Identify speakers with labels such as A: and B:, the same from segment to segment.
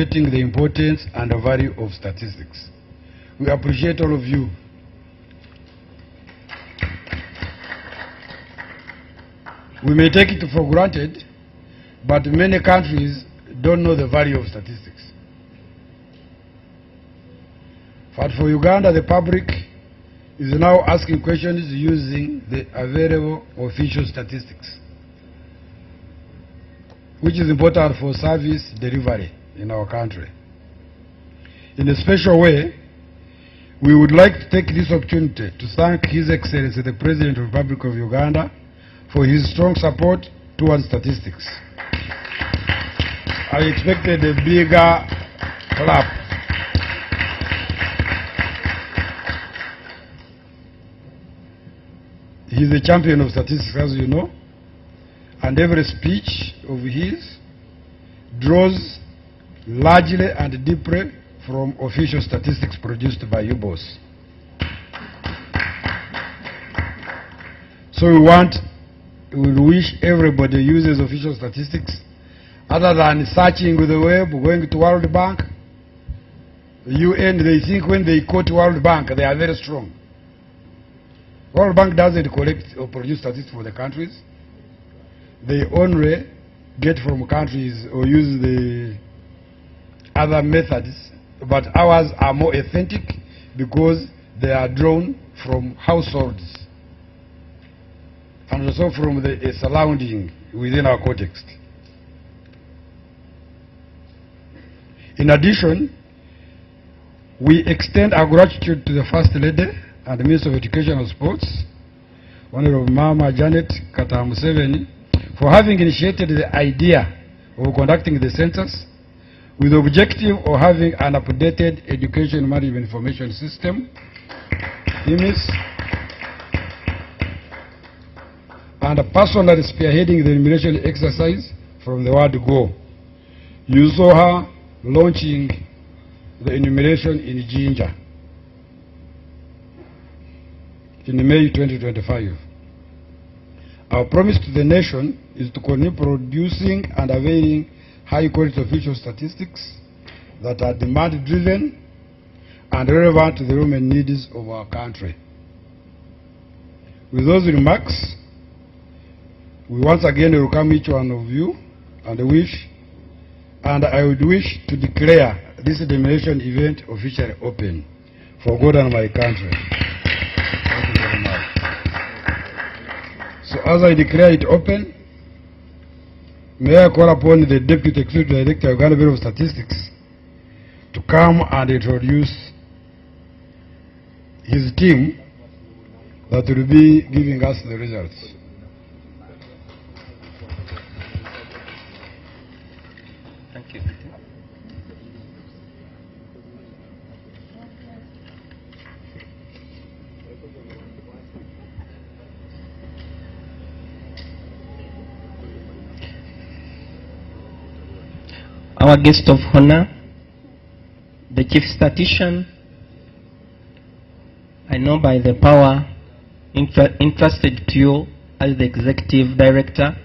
A: the importance and the value of statistics. We appreciate all of you. We may take it for granted, but many countries don't know the value of statistics. But for Uganda, the public is now asking questions using the available official statistics, which is important for service delivery in our country. In a special way, we would like to take this opportunity to thank His Excellency the President of the Republic of Uganda for his strong support towards statistics. I expected a bigger clap. He's a champion of statistics, as you know, and every speech of his draws largely and deeply from official statistics produced by you, boss. So we wish everybody uses official statistics other than searching with the web, going to World Bank. The UN, they think when they quote World Bank, they are very strong. World Bank doesn't collect or produce statistics for the countries. They only get from countries or use the other methods, but ours are more authentic because they are drawn from households and also from the surrounding within our context. In addition, we extend our gratitude to the First Lady and the Minister of Education and Sports, Honorable Mama Janet Katamuseveni, for having initiated the idea of conducting the census with the objective of having an updated education management information system, IMIS, and personally spearheading the enumeration exercise from the word go. You saw her launching the enumeration in Jinja in May 2025. Our promise to the nation is to continue producing and availing high-quality official statistics that are demand-driven and relevant to the human needs of our country. With those remarks, we once again welcome each one of you and I would wish to declare this enumeration event officially open for God and my country. Thank you very much. So as I declare it open, may I call upon the Deputy Executive Director of Uganda Bureau of Statistics to come and introduce his team that will be giving us the results.
B: Thank you. Our guest of honor, the Chief Statistician, I know by the power entrusted to you as the Executive Director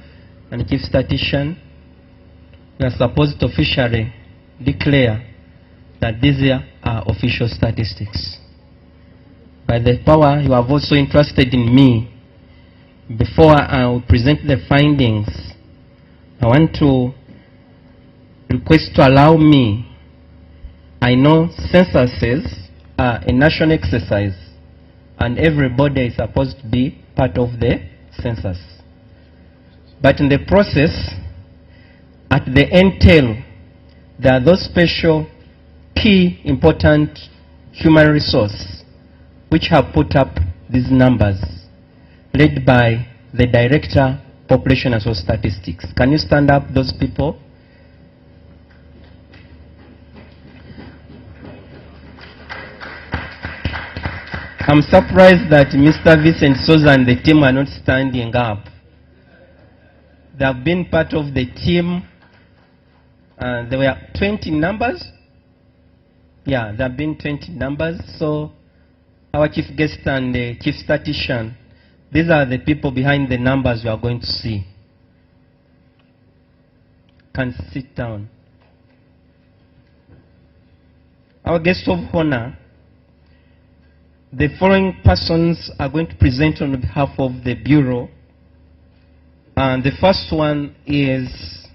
B: and Chief Statistician, we are supposed to officially declare that these are official statistics. By the power you have also entrusted in me, before I will present the findings, I want to request to allow me. I know censuses are a national exercise and everybody is supposed to be part of the census. But in the process, at the end tail, there are those special key important human resources which have put up these numbers, led by the Director, Population and Social Statistics. Can you stand up, those people? I'm surprised that Mr. Vincent Souza and the team are not standing up. They have been part of the team. There were 20 numbers. Yeah, there have been 20 numbers. So our chief guest and the chief statistician, these are the people behind the numbers you are going to see. Can sit down. our guest of honor, the following persons are going to present on behalf of the Bureau. And the first one is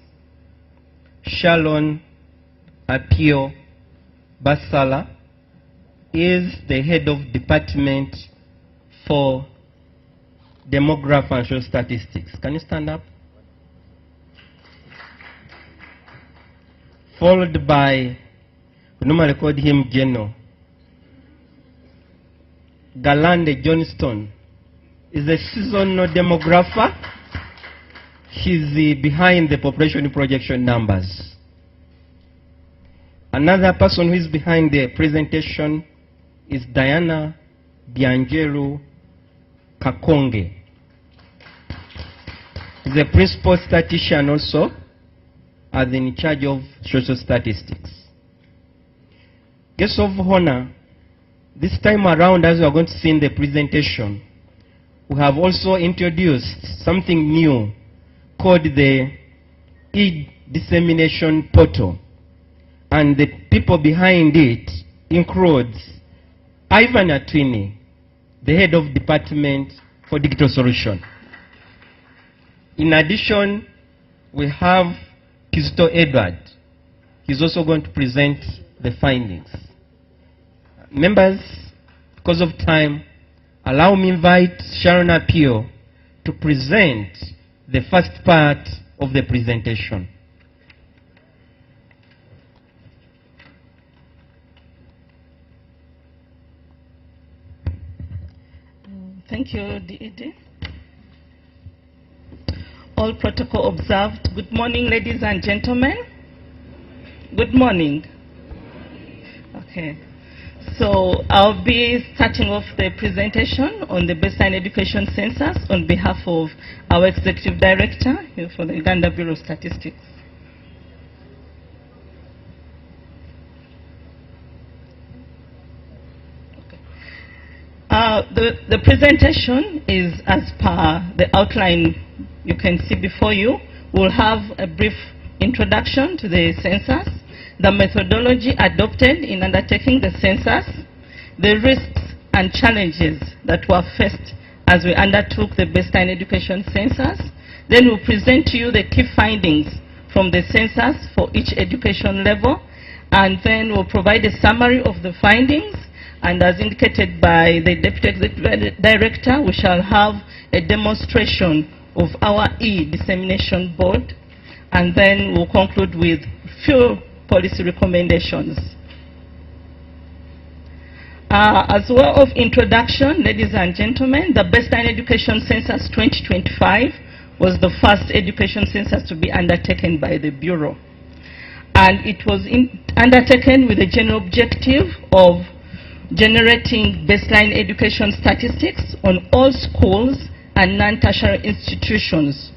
B: Sharon Apio Basala, is the head of Department for Demography and Social Statistics. Can you stand up? Followed by, we normally call him General Galande Johnston, is a seasonal demographer. He's behind the population projection numbers. Another person who is behind the presentation is Diana Biangelu Kakonge. He's a principal statistician also, as in charge of social statistics. Guest of honor, this time around, as we are going to see in the presentation, we have also introduced something new called the e-dissemination portal. And the people behind it includes Ivan Atwini, the head of Department for Digital Solution. In addition, we have Kizito Edward. He's also going to present the findings. Members, because of time, allow me to invite Sharon Apio to present the first part of the presentation.
C: Thank you, DED. All protocol observed. Good morning, ladies and gentlemen. Good morning. Okay. So I'll be starting off the presentation on the baseline education census on behalf of our executive director for the Uganda Bureau of Statistics. The presentation is as per the outline you can see before you. We'll have a brief introduction to the census, the methodology adopted in undertaking the census, the risks and challenges that were faced as we undertook the baseline education census. Then we'll present to you the key findings from the census for each education level, and then we'll provide a summary of the findings. And as indicated by the Deputy Executive Director, we shall have a demonstration of our e-dissemination board, and then we'll conclude with few policy recommendations. As well of introduction, ladies and gentlemen, the Baseline Education Census 2025 was the first education census to be undertaken by the Bureau. And it was undertaken with the general objective of generating baseline education statistics on all schools and non-tertiary institutions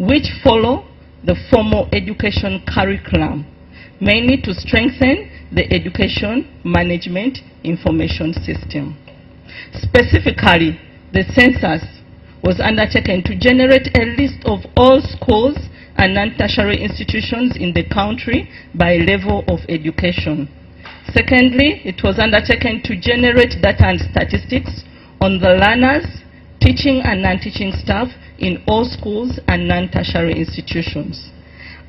C: which follow the formal education curriculum, mainly to strengthen the education management information system. Specifically, the census was undertaken to generate a list of all schools and non-tertiary institutions in the country by level of education. Secondly, it was undertaken to generate data and statistics on the learners, teaching and non-teaching staff in all schools and non-tertiary institutions.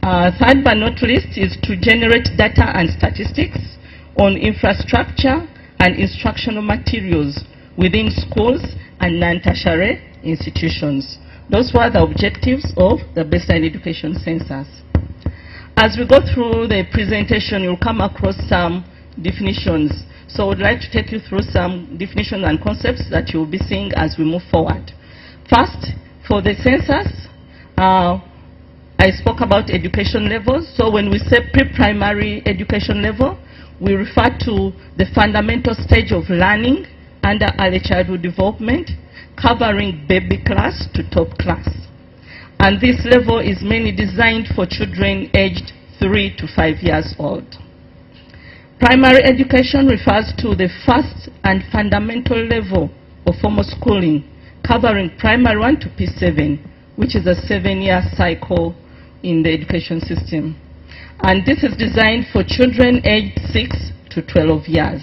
C: Third but not least is to generate data and statistics on infrastructure and instructional materials within schools and non-tertiary institutions. Those were the objectives of the baseline education census. As we go through the presentation, you'll come across some definitions. So I would like to take you through some definitions and concepts that you'll be seeing as we move forward. First, for the census, I spoke about education levels. So when we say pre-primary education level, we refer to the fundamental stage of learning under early childhood development, covering baby class to top class. And this level is mainly designed for children aged 3 to 5 years old. Primary education refers to the first and fundamental level of formal schooling, covering primary 1 to P7, which is a 7-year cycle in the education system. And this is designed for children aged 6 to to 12 years.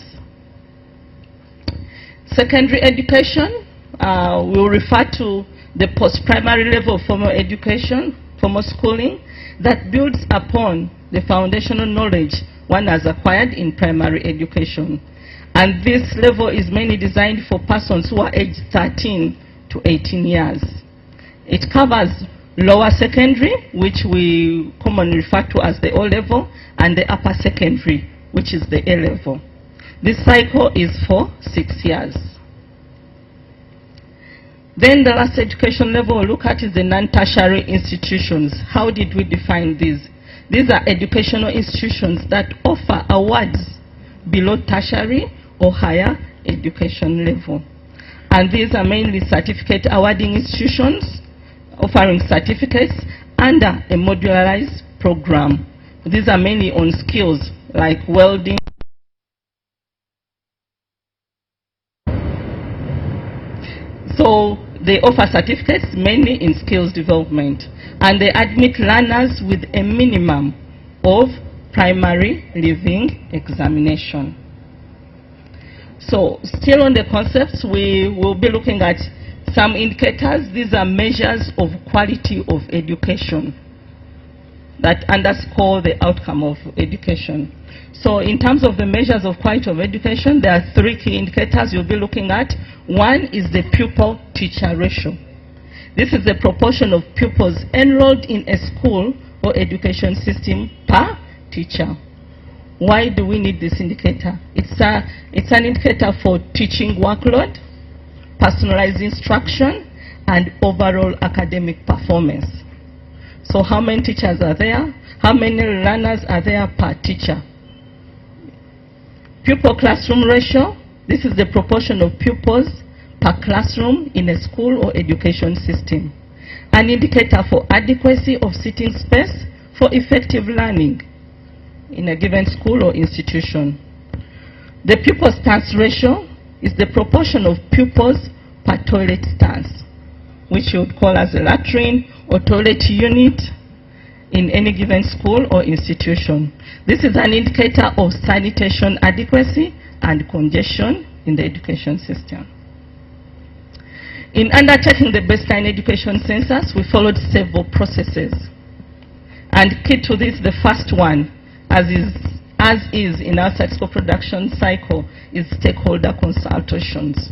C: Secondary education, we will refer to the post-primary level of formal education, formal schooling, that builds upon the foundational knowledge one has acquired in primary education. And this level is mainly designed for persons who are aged 13 to 18 years. It covers lower secondary, which we commonly refer to as the O level, and the upper secondary, which is the A level. This cycle is for 6 years. Then the last education level we'll look at is the non-tertiary institutions. How did we define these? These are educational institutions that offer awards below tertiary or higher education level. And these are mainly certificate awarding institutions offering certificates under a modularized program. These are mainly on skills like welding. So they offer certificates mainly in skills development, and they admit learners with a minimum of primary leaving examination. So still on the concepts, we will be looking at some indicators. These are measures of quality of education that underscore the outcome of education. So in terms of the measures of quality of education, there are 3 key indicators you'll be looking at. One is the pupil-teacher ratio. This is the proportion of pupils enrolled in a school or education system per teacher. Why do we need this indicator? It's an indicator for teaching workload, personalized instruction, and overall academic performance. So how many teachers are there? How many learners are there per teacher? Pupil classroom ratio. This is the proportion of pupils per classroom in a school or education system. An indicator for adequacy of seating space for effective learning in a given school or institution. The pupil stance ratio is the proportion of pupils per toilet stance, which you would call as a latrine or toilet unit in any given school or institution. This is an indicator of sanitation adequacy and congestion in the education system. In undertaking the baseline education census, we followed several processes. And key to this, the first one, as is in our statistical production cycle, is stakeholder consultations.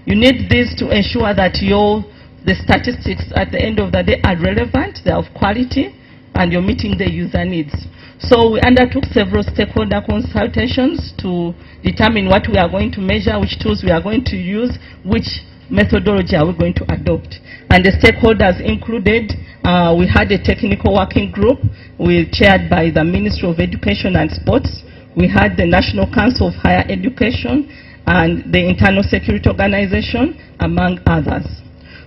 C: You need this to ensure that the statistics at the end of the day are relevant, they are of quality, and you're meeting the user needs. So we undertook several stakeholder consultations to determine what we are going to measure, which tools we are going to use, which methodology are we going to adopt. And the stakeholders included, we had a technical working group chaired by the Ministry of Education and Sports. We had the National Council of Higher Education and the Internal Security Organization, among others.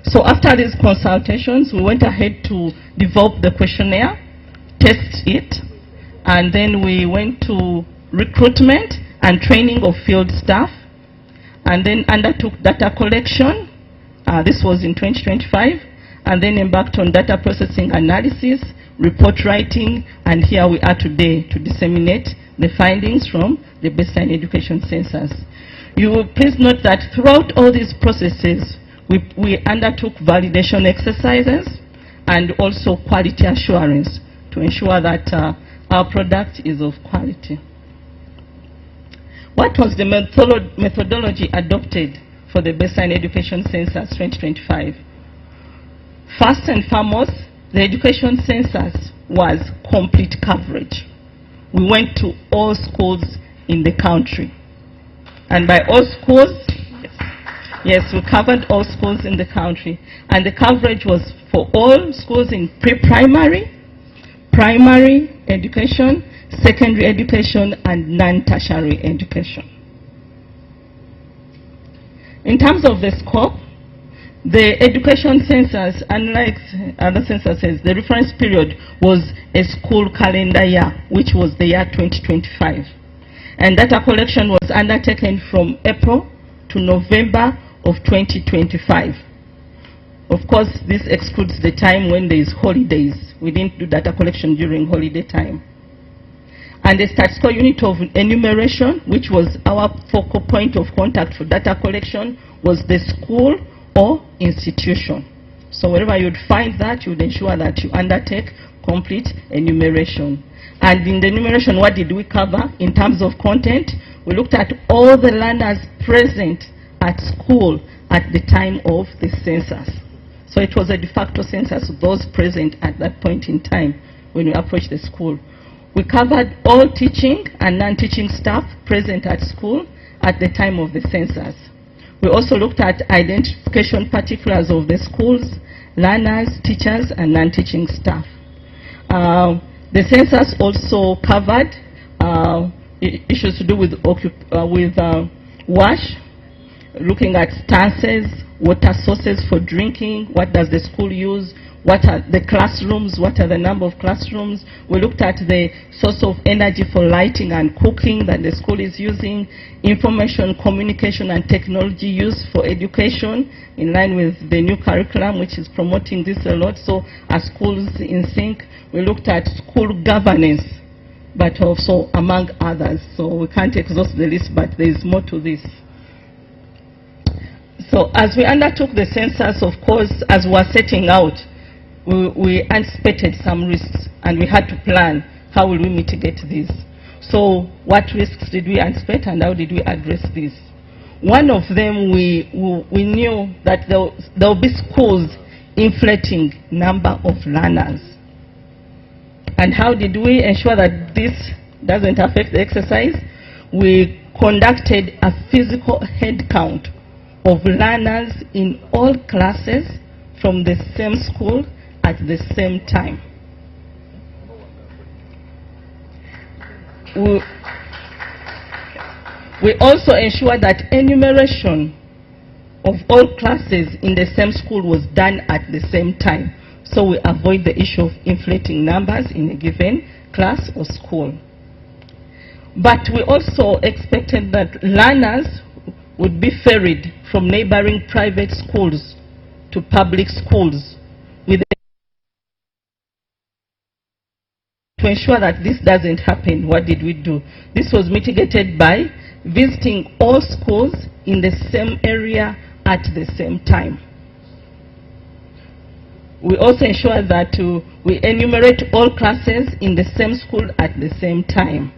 C: So after these consultations, we went ahead to develop the questionnaire, test it, and then we went to recruitment and training of field staff, and then undertook data collection. This was in 2025, and then embarked on data processing analysis, report writing, and here we are today to disseminate the findings from the baseline education census. You will please note that throughout all these processes, we undertook validation exercises and also quality assurance to ensure that our product is of quality. What was the methodology adopted for the baseline education census 2025? First and foremost, the education census was complete coverage. We went to all schools in the country. And by all schools, yes, we covered all schools in the country. And the coverage was for all schools in pre-primary, primary education, secondary education, and non-tertiary education. In terms of the scope, the education census, unlike other censuses, the reference period was a school calendar year, which was the year 2025. And data collection was undertaken from April to November of 2025. Of course, this excludes the time when there is holidays. We didn't do data collection during holiday time. and a statistical unit of enumeration, which was our focal point of contact for data collection, was the school or institution. So wherever you'd find that, you'd ensure that you undertake complete enumeration. And in the enumeration, what did we cover in terms of content? We looked at all the learners present at school at the time of the census. So it was a de facto census of those present at that point in time when we approached the school. We covered all teaching and non-teaching staff present at school at the time of the census. We also looked at identification particulars of the schools, learners, teachers, and non-teaching staff. The census also covered issues to do with WASH, looking at stances, water sources for drinking, what does the school use, what are the classrooms, what are the number of classrooms. We looked at the source of energy for lighting and cooking that the school is using, information, communication, and technology use for education in line with the new curriculum, which is promoting this a lot. So are schools in sync? We looked at school governance, but also among others. So we can't exhaust the list, but there is more to this. So as we undertook the census, of course, as we were setting out, we anticipated some risks, and we had to plan how will we mitigate these. So what risks did we anticipate, and how did we address these? One of them, we knew that there will be schools inflating number of learners. And how did we ensure that this doesn't affect the exercise? We conducted a physical head count of learners in all classes from the same school at the same time. We also ensured that enumeration of all classes in the same school was done at the same time, so we avoid the issue of inflating numbers in a given class or school. But we also expected that learners would be ferried from neighboring private schools to public schools. To ensure that this doesn't happen, what did we do? This was mitigated by visiting all schools in the same area at the same time. We also ensured that we enumerate all classes in the same school at the same time.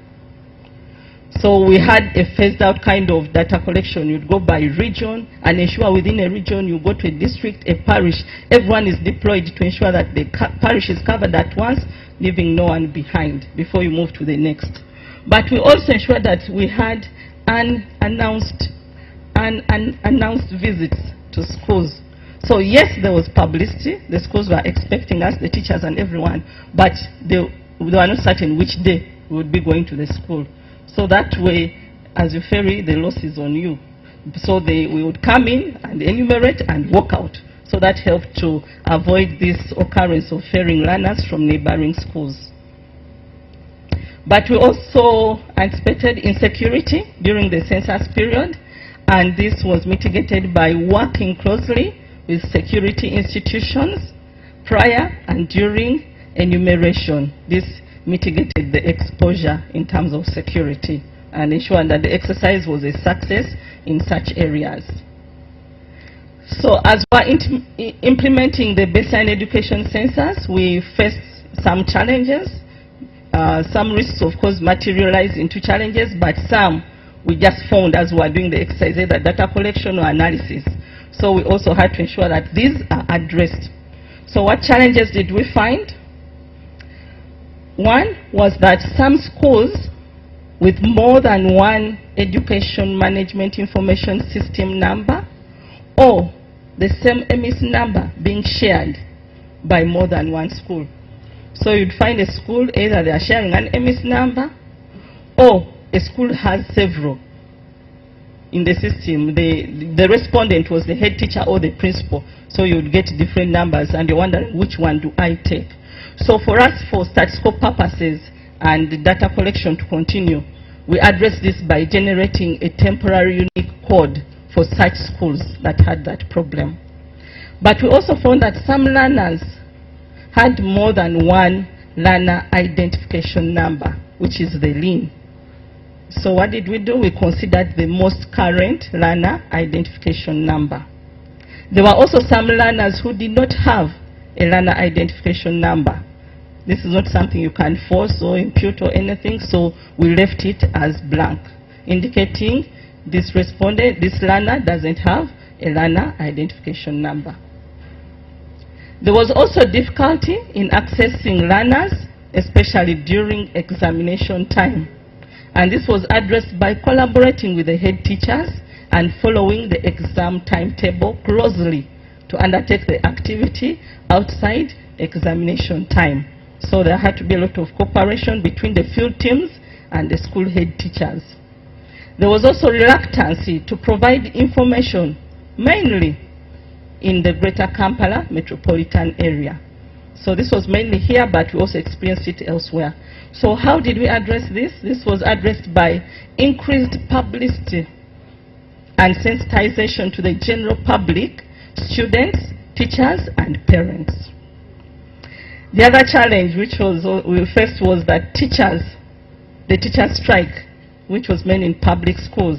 C: So we had a phased out kind of data collection. You'd go by region and ensure within a region you go to a district, a parish. Everyone is deployed to ensure that the parish is covered at once, leaving no one behind before you move to the next. But we also ensured that we had unannounced visits to schools. So yes, there was publicity. The schools were expecting us, the teachers and everyone, but they were not certain which day we would be going to the school. So that way, as you ferry, the loss is on you. So we would come in and enumerate and walk out. So that helped to avoid this occurrence of ferrying learners from neighboring schools. But we also anticipated insecurity during the census period, and this was mitigated by working closely with security institutions prior and during enumeration. This mitigated the exposure in terms of security and ensured that the exercise was a success in such areas. So as we're implementing the baseline education census, we faced some challenges. Some risks, of course, materialized into challenges, but some we just found as we were doing the exercise, either data collection or analysis. So we also had to ensure that these are addressed. So what challenges did we find? One was that some schools with more than one education management information system number or the same EMIS number being shared by more than one school. So you'd find a school, either they are sharing an EMIS number or a school has several in the system. The respondent was the head teacher or the principal. So you'd get different numbers and you're wondering, which one do I take? So for us, for statistical purposes and the data collection to continue, we address this by generating a temporary unique code for such schools that had that problem. But we also found that some learners had more than one learner identification number. which is the lean. So what did we do? We considered the most current learner identification number. There were also some learners who did not have a learner identification number. This is not something you can force or impute or anything, so we left it as blank, indicating this respondent, this learner doesn't have a learner identification number. There was also difficulty in accessing learners, especially during examination time. And this was addressed by collaborating with the head teachers and following the exam timetable closely to undertake the activity outside examination time. So there had to be a lot of cooperation between the field teams and the school head teachers. There was also reluctance to provide information, mainly in the Greater Kampala metropolitan area. So this was mainly here, but we also experienced it elsewhere. So how did we address this? This was addressed by increased publicity and sensitization to the general public, students, teachers, and parents. The other challenge which we faced was that the teachers strike, which was mainly in public schools.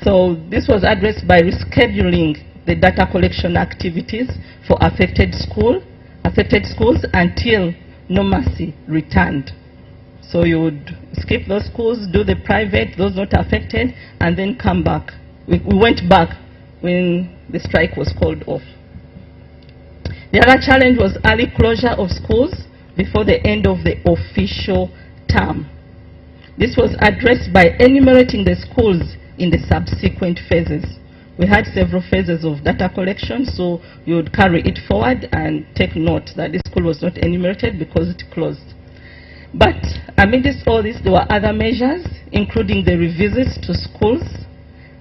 C: So this was addressed by rescheduling the data collection activities for affected schools until normalcy returned. So you would skip those schools, do the private, those not affected, and then come back. We went back when the strike was called off. The other challenge was early closure of schools before the end of the official term. This was addressed by enumerating the schools in the subsequent phases. We had several phases of data collection, so you would carry it forward and take note that this school was not enumerated because it closed. But amidst all this, there were other measures, including the revisits to schools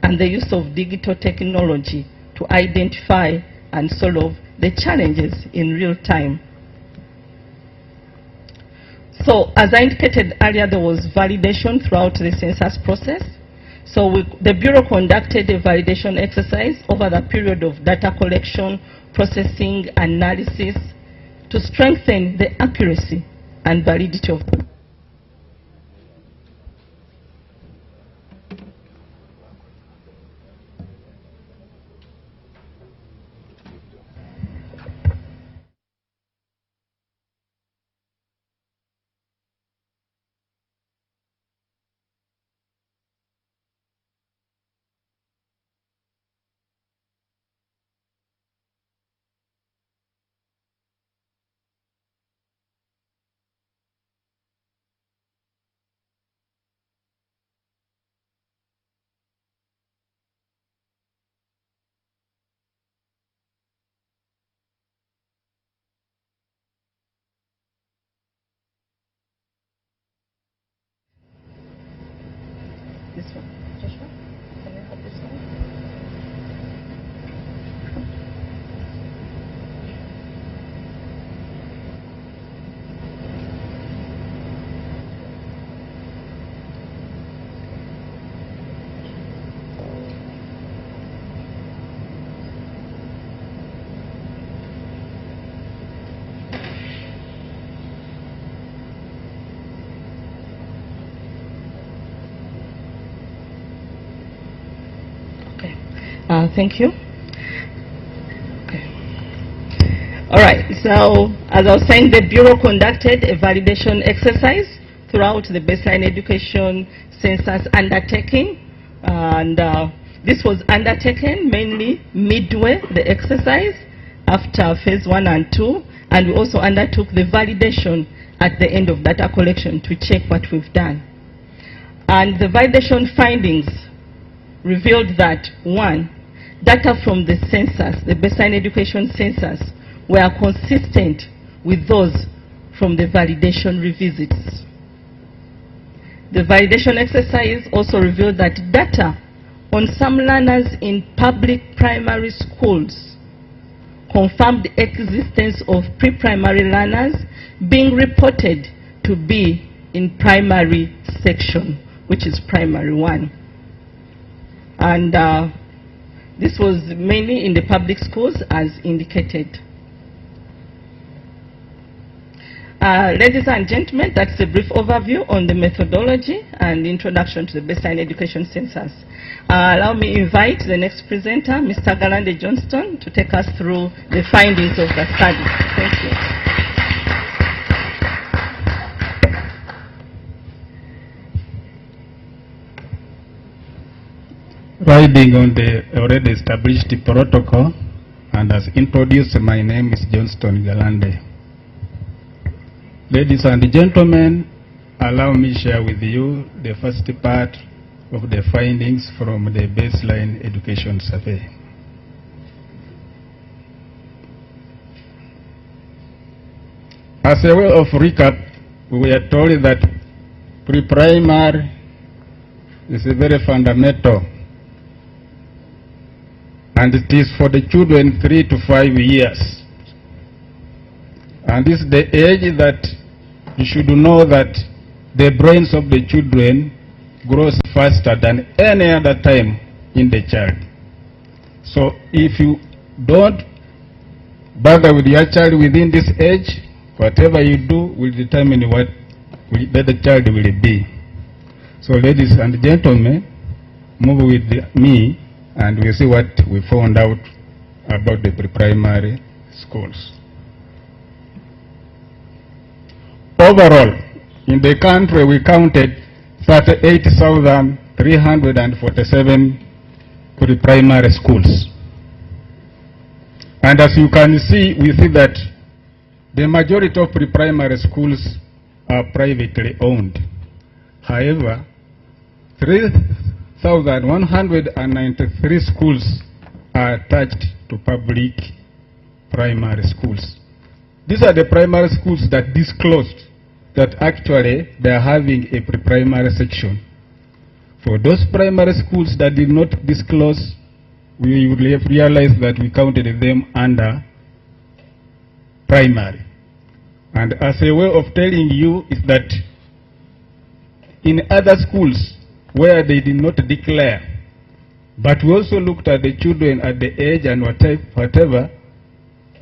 C: and the use of digital technology to identify and solve the challenges in real time. So as I indicated earlier, there was validation throughout the census process. So the Bureau conducted a validation exercise over the period of data collection, processing, analysis to strengthen the accuracy and validity of them. This one. Joshua, can you have this one? Thank you. Okay. All right, so as I was saying, the Bureau conducted a validation exercise throughout the baseline education census undertaking. And this was undertaken mainly midway the exercise after phase 1 and 2. And we also undertook the validation at the end of data collection to check what we've done. And the validation findings revealed that, 1, data from the census, the baseline education census, were consistent with those from the validation revisits. The validation exercise also revealed that data on some learners in public primary schools confirmed the existence of pre-primary learners being reported to be in primary section, which is primary 1. And this was mainly in the public schools as indicated. Ladies and gentlemen, that's a brief overview on the methodology and introduction to the baseline education census. Allow me to invite the next presenter, Mr. Galande Johnston, to take us through the findings of the study. Thank you.
D: Riding on the already established protocol and as introduced, my name is Johnston Galande. Ladies and gentlemen, allow me to share with you the first part of the findings from the baseline education survey. As a way of recap, we are told that pre-primary is a very fundamental, and it is for the children 3 to 5 years. And this is the age that you should know that the brains of the children grows faster than any other time in the child. So if you don't bother with your child within this age, whatever you do will determine what the child will be. So ladies and gentlemen, move with me and we'll see what we found out about the pre-primary schools. Overall, in the country we counted 38,347 pre-primary schools. And as you can see, we see that the majority of pre-primary schools are privately owned. However, 3,193 schools are attached to public primary schools. These are the primary schools that disclosed that actually they are having a pre-primary section. For those primary schools that did not disclose, we will realize that we counted them under primary. And as a way of telling you is that in other schools where they did not declare, but we also looked at the children at the age and whatever,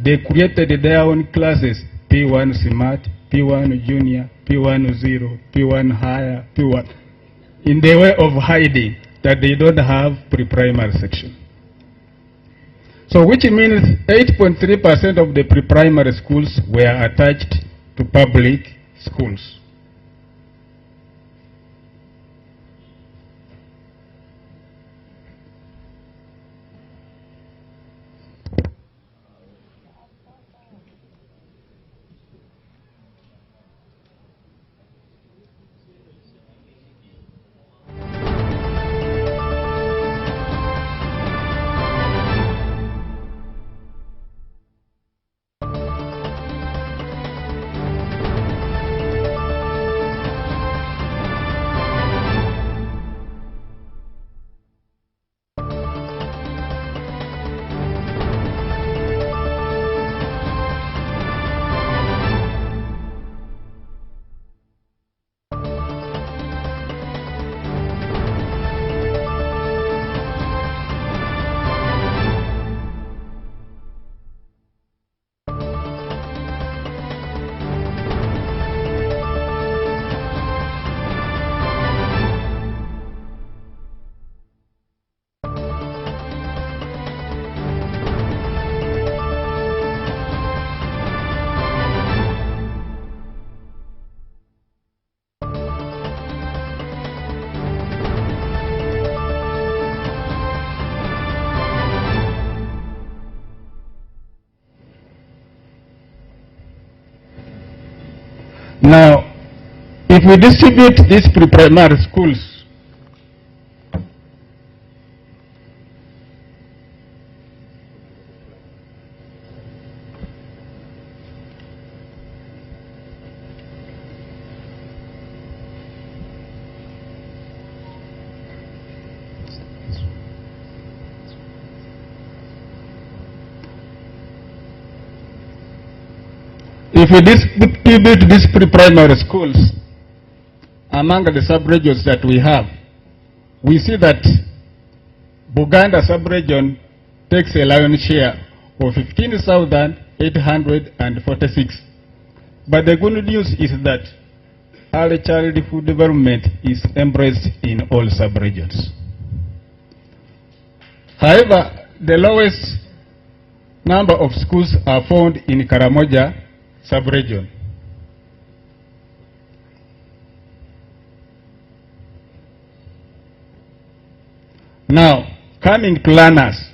D: they created their own classes, P1 Smart, P1 Junior, P1 Zero, P1 Higher, P1, in the way of hiding that they don't have pre-primary section. So which means 8.3% of the pre-primary schools were attached to public schools. Now, if we distribute these pre-primary schools, if we distribute these pre-primary schools among the sub-regions that we have, we see that Buganda sub-region takes a lion's share of 15,846. But the good news is that early childhood development is embraced in all sub-regions. However, the lowest number of schools are found in Karamoja sub-region. Now, coming to learners,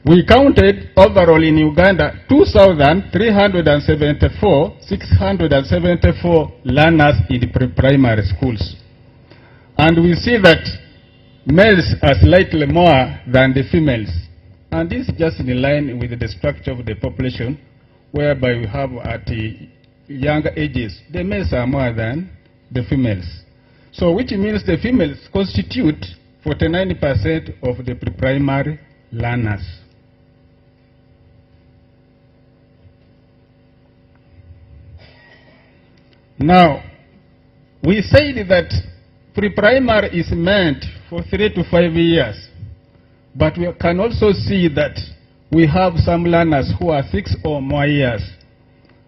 D: we counted overall in Uganda 674 learners in pre-primary schools. And we see that males are slightly more than the females. And this is just in line with the structure of the population, whereby we have at the younger ages, the males are more than the females. So which means the females constitute 49% of the pre-primary learners. Now, we said that pre-primary is meant for 3 to 5 years, but we can also see that we have some learners who are 6 or more years.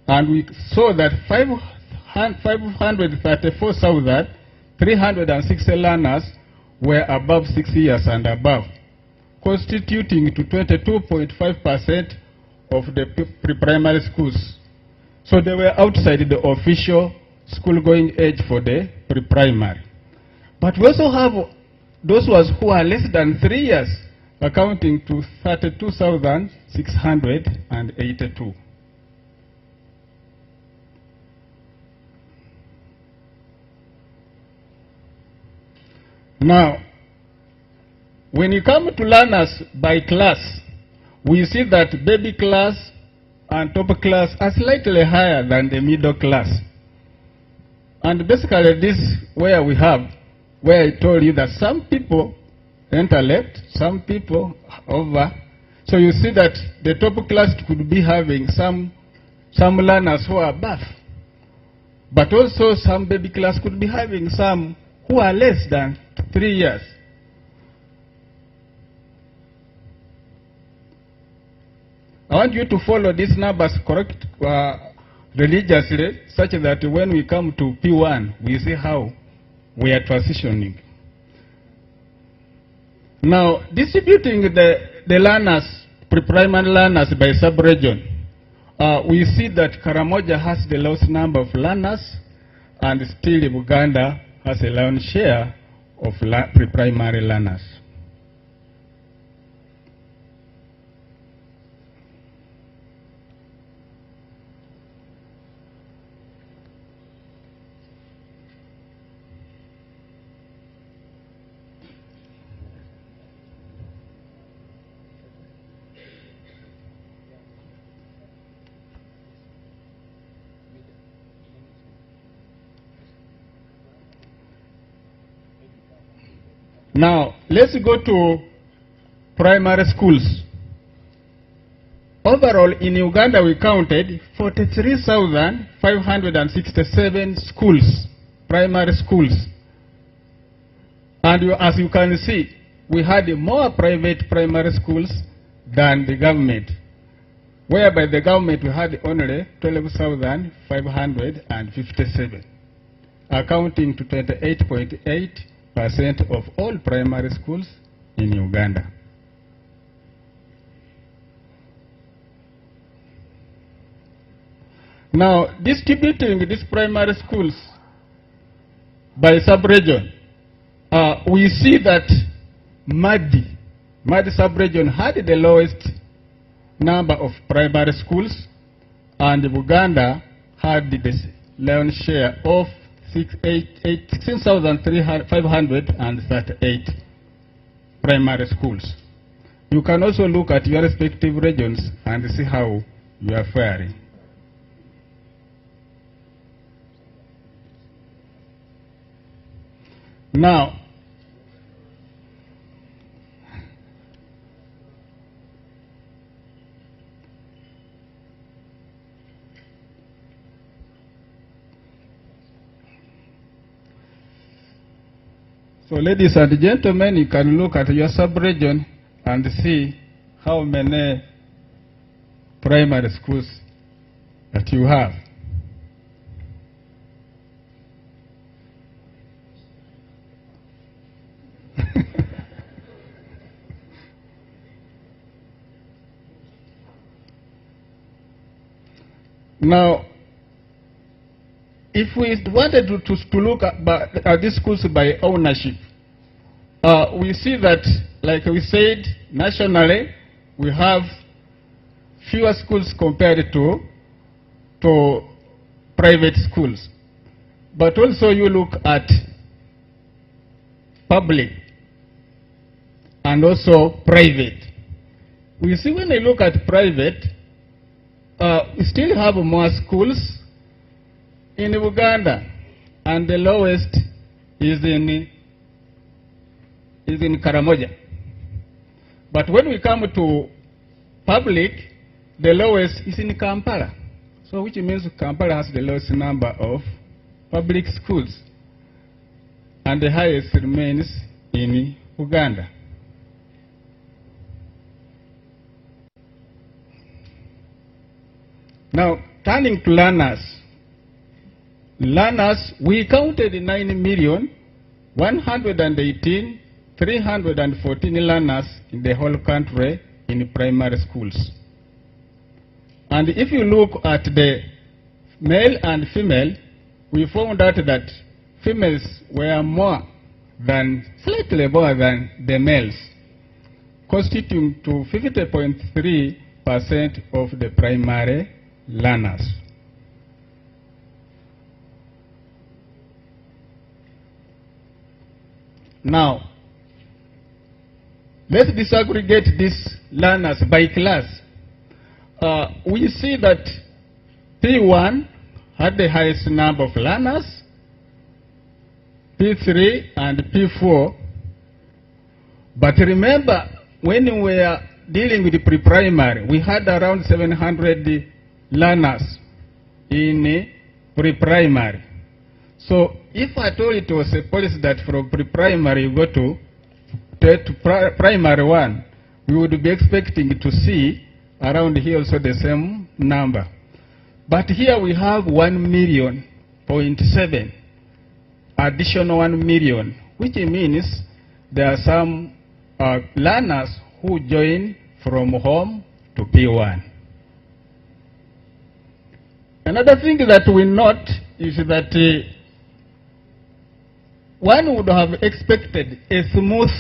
D: And we saw that 534,360 learners were above 6 years and above, constituting to 22.5% of the pre-primary schools. So they were outside the official school-going age for the pre-primary. But we also have those who are less than 3 years, accounting to 32,682. Now, when you come to learners by class, we see that baby class and top class are slightly higher than the middle class. And basically this where we have, where I told you that some people enter left, some people over. So you see that the top class could be having some learners who are above. But also some baby class could be having some who are less than 3 years. I want you to follow these numbers correct religiously, such that when we come to P1, we see how we are transitioning. Now, distributing the learners, pre-primary learners by sub-region, we see that Karamoja has the lowest number of learners, and still Uganda has a lion's share of pre-primary learners. Now, let's go to primary schools. Overall, in Uganda, we counted 43,567 schools, primary schools. And as you can see, we had more private primary schools than the government, whereby the government we had only 12,557, accounting to 28.8% of all primary schools in Uganda. Now, distributing these primary schools by sub-region, we see that Madi sub-region had the lowest number of primary schools, and Uganda had the lion's share of 16,538 primary schools. You can also look at your respective regions and see how you are faring. Now, so ladies and gentlemen, you can look at your sub-region and see how many primary schools that you have. Now, if we wanted to look at these schools by ownership, we see that, like we said, nationally, we have fewer schools compared to private schools. But also you look at public and also private. We see when you look at private, we still have more schools in Uganda, and the lowest is in Karamoja. But when we come to public, the lowest is in Kampala. So which means Kampala has the lowest number of public schools, and the highest remains in Uganda. Now, turning to learners. Learners, we counted 9,118,314 learners in the whole country in primary schools. And if you look at the male and female, we found out that females were slightly more than the males, constituting to 50.3% of the primary learners. Now, let's disaggregate these learners by class. We see that P1 had the highest number of learners, P3 and P4. But remember, when we were dealing with the pre-primary, we had around 700 learners in pre-primary. So if at all it was a policy that from pre-primary you go to primary one, we would be expecting to see around here also the same number. But here we have 1,000,000.7, additional 1 million, which means there are some learners who join from home to P1. Another thing that we note is that one would have expected a smooth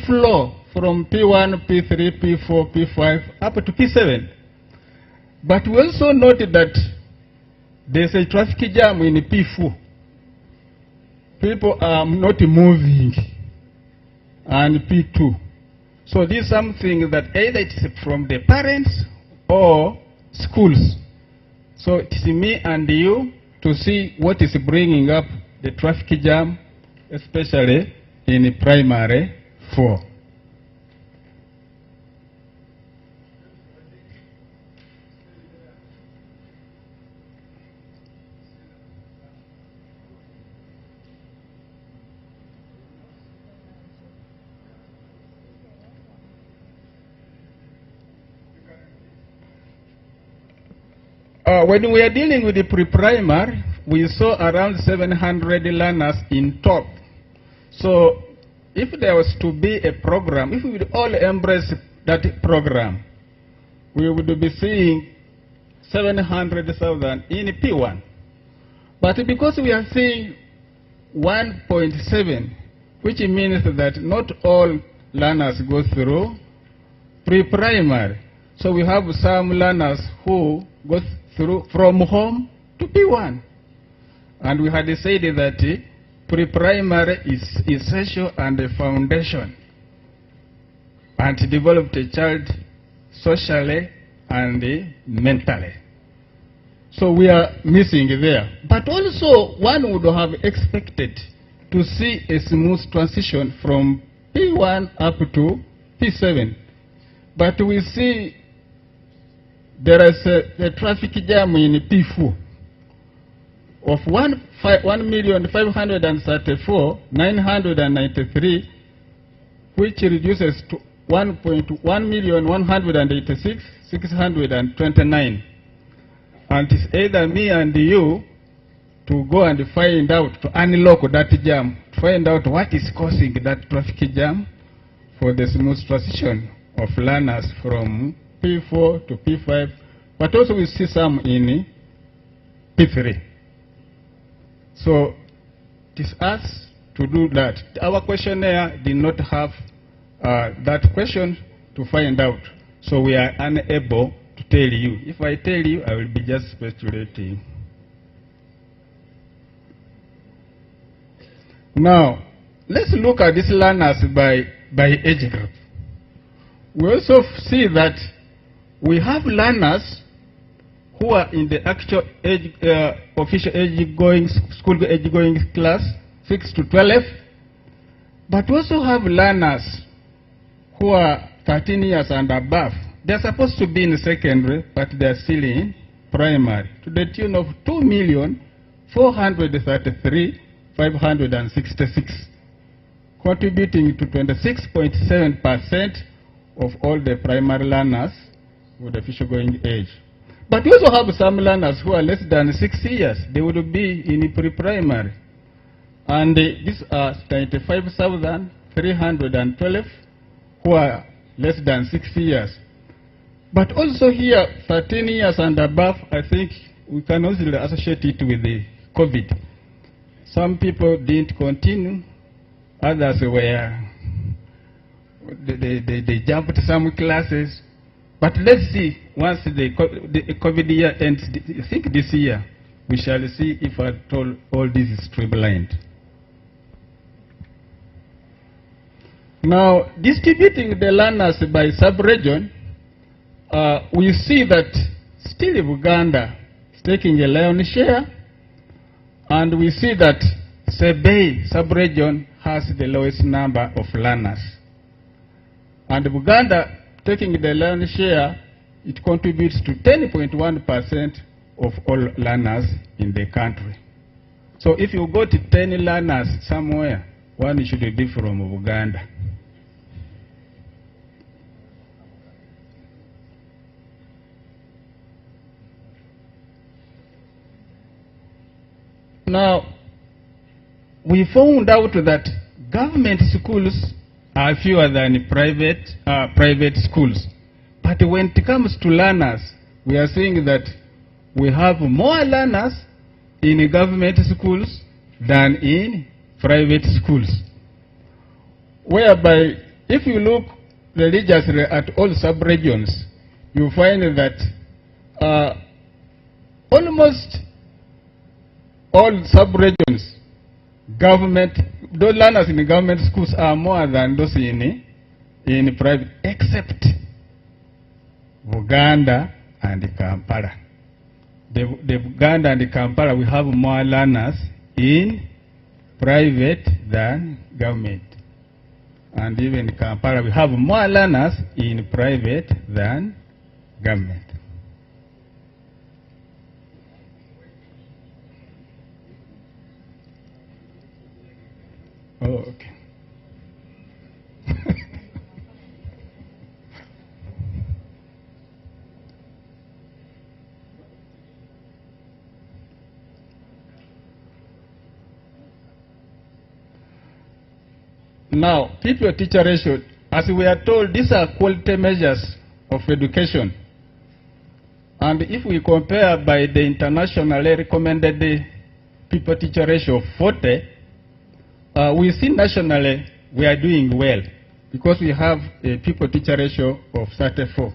D: flow from P1, P3, P4, P5 up to P7. But we also noted that there's a traffic jam in P4. People are not moving, and P2. So this is something that either it's from the parents or schools. So it's me and you to see what is bringing up the traffic jam, especially in primary 4. When we are dealing with the pre-primary, we saw around 700 learners in top. So if there was to be a program, if we would all embrace that program, we would be seeing 700,000 in P1. But because we are seeing 1.7, which means that not all learners go through pre-primary. So we have some learners who go through from home to P1. And we had said that pre-primary is essential and a foundation and to develop the child socially and mentally. So we are missing there. But also one would have expected to see a smooth transition from P1 up to P7. But we see there is a traffic jam in P4 of 1,534,993, which reduces to 1,186,629. And it's either me and you to go and find out, to unlock that jam, to find out what is causing that traffic jam for the smooth transition of learners from P4 to P5, but also we see some in P3. So it is us to do that. Our questionnaire did not have that question to find out, so we are unable to tell you. If I tell you, I will be just speculating. Now, let's look at these learners by age group. We also see that we have learners who are in the actual age, official age going, school age going class, 6 to 12, but we also have learners who are 13 years and above. They're supposed to be in secondary, but they're still in primary, to the tune of 2,433,566, contributing to 26.7% of all the primary learners with official going age. But we also have some learners who are less than 6 years. They would be in pre-primary. And these are 95,312 who are less than 6 years. But also here, 13 years and above, I think we can also associate it with the COVID. Some people didn't continue, others were, they jumped some classes. But let's see, once the COVID year ends, I think this year, we shall see if at all this is streamlined. Now, distributing the learners by sub-region, we see that still Uganda is taking a lion's share, and we see that Sebei sub-region has the lowest number of learners. And Uganda, taking the lion's share, it contributes to 10.1% of all learners in the country. So if you go to 10 learners somewhere, one should be from Uganda. Now, we found out that government schools are fewer than private schools. But when it comes to learners, we are seeing that we have more learners in government schools than in private schools. Whereby, if you look religiously at all sub-regions, you find that almost all sub-regions, those learners in the government schools are more than those in private, except Uganda and Kampala. The Uganda and Kampala, we have more learners in private than government. And even in Kampala, we have more learners in private than government. Oh, okay. Now, pupil-teacher ratio, as we are told, these are quality measures of education. And if we compare by the internationally recommended pupil-teacher ratio of 40, we see nationally we are doing well because we have a pupil-teacher ratio of 34.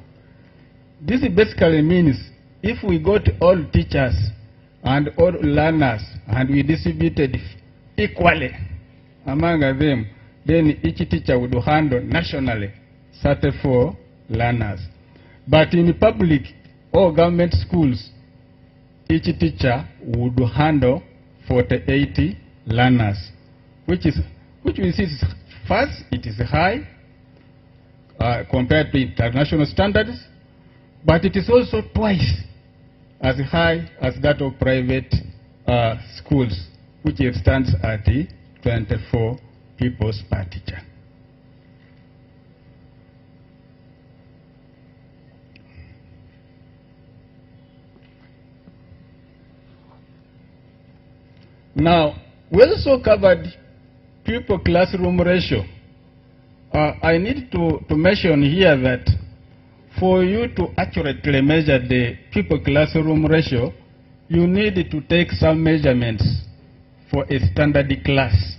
D: This basically means if we got all teachers and all learners and we distributed equally among them, then each teacher would handle nationally 34 learners. But in public or government schools, each teacher would handle 48 learners, which we see is first, it is high compared to international standards, but it is also twice as high as that of private schools, which stands at 24 pupils per teacher. Now, we also covered pupil classroom ratio. I need to mention here that for you to accurately measure the pupil classroom ratio, you need to take some measurements for a standard class.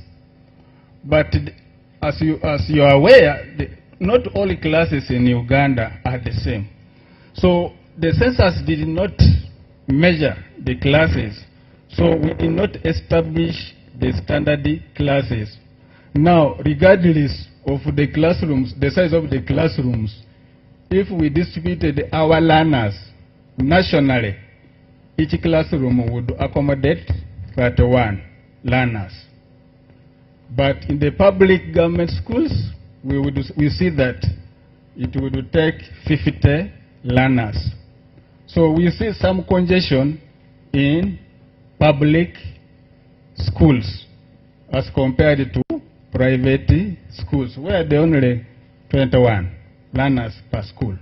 D: But as you are aware, not all classes in Uganda are the same. So the census did not measure the classes, so we did not establish the standard classes. Now, regardless of the classrooms, the size of the classrooms, if we distributed our learners nationally, each classroom would accommodate 31 learners. But in the public government schools, we see that it would take 50 learners. So we see some congestion in public schools as compared to private schools, where there are only 21 learners per school,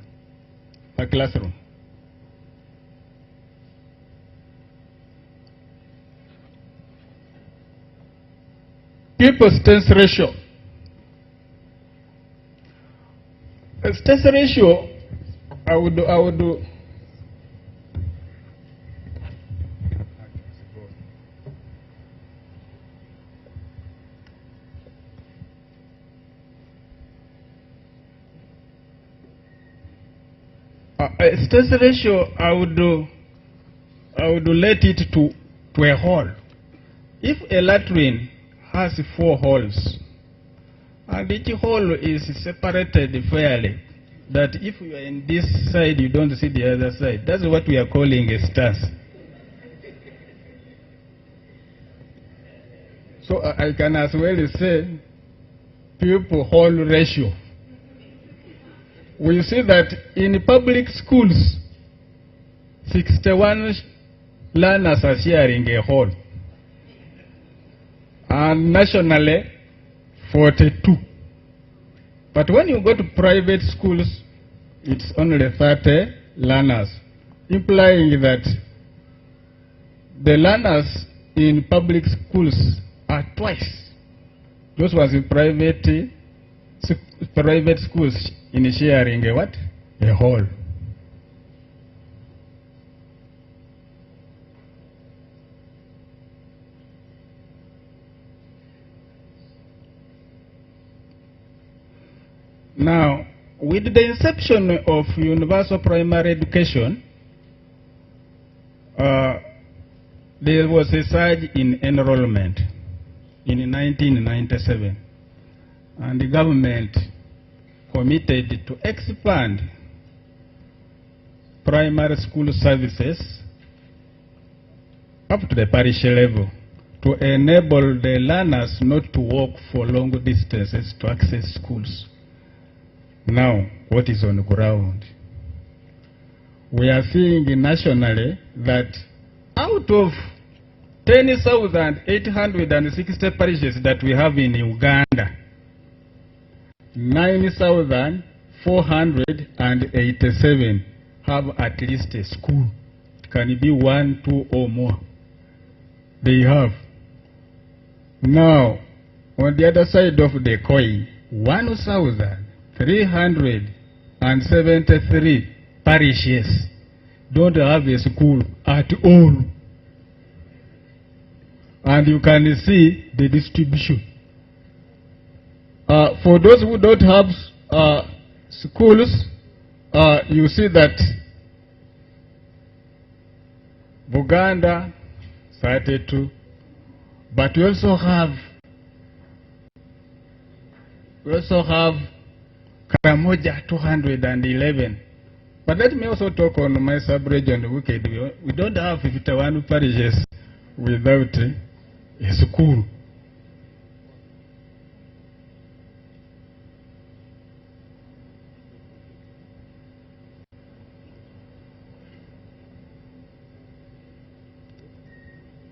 D: per classroom. Pupil strength ratio. Strength ratio, I would do. Stress ratio, I would relate it to a hole. If a latrine has 4 holes, and each hole is separated fairly, that if you are in this side, you don't see the other side. That's what we are calling a stance. So I can as well say pupil hole ratio. We see that in public schools, 61 learners are sharing a hall. And nationally, 42. But when you go to private schools, it's only 30 learners, implying that the learners in public schools are twice those ones in private schools in sharing a what? A hall. Now, with the inception of universal primary education, there was a surge in enrollment in 1997, and the government committed to expand primary school services up to the parish level to enable the learners not to walk for long distances to access schools. Now, what is on the ground? We are seeing nationally that out of 10,860 parishes that we have in Uganda, 9,487 have at least a school. It can be 1, 2, or more. They have. Now, on the other side of the coin, 1,373 parishes don't have a school at all. And you can see the distribution. For those who don't have schools, you see that Buganda 32, but we also have Karamoja 211. But let me also talk on my sub-region, Wicked. We don't have 51 parishes without a school.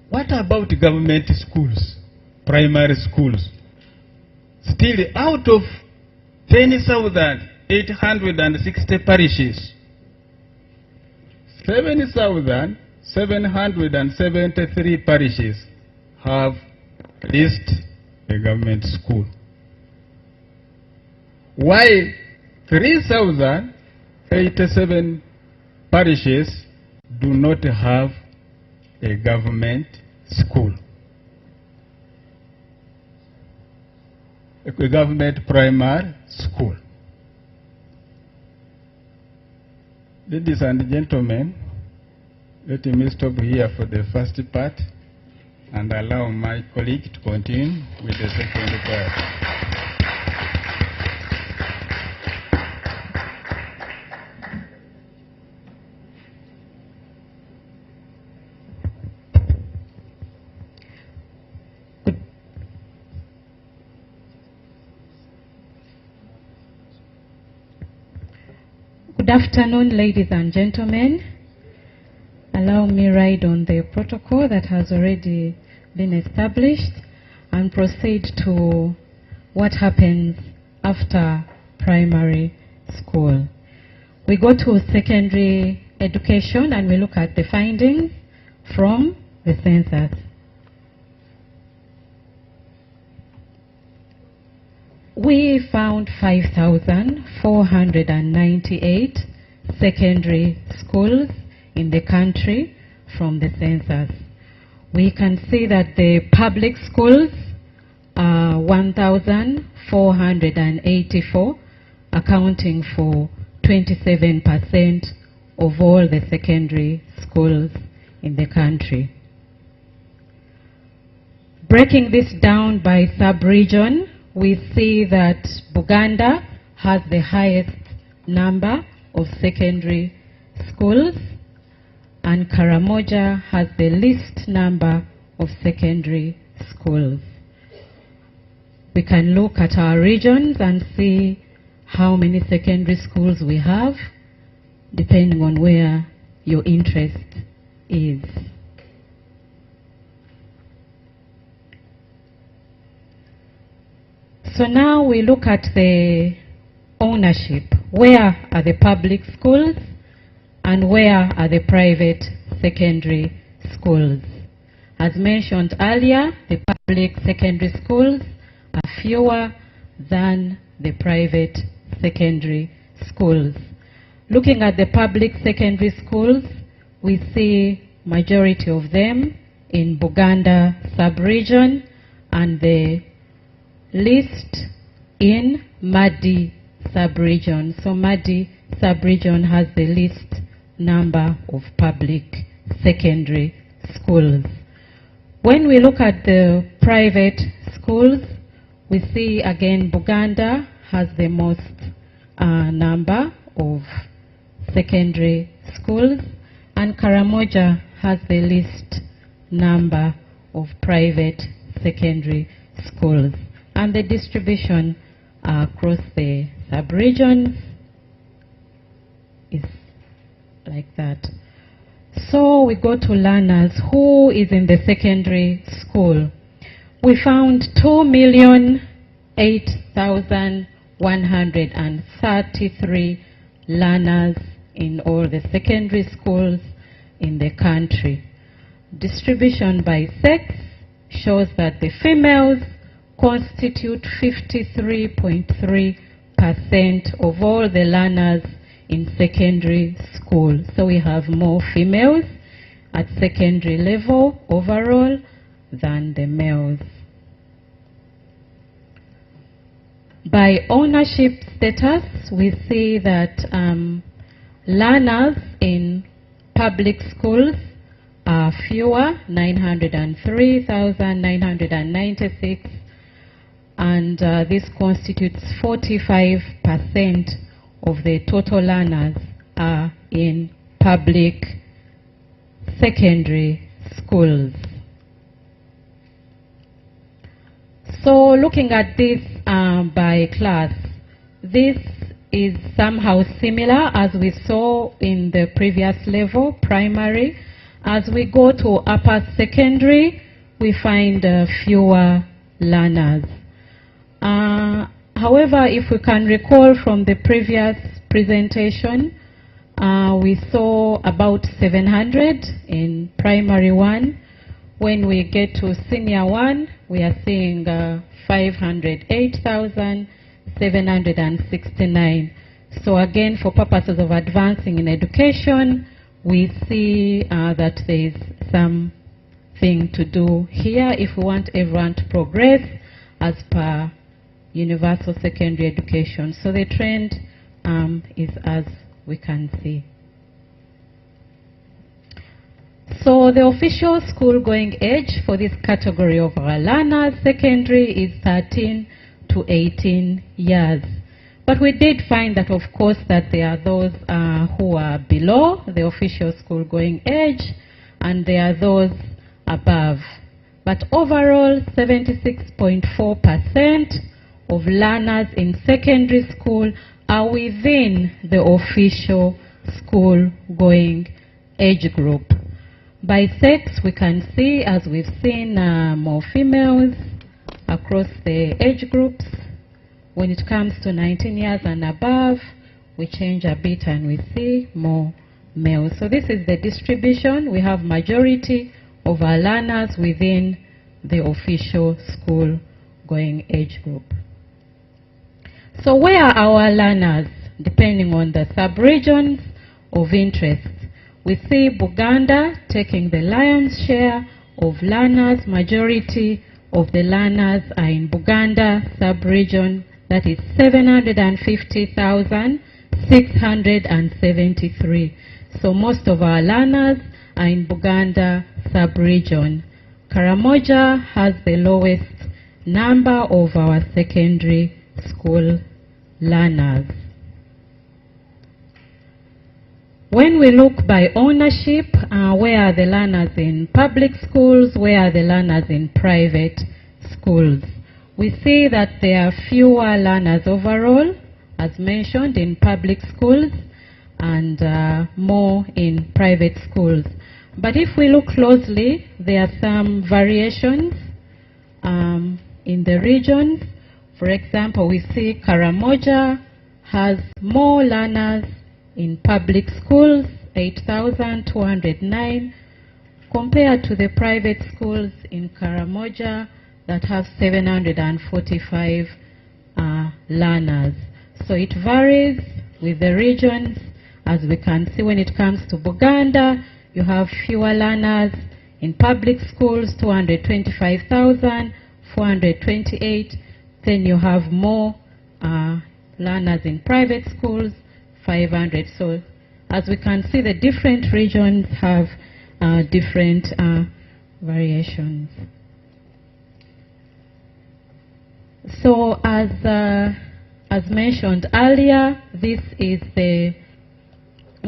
D: What about government schools, primary schools? Still, out of 10,860 parishes, 7,773 parishes have at least a government school, while 3,087 parishes do not have a government school, a government primary school. Ladies and gentlemen, let me stop here for the first part and allow my colleague to continue with the second part.
E: Good afternoon, ladies and gentlemen. Allow me ride on the protocol that has already been established and proceed to what happens after primary school. We go to secondary education and we look at the findings from the census. We found 5,498 secondary schools in the country from the census. We can see that the public schools are 1,484, accounting for 27% of all the secondary schools in the country. Breaking this down by sub-region, we see that Buganda has the highest number of secondary schools and Karamoja has the least number of secondary schools. We can look at our regions and see how many secondary schools we have, depending on where your interest is. So now we look at the ownership. Where are the public schools and where are the private secondary schools? As mentioned earlier, the public secondary schools are fewer than the private secondary schools. Looking at the public secondary schools, we see majority of them in Buganda sub-region and the least in Madi sub-region. So Madi sub-region has the least number of public secondary schools. When we look at the private schools, we see again Buganda has the most number of secondary schools and Karamoja has the least number of private secondary schools. And the distribution across the sub-regions is like that. So we go to learners. Who is in the secondary school? We found 2,008,133 learners in all the secondary schools in the country. Distribution by sex shows that the females constitute 53.3% of all the learners in secondary school. So we have more females at secondary level overall than the males. By ownership status, we see that learners in public schools are fewer, 903,996, and this constitutes 45% of the total learners are in public secondary schools. So looking at this by class, this is somehow similar as we saw in the previous level, primary. As we go to upper secondary, we find fewer learners. However, if we can recall from the previous presentation, we saw about 700 in primary 1, When we get to senior 1, we are seeing 508,769. So again, for purposes of advancing in education, we see that there is something to do here if we want everyone to progress as per universal secondary education. So the trend is as we can see. So the official school-going age for this category of our learners, secondary, is 13 to 18 years. But we did find that, of course, that there are those who are below the official school-going age, and there are those above. But overall, 76.4% of learners in secondary school are within the official school-going age group. By sex, we can see, as we've seen, more females across the age groups. When it comes to 19 years and above, we change a bit and we see more males. So this is the distribution. We have majority of our learners within the official school-going age group. So where are our learners, depending on the sub-regions of interest? We see Buganda taking the lion's share of learners. Majority of the learners are in Buganda sub-region. That is 750,673. So most of our learners are in Buganda sub-region. Karamoja has the lowest number of our secondary school learners. When we look by ownership, where are the learners in public schools, where are the learners in private schools? We see that there are fewer learners overall, as mentioned, in public schools and more in private schools. But if we look closely, there are some variations in the regions. For example, we see Karamoja has more learners in public schools, 8,209, compared to the private schools in Karamoja that have 745 learners. So it varies with the regions. As we can see, when it comes to Buganda, you have fewer learners in public schools, 225,428. Then you have more learners in private schools, 500. So as we can see, the different regions have different variations. So as mentioned earlier, this is we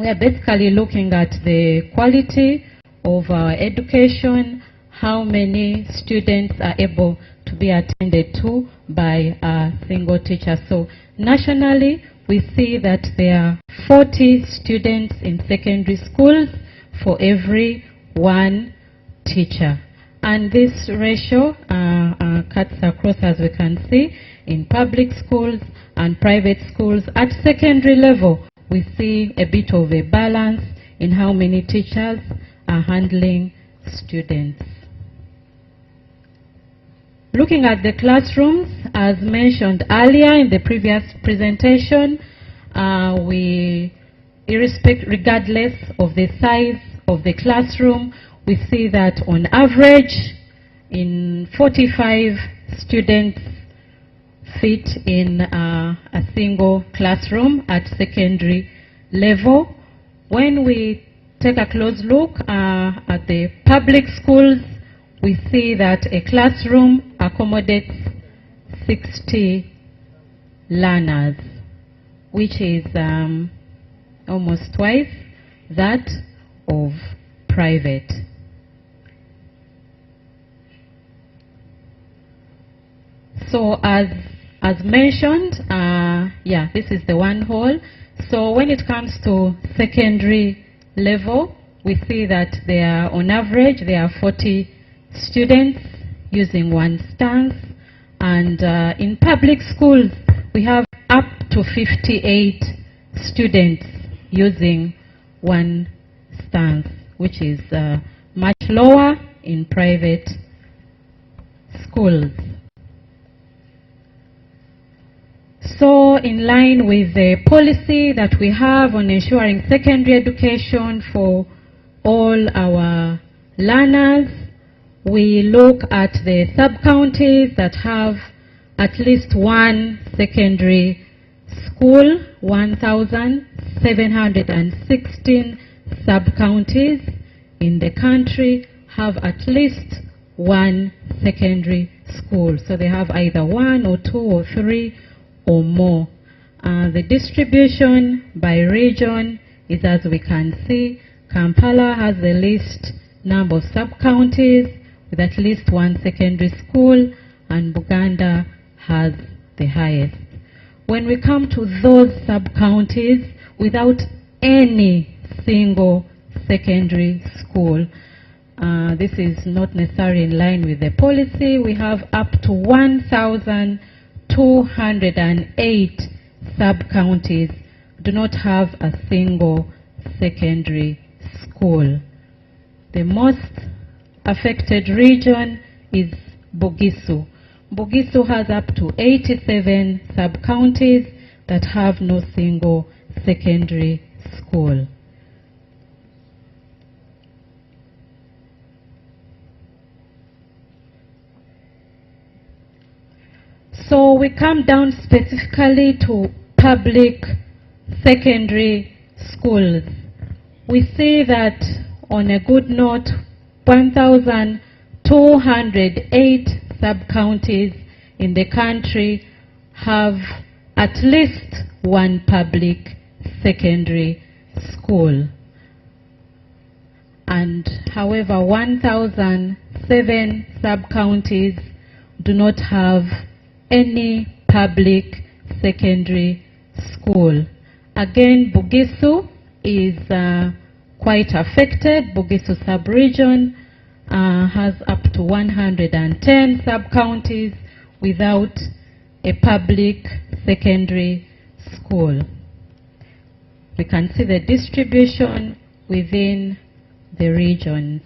E: are basically looking at the quality of our education, how many students are able to be attended to by a single teacher. So nationally, we see that there are 40 students in secondary schools for every one teacher. And this ratio cuts across, as we can see, in public schools and private schools. At secondary level, we see a bit of a balance in how many teachers are handling students. Looking at the classrooms, as mentioned earlier in the previous presentation, regardless of the size of the classroom, we see that on average, in 45 students fit in a single classroom at secondary level. When we take a close look at the public schools, we see that a classroom accommodates 60 learners, which is almost twice that of private. So as mentioned, this is the one hall. So when it comes to secondary level, we see that on average there are 40 students using one stance, and in public schools we have up to 58 students using one stance, which is much lower in private schools. So in line with the policy that we have on ensuring secondary education for all our learners, we look at the sub-counties that have at least one secondary school. 1,716 sub-counties in the country have at least one secondary school. So they have either one or two or three or more. The distribution by region is as we can see. Kampala has the least number of sub-counties with at least one secondary school, and Buganda has the highest. When we come to those sub-counties without any single secondary school, this is not necessarily in line with the policy. We have up to 1,208 sub-counties do not have a single secondary school. The most affected region is Bugisu. Bugisu has up to 87 sub-counties that have no single secondary school. So we come down specifically to public secondary schools. We see that on a good note, 1,208 sub-counties in the country have at least one public secondary school. And however, 1,007 sub-counties do not have any public secondary school. Again, Bugisu is quite affected. Bugisu sub-region has up to 110 sub-counties without a public secondary school. We can see the distribution within the regions,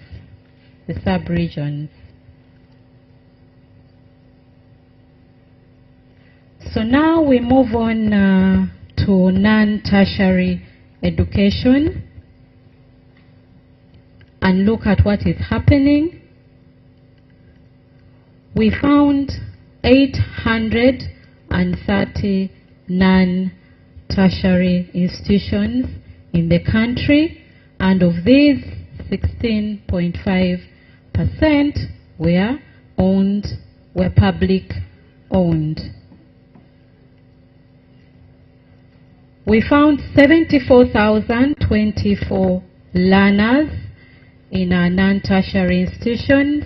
E: the sub-regions. So now we move on to non-tertiary education and look at what is happening. We found 830 non-tertiary institutions in the country, and of these 16.5% were public owned. We found 74,024 learners in our non-tertiary institutions,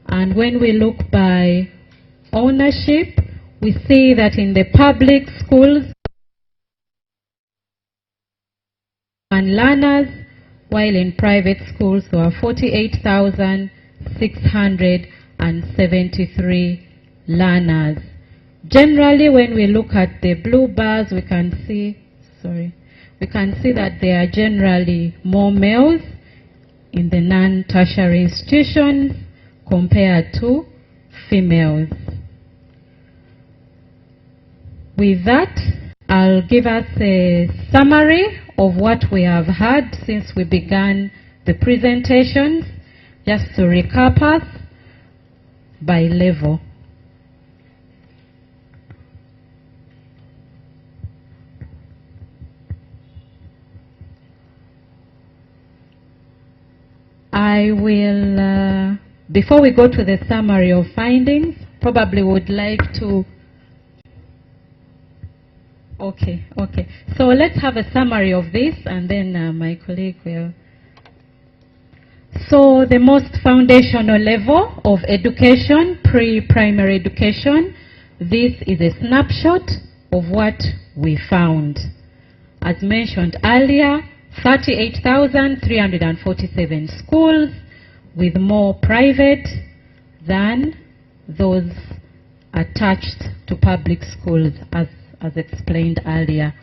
E: and when we look by ownership, we see that in the public schools and learners, while in private schools there are 48,673 learners. Generally, when we look at the blue bars, we can see that there are generally more males in the non-tertiary institutions compared to females. With that, I'll give us a summary of what we have had since we began the presentations, just to recap us by level. I will, before we go to the summary of findings, probably would like to, okay. So let's have a summary of this, and then my colleague will. So the most foundational level of education, pre-primary education, this is a snapshot of what we found. As mentioned earlier, 38,347 schools, with more private than those attached to public schools, as explained earlier.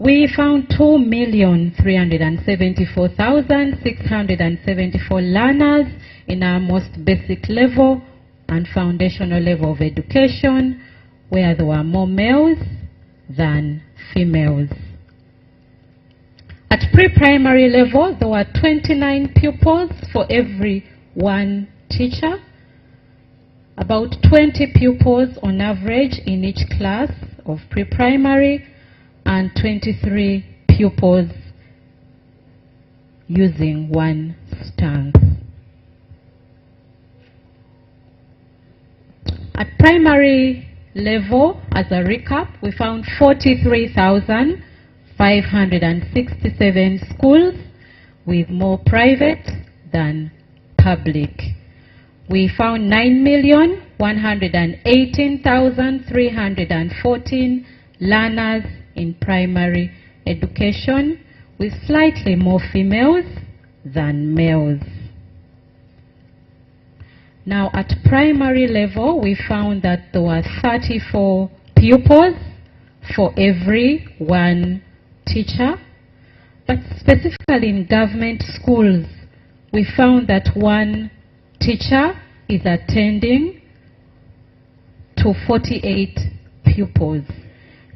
E: We found 2,374,674 learners in our most basic level and foundational level of education, where there were more males than females. At pre-primary level, there were 29 pupils for every one teacher, about 20 pupils on average in each class of pre-primary, and 23 pupils using one stance. At primary level, as a recap, we found 43,567 schools, with more private than public. We found 9,118,314 learners in primary education, with slightly more females than males. Now, at primary level, we found that there were 34 pupils for every one teacher. But specifically in government schools, we found that one teacher is attending to 48 pupils.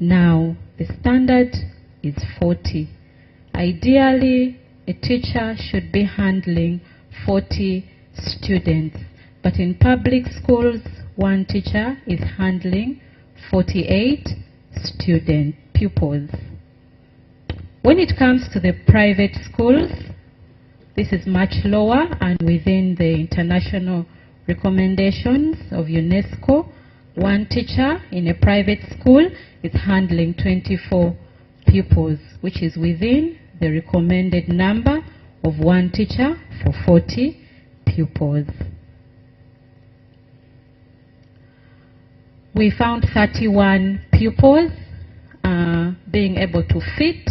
E: Now, the standard is 40. Ideally, a teacher should be handling 40 students. But in public schools, one teacher is handling 48 student pupils. When it comes to the private schools, this is much lower and within the international recommendations of UNESCO. One teacher in a private school is handling 24 pupils, which is within the recommended number of one teacher for 40 pupils. We found 31 pupils being able to fit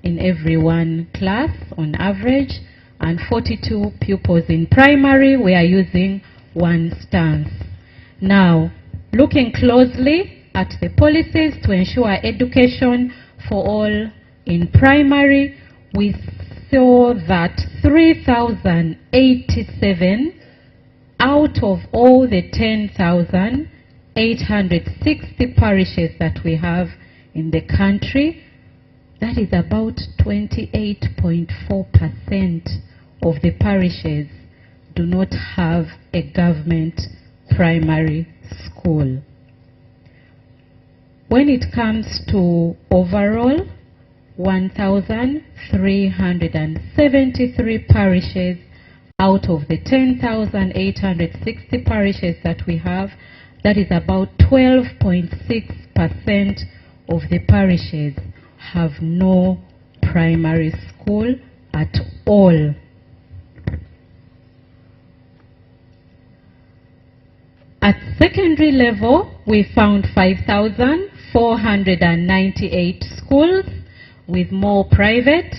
E: in every one class on average, and 42 pupils in primary we are using one stance. Now, looking closely at the policies to ensure education for all in primary, we saw that 3,087 out of all the 10,860 parishes that we have in the country, that is about 28.4% of the parishes do not have a government primary school. When it comes to overall, 1,373 parishes out of the 10,860 parishes that we have, that is about 12.6% of the parishes have no primary school at all. At secondary level, we found 5,498 schools with more private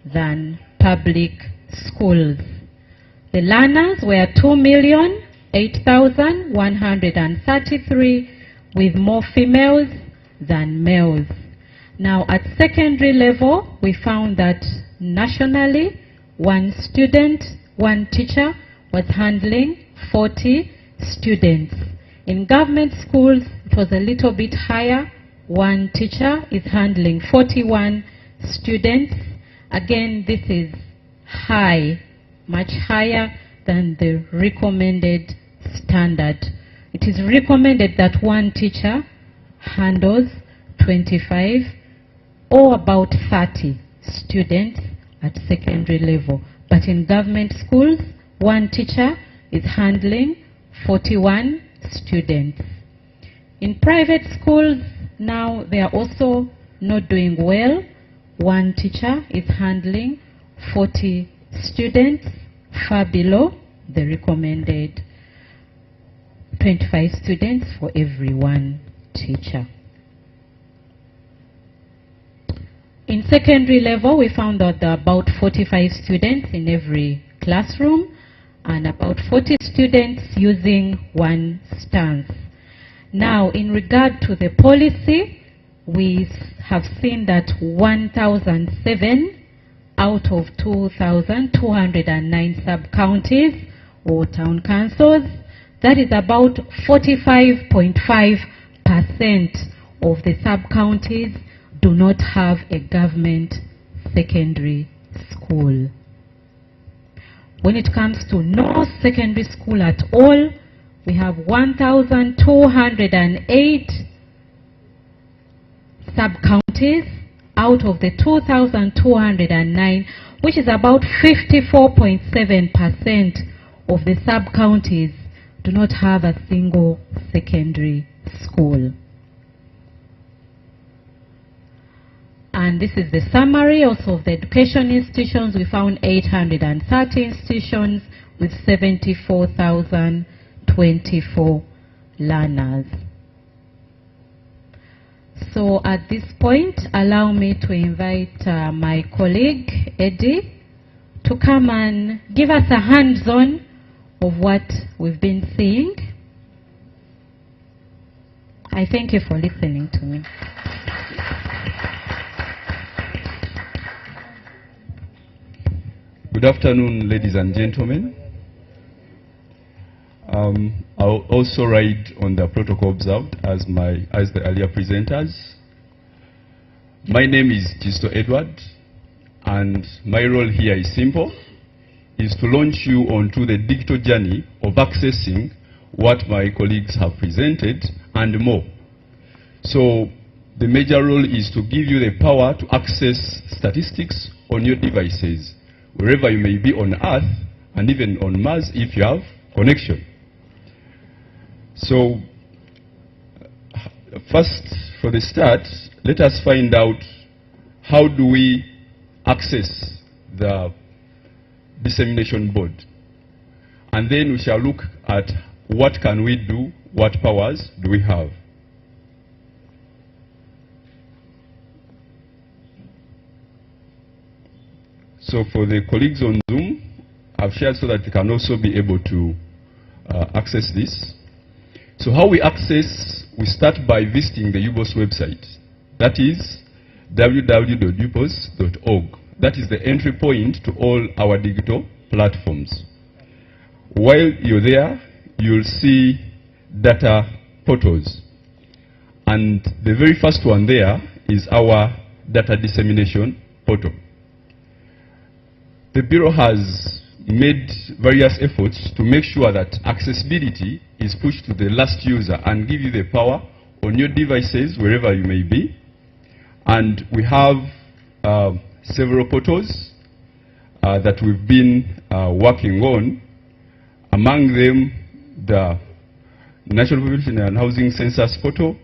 E: than public schools. The learners were 2,008,133 with more females than males. Now, at secondary level, we found that nationally, one teacher was handling 40 students. In government schools, it was a little bit higher. One teacher is handling 41 students. Again, this is high, much higher than the recommended standard. It is recommended that one teacher handles 25 or about 30 students at secondary level. But in government schools, one teacher is handling 41 students. In private schools, now they are also not doing well. One teacher is handling 40 students, far below the recommended 25 students for every one teacher. In secondary level, we found that there are about 45 students in every classroom and about 40 students using one stance. Now, in regard to the policy, we have seen that 1,007 out of 2,209 sub-counties or town councils, that is about 45.5% of the sub-counties do not have a government secondary school. When it comes to no secondary school at all, we have 1,208 sub-counties out of the 2,209, which is about 54.7% of the sub-counties do not have a single secondary school. And this is the summary also of the education institutions. We found 830 institutions with 74,024 learners. So at this point, allow me to invite my colleague, Eddie, to come and give us a hands-on of what we've been seeing. I thank you for listening to me.
F: Good afternoon, ladies and gentlemen. I'll also ride on the protocol observed as the earlier presenters. My name is Gisto Edward, and my role here is simple, is to launch you onto the digital journey of accessing what my colleagues have presented and more. So the major role is to give you the power to access statistics on your devices, wherever you may be on Earth and even on Mars if you have connection. So first, for the start, let us find out how do we access the dissemination board. And then we shall look at what can we do, what powers do we have. So for the colleagues on Zoom, I've shared so that they can also be able to access this. So how we access, we start by visiting the UBOS website. That is www.ubos.org. That is the entry point to all our digital platforms. While you're there, you'll see data portals. And the very first one there is our data dissemination portal. The Bureau has made various efforts to make sure that accessibility is pushed to the last user and give you the power on your devices wherever you may be. And we have several portals that we've been working on. Among them, the National Population and Housing Census portal,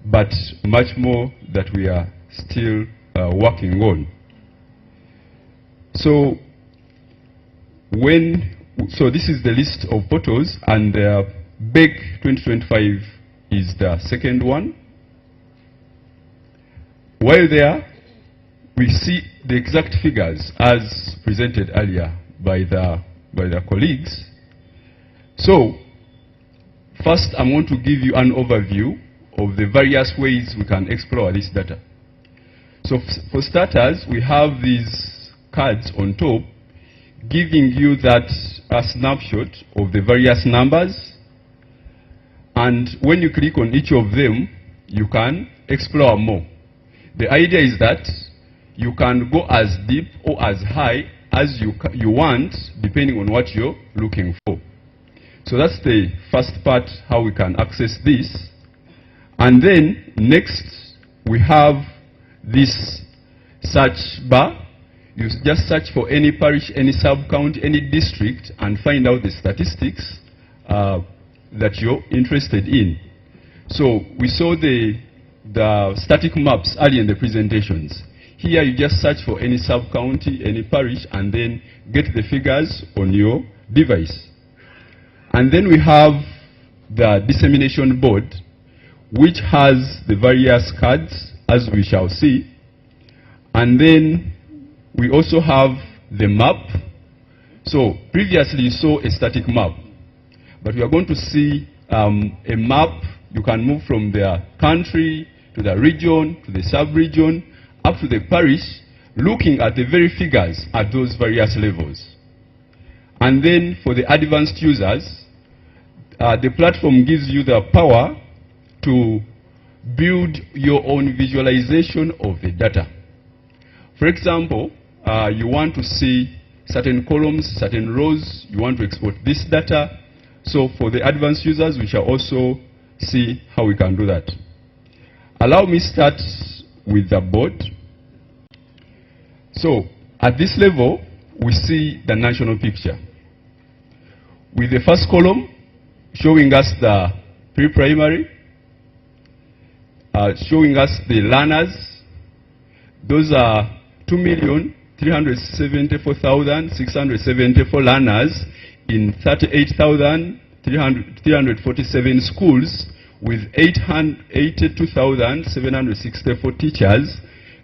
F: but much more that we are still working on. So this is the list of portals, and BEG 2025 is the second one. While there, we see the exact figures as presented earlier by the colleagues. So first, I want to give you an overview of the various ways we can explore this data. So for starters, we have these cards on top giving you that a snapshot of the various numbers, and when you click on each of them, you can explore more. The idea is that you can go as deep or as high as you want, depending on what you're looking for. So that's the first part, how we can access this. And then next, we have this search bar. You just search for any parish, any sub-county, any district, and find out the statistics that you're interested in. So we saw the static maps earlier in the presentations. Here you just search for any sub-county, any parish, and then get the figures on your device. And then we have the dissemination board, which has the various cards, as we shall see. And then we also have the map. So previously you saw a static map, but we are going to see a map. You can move from the country to the region, to the sub-region, up to the parish, looking at the very figures at those various levels. And then for the advanced users, the platform gives you the power to build your own visualization of the data. For example, you want to see certain columns, certain rows, you want to export this data. So for the advanced users, we shall also see how we can do that. Allow me start with the board. So at this level, we see the national picture, with the first column showing us the pre-primary, showing us the learners. Those are 2,374,674 learners in 38,347 schools with 82,764 teachers,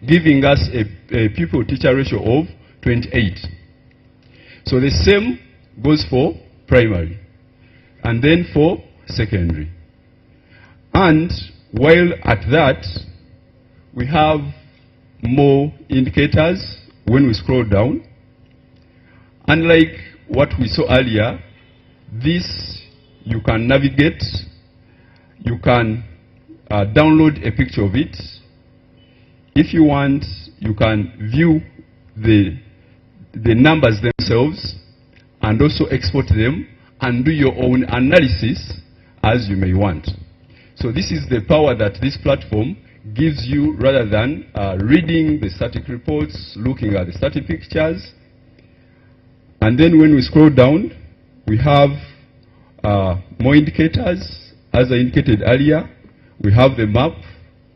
F: giving us a pupil-teacher ratio of 28. So the same goes for primary, and then for secondary. And while at that, we have more indicators when we scroll down. Unlike what we saw earlier, this you can navigate, you can download a picture of it. If you want, you can view the numbers themselves and also export them and do your own analysis as you may want. So this is the power that this platform gives you, rather than reading the static reports, looking at the static pictures. And then when we scroll down, we have more indicators. As I indicated earlier, we have the map.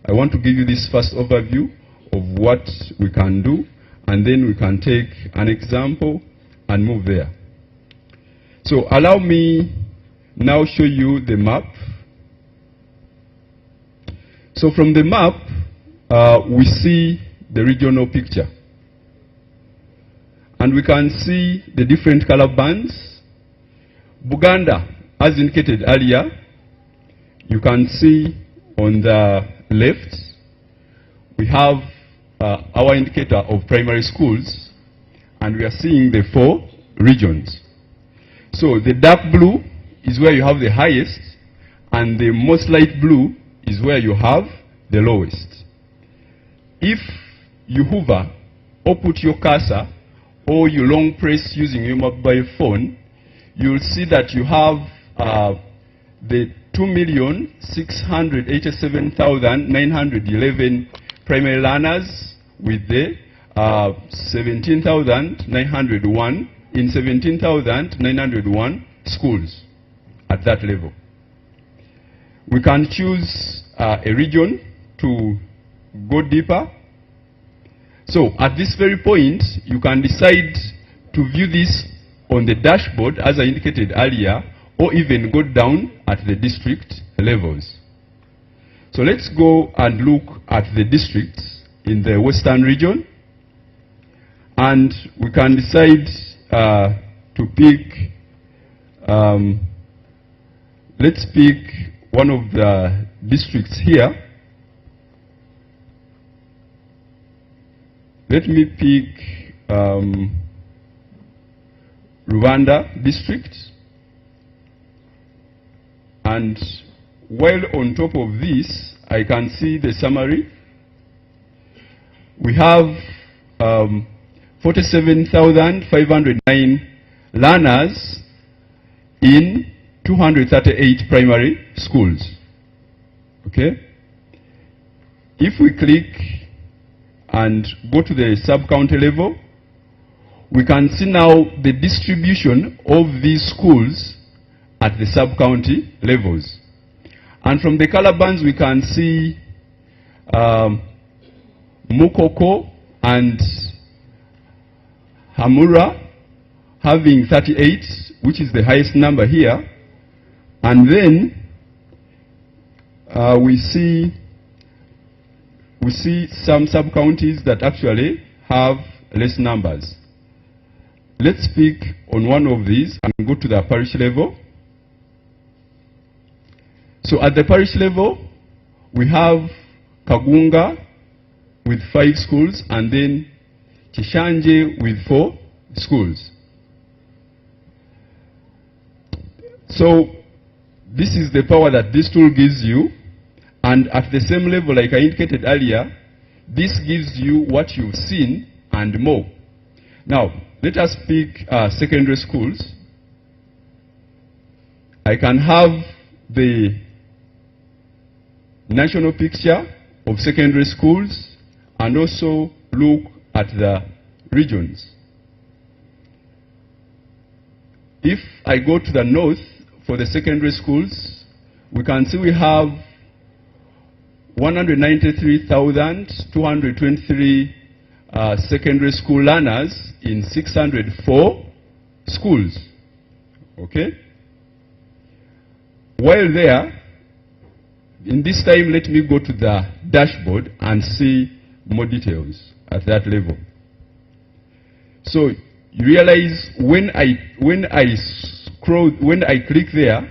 F: I want to give you this first overview of what we can do, and then we can take an example and move there. So allow me now show you the map. So from the map, we see the regional picture. And we can see the different color bands. Buganda, as indicated earlier, you can see on the left, we have our indicator of primary schools, and we are seeing the 4 regions. So the dark blue is where you have the highest, and the most light blue is where you have the lowest. If you hover or put your cursor or you long press using your mobile phone, you'll see that you have the 2,687,911 primary learners with the 17,901 in 17,901 schools at that level. We can choose a region to go deeper. So at this very point, you can decide to view this on the dashboard, as I indicated earlier, or even go down at the district levels. So let's go and look at the districts in the Western region, and we can decide to pick, let's pick one of the districts here. Let me pick Rwanda district. And while on top of this, I can see the summary. We have 47,509 learners in 238 primary schools. Okay? If we click and go to the sub-county level, we can see now the distribution of these schools at the sub-county levels. And from the color bands, we can see Mukoko and Hamura having 38, which is the highest number here. And then we see some sub-counties that actually have less numbers. Let's pick on one of these and go to the parish level. So at the parish level, we have Kagunga with 5 schools, and then Chishanje with 4 schools. So this is the power that this tool gives you, and at the same level, like I indicated earlier, this gives you what you've seen and more. Now, let us pick secondary schools. I can have the national picture of secondary schools and also look at the regions. If I go to the north for the secondary schools, we can see we have 193,223 secondary school learners in 604 schools. Okay? While there, in this time, let me go to the dashboard and see more details at that level. So you realize when I click there,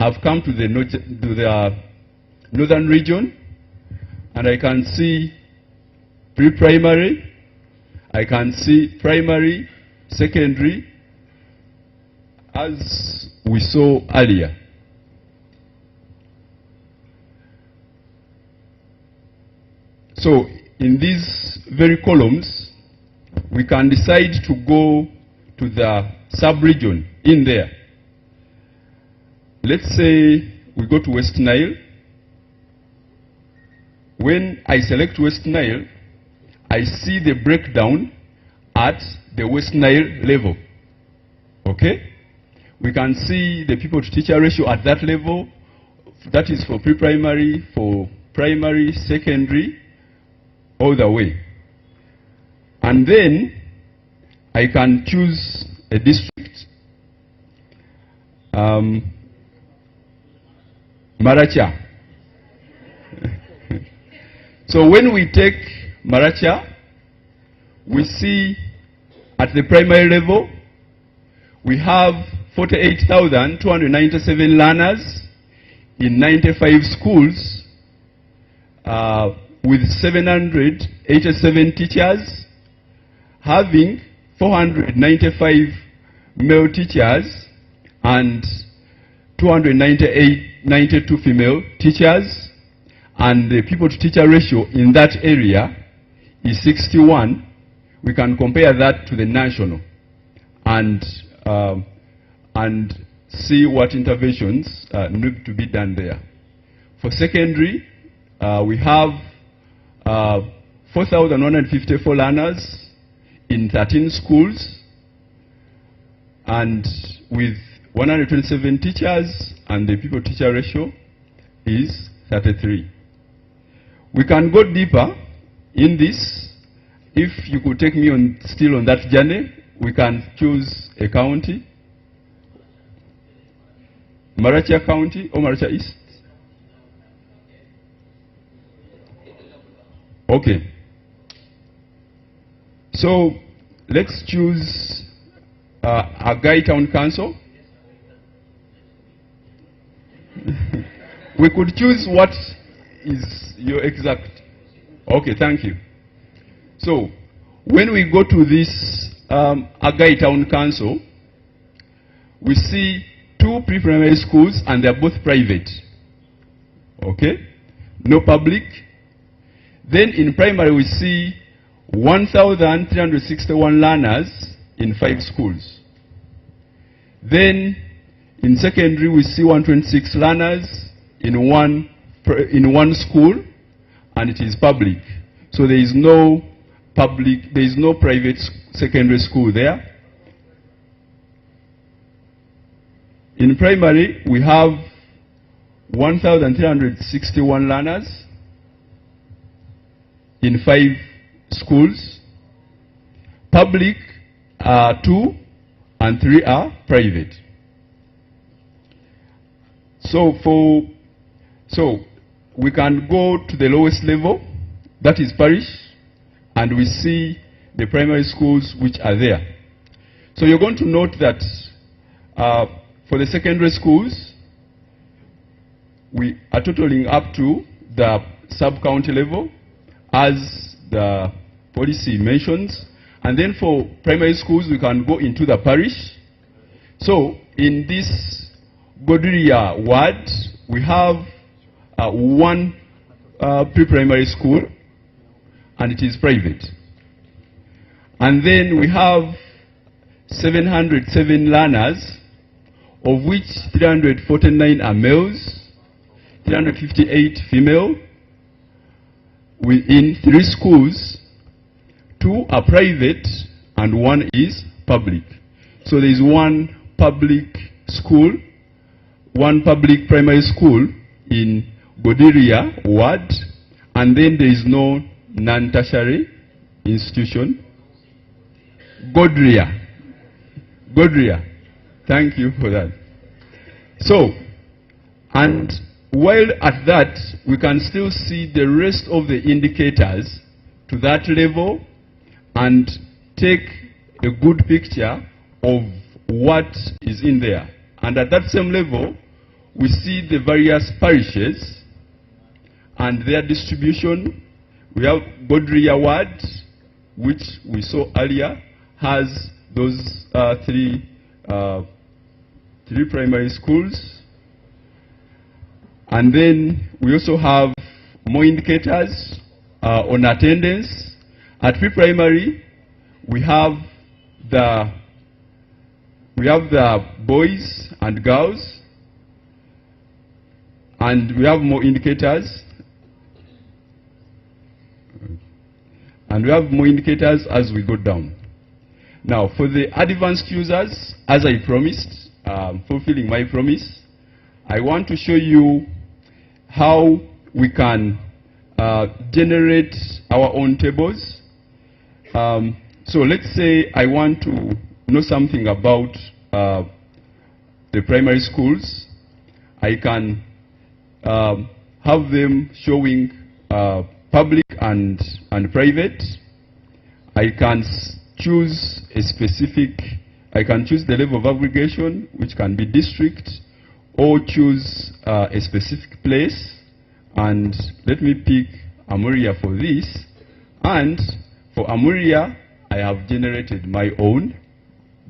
F: I've come to the northern region, and I can see pre-primary, I can see primary, secondary, as we saw earlier. So in these very columns, we can decide to go to the sub-region in there. Let's say we go to West Nile. When I select West Nile, I see the breakdown at the West Nile level. Okay? We can see the people-to-teacher ratio at that level. That is for pre-primary, for primary, secondary, all the way. And then I can choose a district. Maracha. So when we take Maracha, we see at the primary level, we have 48,297 learners in 95 schools with 787 teachers, having 495 male teachers and 292 female teachers, and the people-to-teacher ratio in that area is 61. We can compare that to the national and see what interventions need to be done there. For secondary, we have 4,154 learners in 13 schools, and with 127 teachers, and the people-teacher ratio is 33. We can go deeper in this. If you could take me on still on that journey, we can choose a county. Maracha County or Maracha East? Okay. So let's choose Agai Town Council. We could choose what is your exact. Okay, thank you. So when we go to this Agai Town Council, we see 2 pre-primary schools, and they're both private. Okay? No public. Then in primary, we see 1,361 learners in 5 schools. Then in secondary, we see 126 learners in one school, and it is public. So there is no public, there is no private secondary school there. In primary, we have 1,361 learners in 5 schools. Public are 2 and 3 are private. So we can go to the lowest level, that is parish, and we see the primary schools which are there. So you're going to note that for the secondary schools, we are totaling up to the sub-county level, as the policy mentions. And then for primary schools, we can go into the parish. So in this Godiria ward, we have one pre-primary school, and it is private. And then we have 707 learners, of which 349 are males, 358 female, within 3 schools. 2 are private and 1 is public. So there is 1 public school, 1 public primary school in Godiria ward, and then there is no non-tertiary institution. Godiria. Thank you for that. So, and while at that, we can still see the rest of the indicators to that level and take a good picture of what is in there. And at that same level, we see the various parishes and their distribution. We have Godiria ward, which we saw earlier, has those 3 primary schools. And then we also have more indicators on attendance. At pre-primary, we have the boys and girls, and we have more indicators. And we have more indicators as we go down. Now, for the advanced users, as I promised, fulfilling my promise, I want to show you how we can generate our own tables. So let's say I want to know something about the primary schools. I can have them showing public and private. I can choose a specific, I can choose the level of aggregation, which can be district, or choose a specific place. And let me pick Amuria for this. And for Amuria, I have generated my own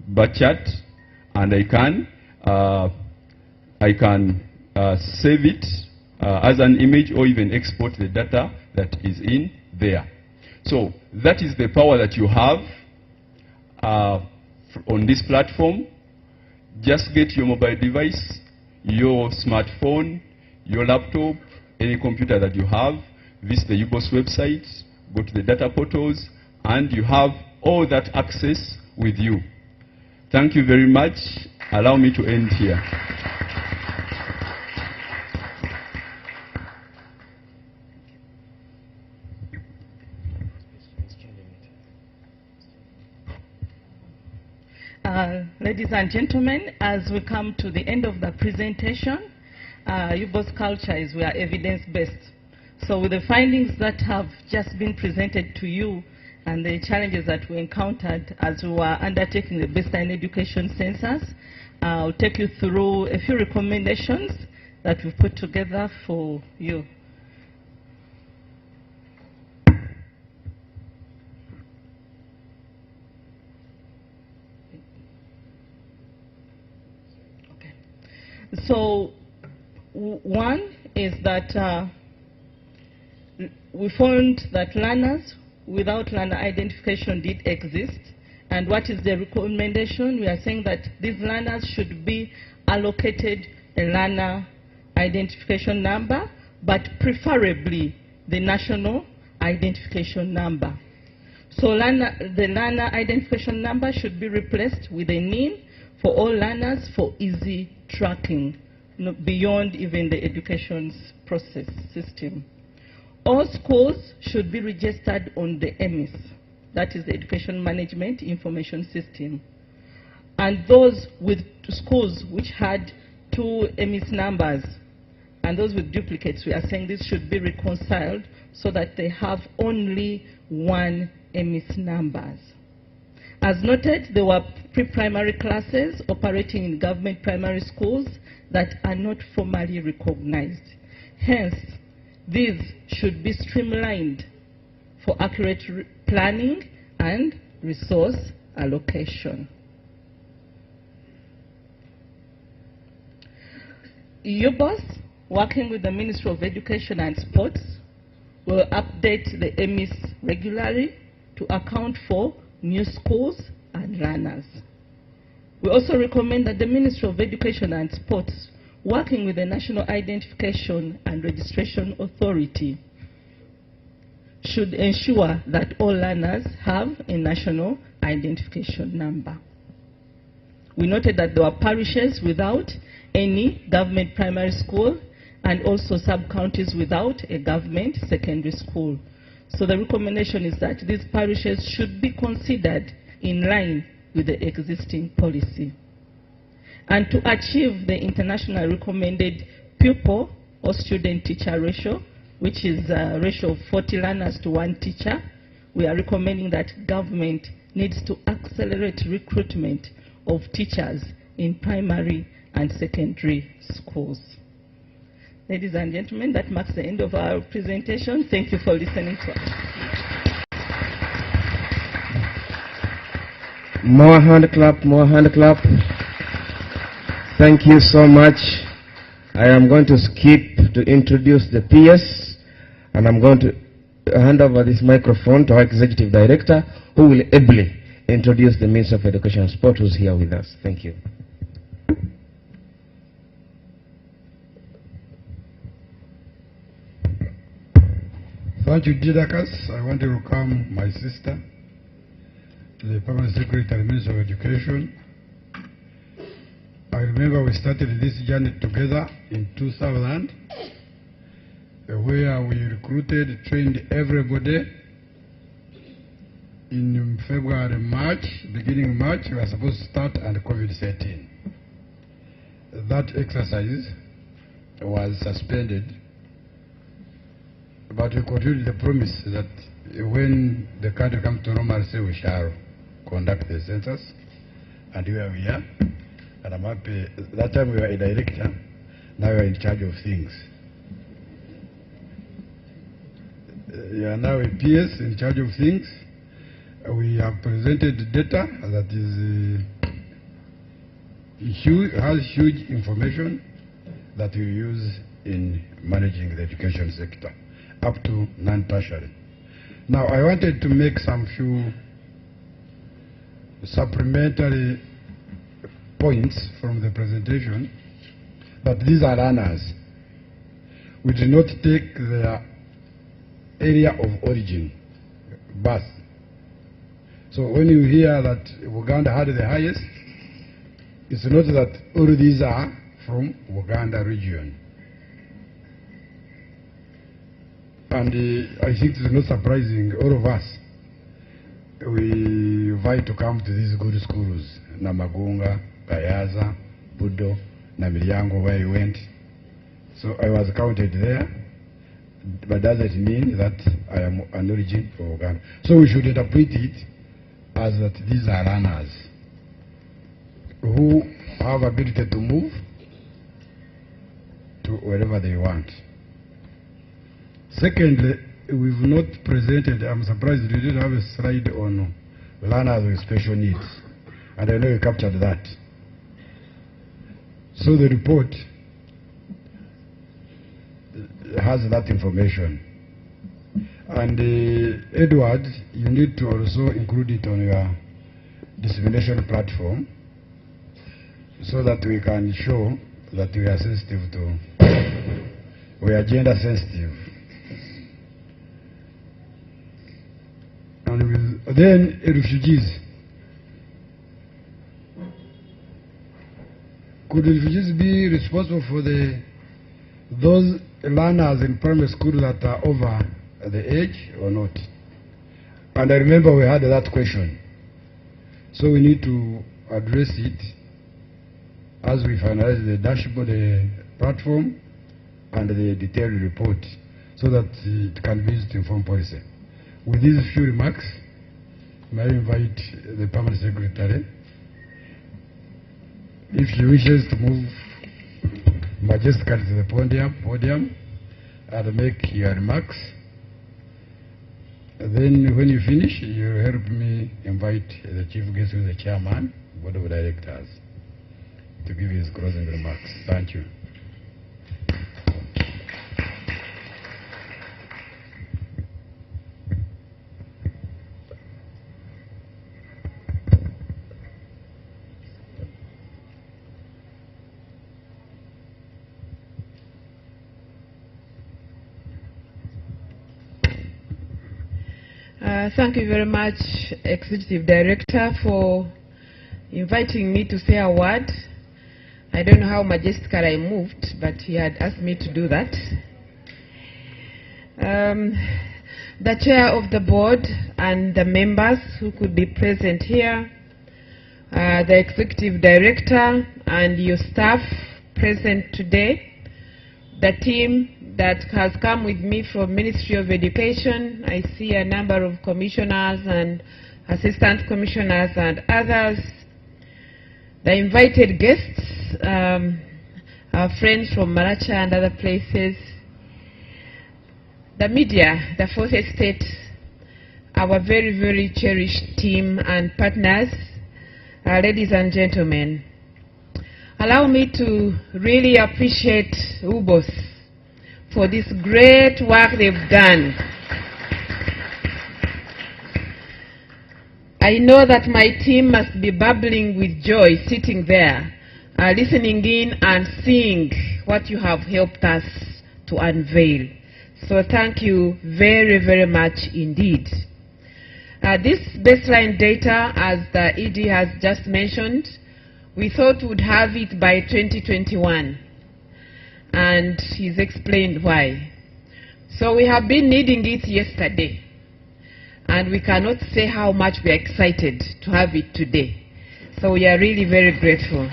F: bar chart, and I can save it as an image, or even export the data that is in there. So that is the power that you have on this platform. Just get your mobile device, your smartphone, your laptop, any computer that you have, visit the UBOS website, go to the data portals, and you have all that access with you. Thank you very much. Allow me to end here.
C: Ladies and gentlemen, as we come to the end of the presentation, UBOS culture is we are evidence-based. So with the findings that have just been presented to you and the challenges that we encountered as we were undertaking the baseline education census, I'll take you through a few recommendations that we've put together for you. So one is that we found that learners without learner identification did exist. And what is the recommendation? We are saying that these learners should be allocated a learner identification number, but preferably the national identification number. So the learner identification number should be replaced with a NIN for all learners for easy tracking, beyond even the education process system. All schools should be registered on the EMIS, that is the Education Management Information System. And those with schools which had 2 EMIS numbers and those with duplicates, we are saying this should be reconciled so that they have only 1 EMIS numbers. As noted, there were pre-primary classes operating in government primary schools that are not formally recognized. Hence, These should be streamlined for accurate planning and resource allocation. UBOS, working with the Ministry of Education and Sports, will update the EMIS regularly to account for new schools and runners. We also recommend that the Ministry of Education and Sports, working with the National Identification and Registration Authority, should ensure that all learners have a national identification number. We noted that there were parishes without any government primary school and also sub-counties without a government secondary school. So the recommendation is that these parishes should be considered in line with the existing policy. And to achieve the international recommended pupil or student-teacher ratio, which is a ratio of 40 learners to 1 teacher, we are recommending that government needs to accelerate recruitment of teachers in primary and secondary schools. Ladies and gentlemen, that marks the end of our presentation. Thank you for listening to us.
G: More hand clap, more hand clap. Thank you so much. I am going to skip to introduce the PS, and I'm going to hand over this microphone to our Executive Director, who will ably introduce the Minister of Education and Sport, who's here with us. Thank you.
A: Thank you, Didakas. I want to welcome my sister, the Permanent Secretary, Minister of Education. I remember we started this journey together in 2000, where we recruited, trained everybody. In February, March, beginning March, we were supposed to start, and COVID-19. That exercise was suspended, but we continued the promise that when the country comes to normalcy, we shall conduct the census, and here we are. And I'm happy. That time we were a director, now we are in charge of things. You are now a PS in charge of things. We have presented data that has huge information that we use in managing the education sector, up to non-tertiary. Now, I wanted to make some few supplementary points from the presentation, that these are runners. We do not take their area of origin, birth. So when you hear that Uganda had the highest, it's not that all these are from Uganda region. And I think it's not surprising, all of us, we invite to come to these good schools, Namagunga, Kayaza, Budo, Namiryango, where you went. So I was counted there, but does it mean that I am an origin from Uganda? So we should interpret it as that these are runners who have ability to move to wherever they want. Secondly, we've not presented, I'm surprised we didn't have a slide on learners with special needs, and I know you captured that. So the report has that information. And Edward, you need to also include it on your dissemination platform so that we can show that we are sensitive to, we are gender sensitive. And then refugees. Could refugees be responsible for those learners in primary school that are over the age or not? And I remember we had that question. So we need to address it as we finalize the dashboard, the platform, and the detailed report, so that it can be used to inform policy. With these few remarks, may I invite the Permanent Secretary, if she wishes to move majestically to the podium, and make your remarks. Then when you finish, you help me invite the chief guest, who is the chairman, board of directors, to give his closing remarks. Thank you.
H: Thank you very much, Executive Director, for inviting me to say a word. I don't know how majestically I moved, but he had asked me to do that. The chair of the board and the members who could be present here, the Executive Director and your staff present today, the team that has come with me from Ministry of Education. I see a number of commissioners and assistant commissioners and others. The invited guests, our friends from Maracha and other places. The media, the Fourth Estate, our very, very cherished team and partners, ladies and gentlemen. Allow me to really appreciate UBOS for this great work they've done. I know that my team must be bubbling with joy sitting there, listening in and seeing what you have helped us to unveil. So thank you very, very much indeed. This baseline data, as the ED has just mentioned, we thought we'd have it by 2021. And he's explained why. So we have been needing it yesterday, and we cannot say how much we are excited to have it today. So we are really very grateful.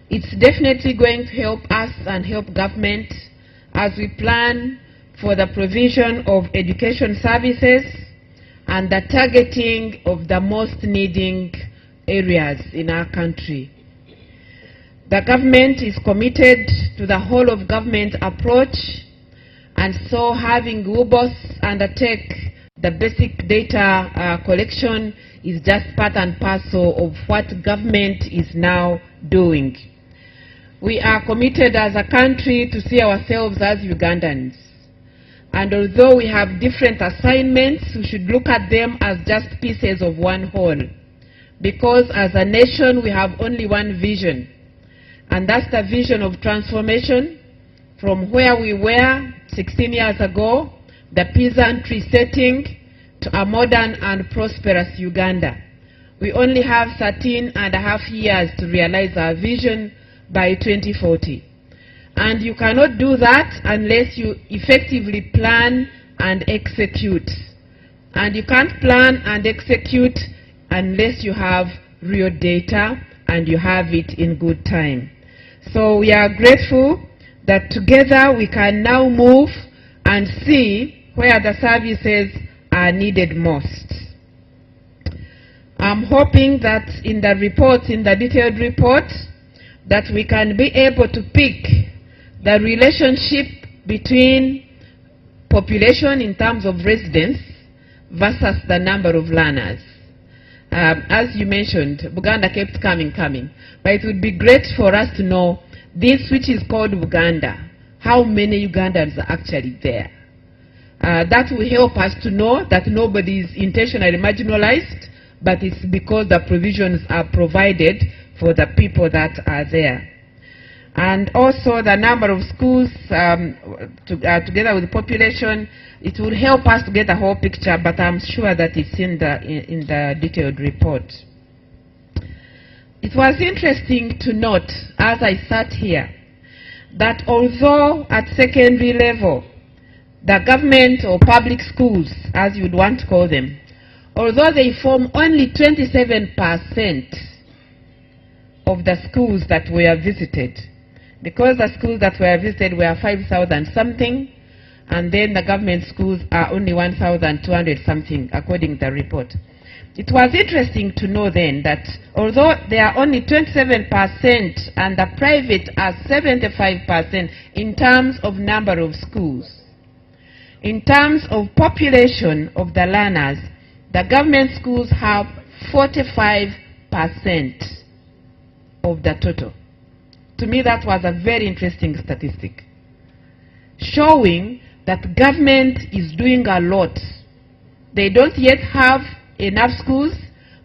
H: It's definitely going to help us and help government as we plan for the provision of education services and the targeting of the most needing areas in our country. The government is committed to the whole of government approach, and so having UBOS undertake the basic data collection is just part and parcel of what government is now doing. We are committed as a country to see ourselves as Ugandans. And although we have different assignments, we should look at them as just pieces of one whole. Because as a nation, we have only one vision. And that's the vision of transformation from where we were 16 years ago, the peasantry setting, to a modern and prosperous Uganda. We only have 13 and a half years to realize our vision by 2040. And you cannot do that unless you effectively plan and execute. And you can't plan and execute unless you have real data and you have it in good time. So we are grateful that together we can now move and see where the services are needed most. I'm hoping that in the report, in the detailed report, that we can be able to pick the relationship between population in terms of residents versus the number of learners. As you mentioned, Buganda kept coming. But it would be great for us to know this, which is called Buganda, how many Ugandans are actually there. That will help us to know that nobody is intentionally marginalized, but it's because the provisions are provided for the people that are there. And also the number of schools together with the population, it will help us to get a whole picture, but I'm sure that it's in the detailed report. It was interesting to note, as I sat here, that although at secondary level, the government or public schools, as you would want to call them, although they form only 27% of the schools that were visited, because the schools that were visited were 5,000 something, and then the government schools are only 1,200 something, according to the report. it was interesting to know then that although they are only 27% and the private are 75% in terms of number of schools, in terms of population of the learners, the government schools have 45% of the total. To me, that was a very interesting statistic, showing that government is doing a lot. They don't yet have enough schools,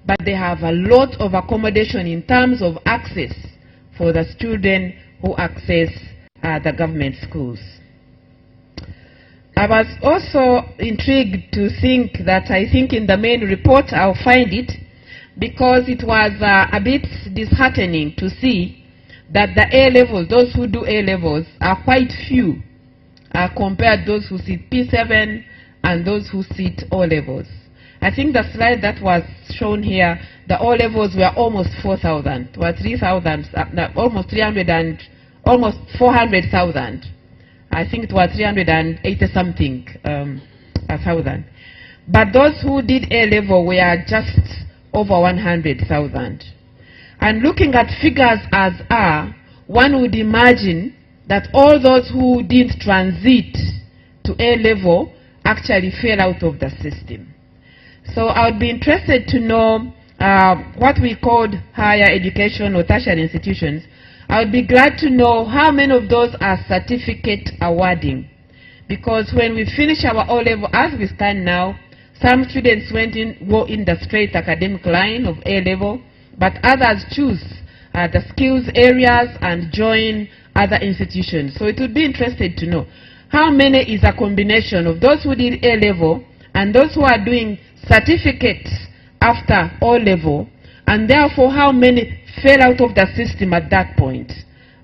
H: but they have a lot of accommodation in terms of access for the students who access the government schools. I was also intrigued to think that I think in the main report I'll find it, because it was a bit disheartening to see that the A-levels, those who do A-levels, are quite few compared to those who sit P7 and those who sit O-levels. I think the slide that was shown here, the O-levels were almost 4,000, were 3,000, almost 300 and almost 400,000. I think it was 380 something thousand. But those who did A-level were just over 100,000. And looking at figures as are, one would imagine that all those who didn't transit to A-level actually fell out of the system. So I would be interested to know what we called higher education or tertiary institutions. I would be glad to know how many of those are certificate awarding. Because when we finish our O-level, as we stand now, some students go in the straight academic line of A-level, but others choose the skills areas and join other institutions. So it would be interesting to know how many is a combination of those who did A-level and those who are doing certificates after O-level, and therefore how many fell out of the system at that point.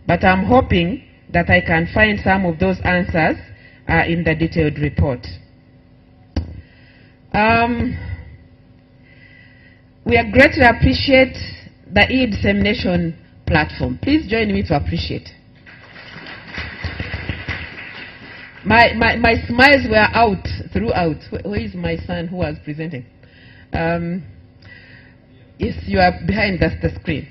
H: But I'm hoping that I can find some of those answers in the detailed report. We are greatly appreciate the e-dissemination platform. Please join me to appreciate. My smiles were out throughout. Where is my son who was presenting? Yes, you are behind the screen.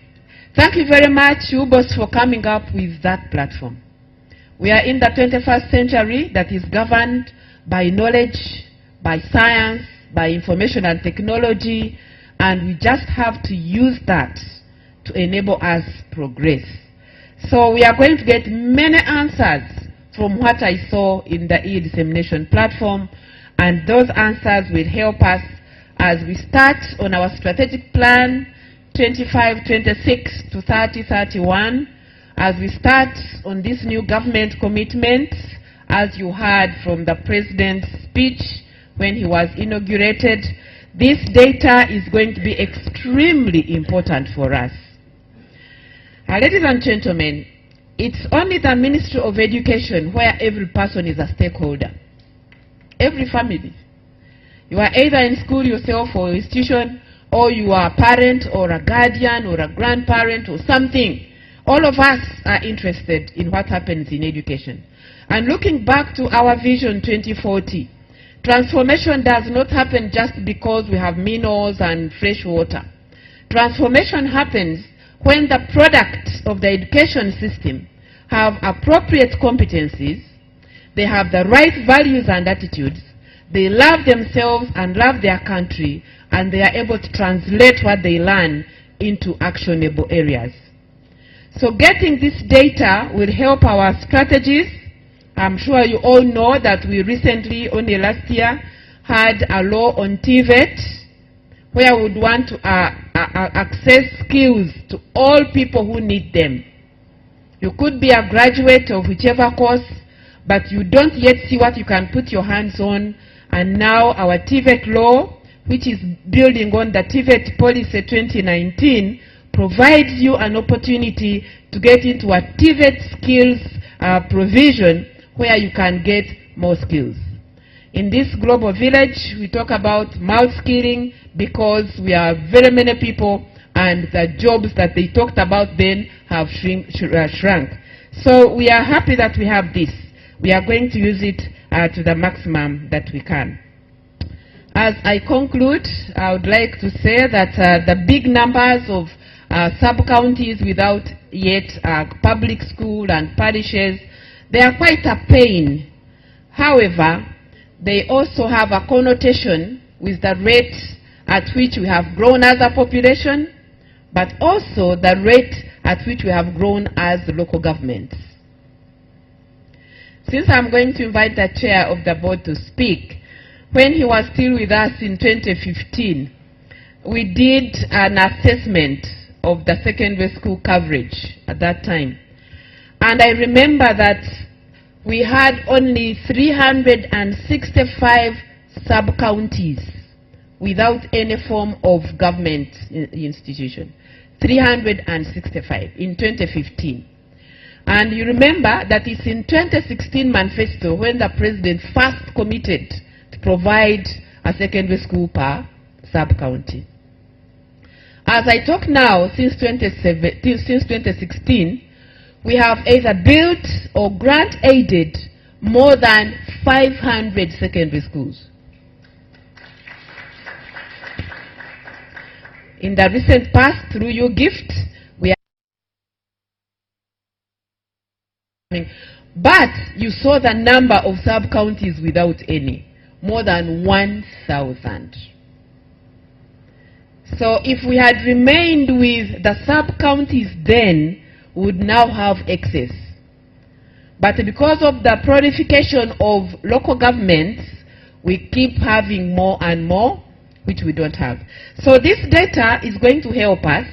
H: Thank you very much, UBOS, for coming up with that platform. We are in the 21st century that is governed by knowledge, by science, by information and technology, and we just have to use that to enable us progress. So we are going to get many answers from what I saw in the e-dissemination platform, and those answers will help us as we start on our strategic plan 25-26 to 30-31, as we start on this new government commitment, as you heard from the President's speech when he was inaugurated. This data is going to be extremely important for us. Ladies and gentlemen, it's only the Ministry of Education where every person is a stakeholder. Every family. You are either in school yourself or institution, or you are a parent or a guardian or a grandparent or something. All of us are interested in what happens in education. And looking back to our Vision 2040, transformation does not happen just because we have minerals and fresh water. Transformation happens when the products of the education system have appropriate competencies, they have the right values and attitudes, they love themselves and love their country, and they are able to translate what they learn into actionable areas. So getting this data will help our strategies. I'm sure you all know that we recently, only last year, had a law on TVET, where we would want to access skills to all people who need them. You could be a graduate of whichever course, but you don't yet see what you can put your hands on. And now our TVET law, which is building on the TVET policy 2019, provides you an opportunity to get into a TVET skills provision where you can get more skills. In this global village, we talk about multi-skilling because we are very many people and the jobs that they talked about then have shrunk. So we are happy that we have this. We are going to use it to the maximum that we can. As I conclude, I would like to say that the big numbers of sub-counties without yet public school and parishes, they are quite a pain. However, they also have a connotation with the rate at which we have grown as a population, but also the rate at which we have grown as local governments. Since I'm going to invite the chair of the board to speak, when he was still with us in 2015, we did an assessment of the secondary school coverage at that time. And I remember that we had only 365 sub-counties without any form of government institution. 365 in 2015. And you remember that it's in 2016 manifesto when the president first committed to provide a secondary school per sub-county. As I talk now, since 2016, we have either built or grant-aided more than 500 secondary schools. In the recent past, through your gift, we are... But you saw the number of sub-counties without any, more than 1,000. So if we had remained with the sub-counties then, we would now have excess. But because of the proliferation of local governments, we keep having more and more, which we don't have. So this data is going to help us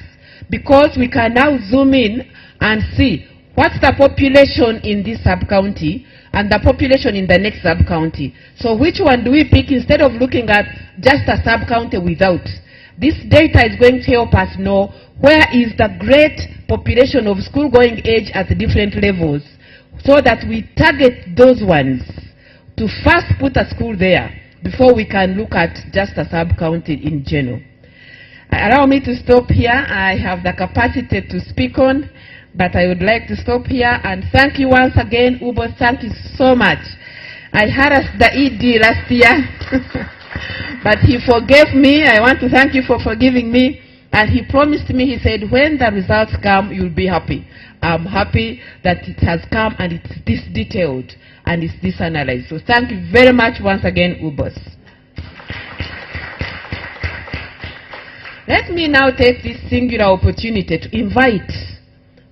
H: because we can now zoom in and see what's the population in this sub-county and the population in the next sub-county. So which one do we pick instead of looking at just a sub-county without? This data is going to help us know where is the great population of school-going age at different levels so that we target those ones to first put a school there before we can look at just a sub-county in general. Allow me to stop here. I have the capacity to speak on, but I would like to stop here and thank you once again, Ubo. Thank you so much. I harassed the ED last year, but he forgave me. I want to thank you for forgiving me. And he promised me, he said, when the results come, you'll be happy. I'm happy that it has come and it's this detailed and it's this analyzed. So thank you very much once again, Ubos. Let me now take this singular opportunity to invite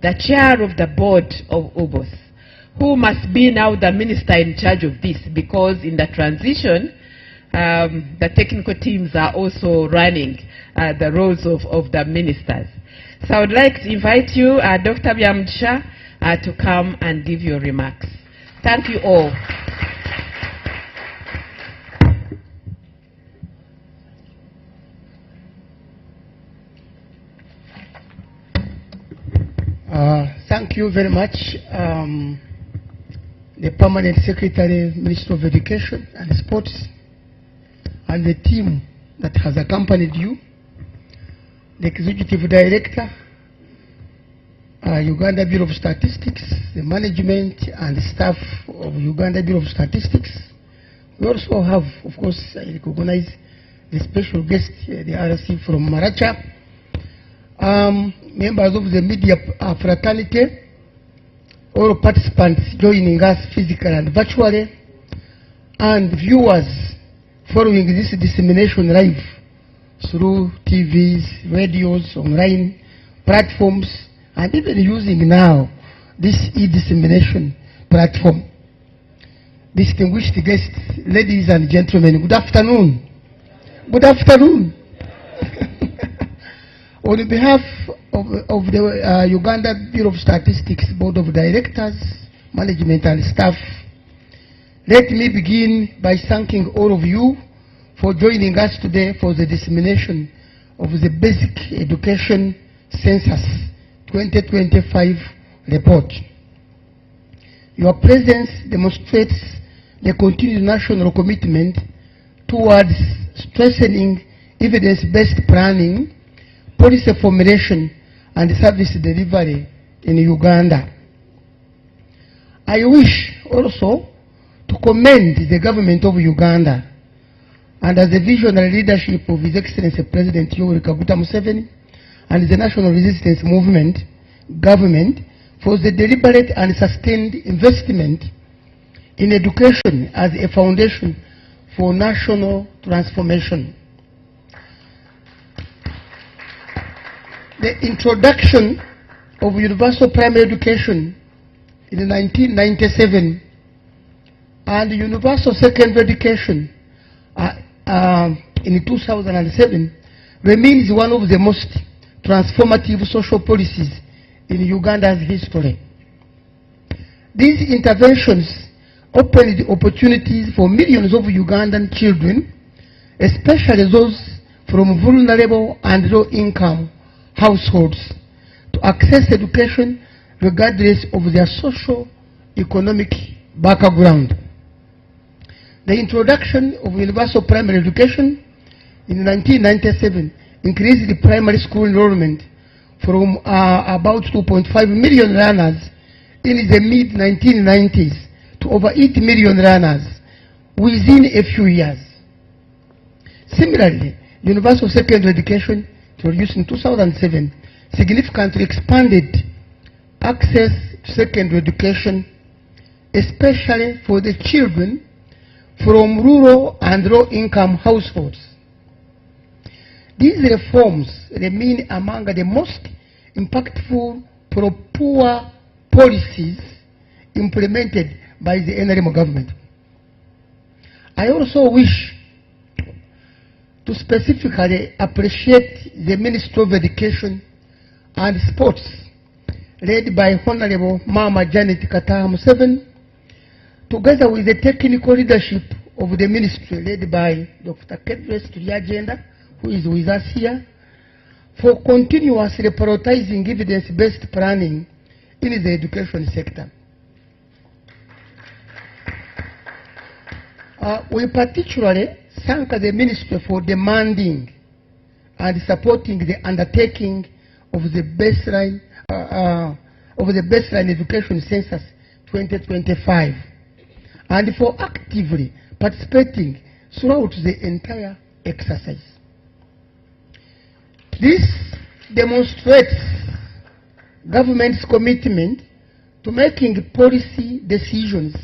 H: the chair of the board of Ubos, who must be now the minister in charge of this, because in the transition, the technical teams are also running the roles of the ministers. So I would like to invite you, Dr. Byamcha, to come and give your remarks. Thank you all.
I: Thank you very much, the Permanent Secretary, Minister of Education and Sports, and the team that has accompanied you, the Executive Director, Uganda Bureau of Statistics, the management and the staff of Uganda Bureau of Statistics. We also have, of course, I recognize the special guest, the RC from Maracha, members of the media fraternity, all participants joining us physically and virtually, and viewers following this dissemination live through TVs, radios, online platforms, and even using now this e-dissemination platform. Distinguished guests, ladies and gentlemen, good afternoon. Good afternoon. On behalf of the Uganda Bureau of Statistics Board of Directors, Management and Staff, let me begin by thanking all of you for joining us today for the dissemination of the Basic Education Census 2025 report. Your presence demonstrates the continued national commitment towards strengthening evidence-based planning, policy formulation, and service delivery in Uganda. I wish also to commend the government of Uganda under the visionary leadership of His Excellency President Yoweri Kaguta Museveni and the National Resistance Movement government for the deliberate and sustained investment in education as a foundation for national transformation. The introduction of universal primary education in 1997 and universal secondary education in 2007 remains one of the most transformative social policies in Uganda's history. These interventions opened the opportunities for millions of Ugandan children, especially those from vulnerable and low-income households, to access education regardless of their socio-economic background. The introduction of universal primary education in 1997 increased the primary school enrollment from about 2.5 million learners in the mid-1990s to over 8 million learners within a few years. Similarly, universal secondary education, introduced in 2007, significantly expanded access to secondary education, especially for the children from rural and low-income households. These reforms remain among the most impactful pro-poor policies implemented by the NRM government. I also wish to specifically appreciate the Ministry of Education and Sports, led by Honorable Mama Janet Kataha Museveni, together with the technical leadership of the ministry led by Dr. Kedres Tuliagenda, who is with us here, for continuously prioritizing evidence-based planning in the education sector. We particularly thank the ministry for demanding and supporting the undertaking of the baseline education census 2025, and for actively participating throughout the entire exercise. This demonstrates government's commitment to making policy decisions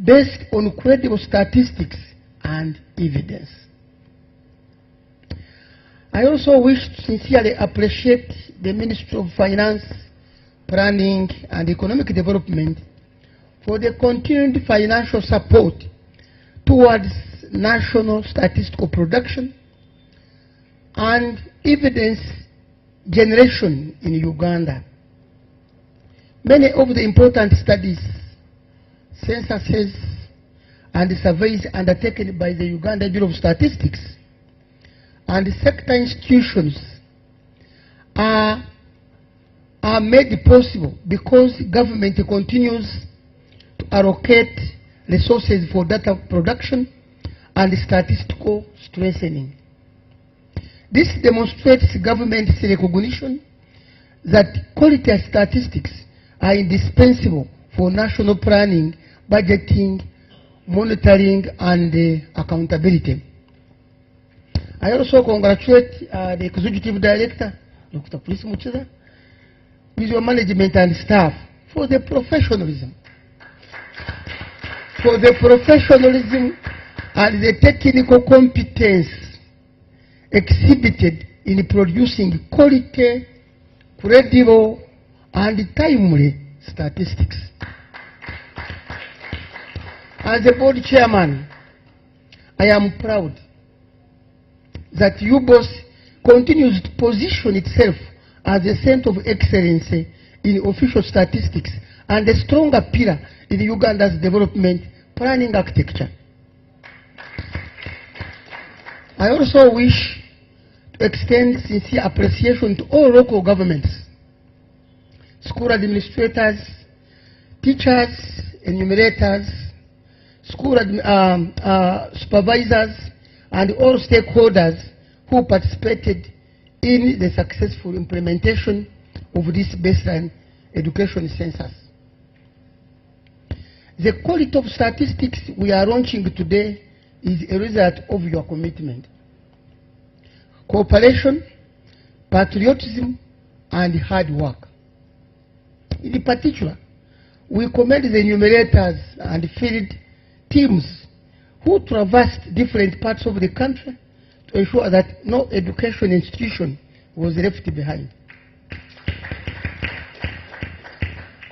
I: based on credible statistics and evidence. I also wish to sincerely appreciate the Ministry of Finance, Planning and Economic Development for the continued financial support towards national statistical production and evidence generation in Uganda. Many of the important studies, censuses, and surveys undertaken by the Uganda Bureau of Statistics and sector institutions are made possible because government continues to allocate resources for data production and statistical strengthening. This demonstrates government's recognition that quality statistics are indispensable for national planning, budgeting, monitoring, and accountability. I also congratulate the Executive Director, Dr. Prince Muchiza, with your management and staff for the professionalism. And the technical competence exhibited in producing quality, credible, and timely statistics. As a board chairman, I am proud that UBOS continues to position itself as a center of excellence in official statistics and a stronger pillar in Uganda's development planning architecture. I also wish to extend sincere appreciation to all local governments, school administrators, teachers, enumerators, school supervisors, and all stakeholders who participated in the successful implementation of this baseline education census. The quality of statistics we are launching today is a result of your commitment. Cooperation, patriotism, and hard work. In particular, we commend the enumerators and field teams who traversed different parts of the country to ensure that no education institution was left behind.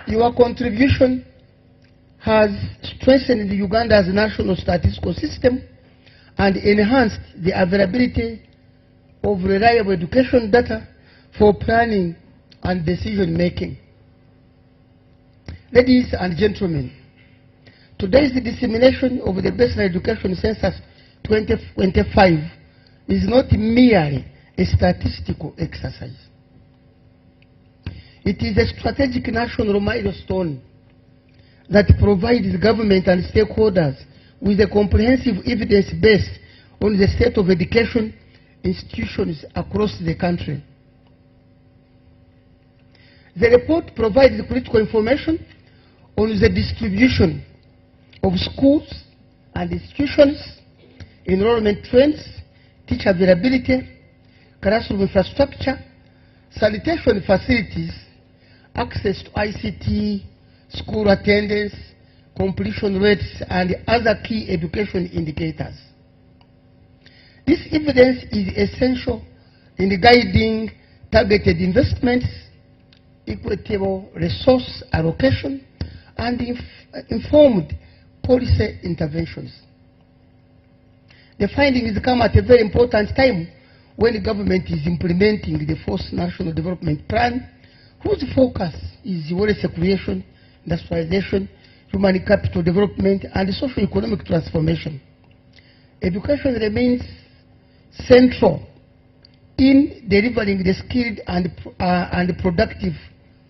I: Your contribution has strengthened Uganda's national statistical system and enhanced the availability of reliable education data for planning and decision making. Ladies and gentlemen, today's dissemination of the Baseline Education Census 2025 is not merely a statistical exercise. It is a strategic national milestone that provides government and stakeholders with a comprehensive evidence base on the state of education institutions across the country. The report provides critical information on the distribution of schools and institutions, enrollment trends, teacher availability, classroom infrastructure, sanitation facilities, access to ICT, school attendance, completion rates, and other key education indicators. This evidence is essential in guiding targeted investments, equitable resource allocation, and informed policy interventions. The findings come at a very important time when the government is implementing the fourth National Development Plan, whose focus is wealth creation, industrialization, human capital development, and socio-economic transformation. Education remains central in delivering the skilled and productive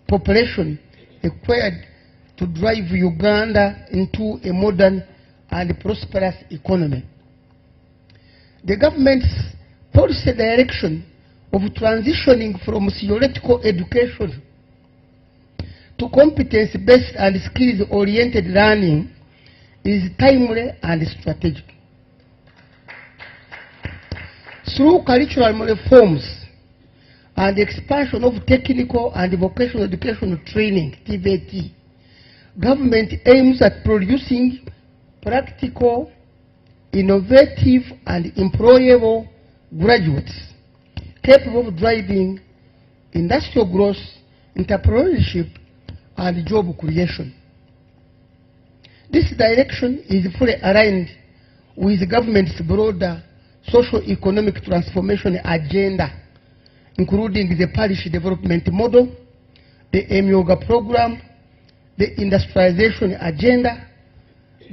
I: population required to drive Uganda into a modern and prosperous economy. The government's policy direction of transitioning from theoretical education to competence-based and skills-oriented learning is timely and strategic. Through curriculum reforms and expansion of technical and vocational education training, TVT, government aims at producing practical, innovative, and employable graduates capable of driving industrial growth, entrepreneurship, and job creation. This direction is fully aligned with the government's broader socio-economic transformation agenda, including the parish development model, the Emyoga program, the industrialization agenda,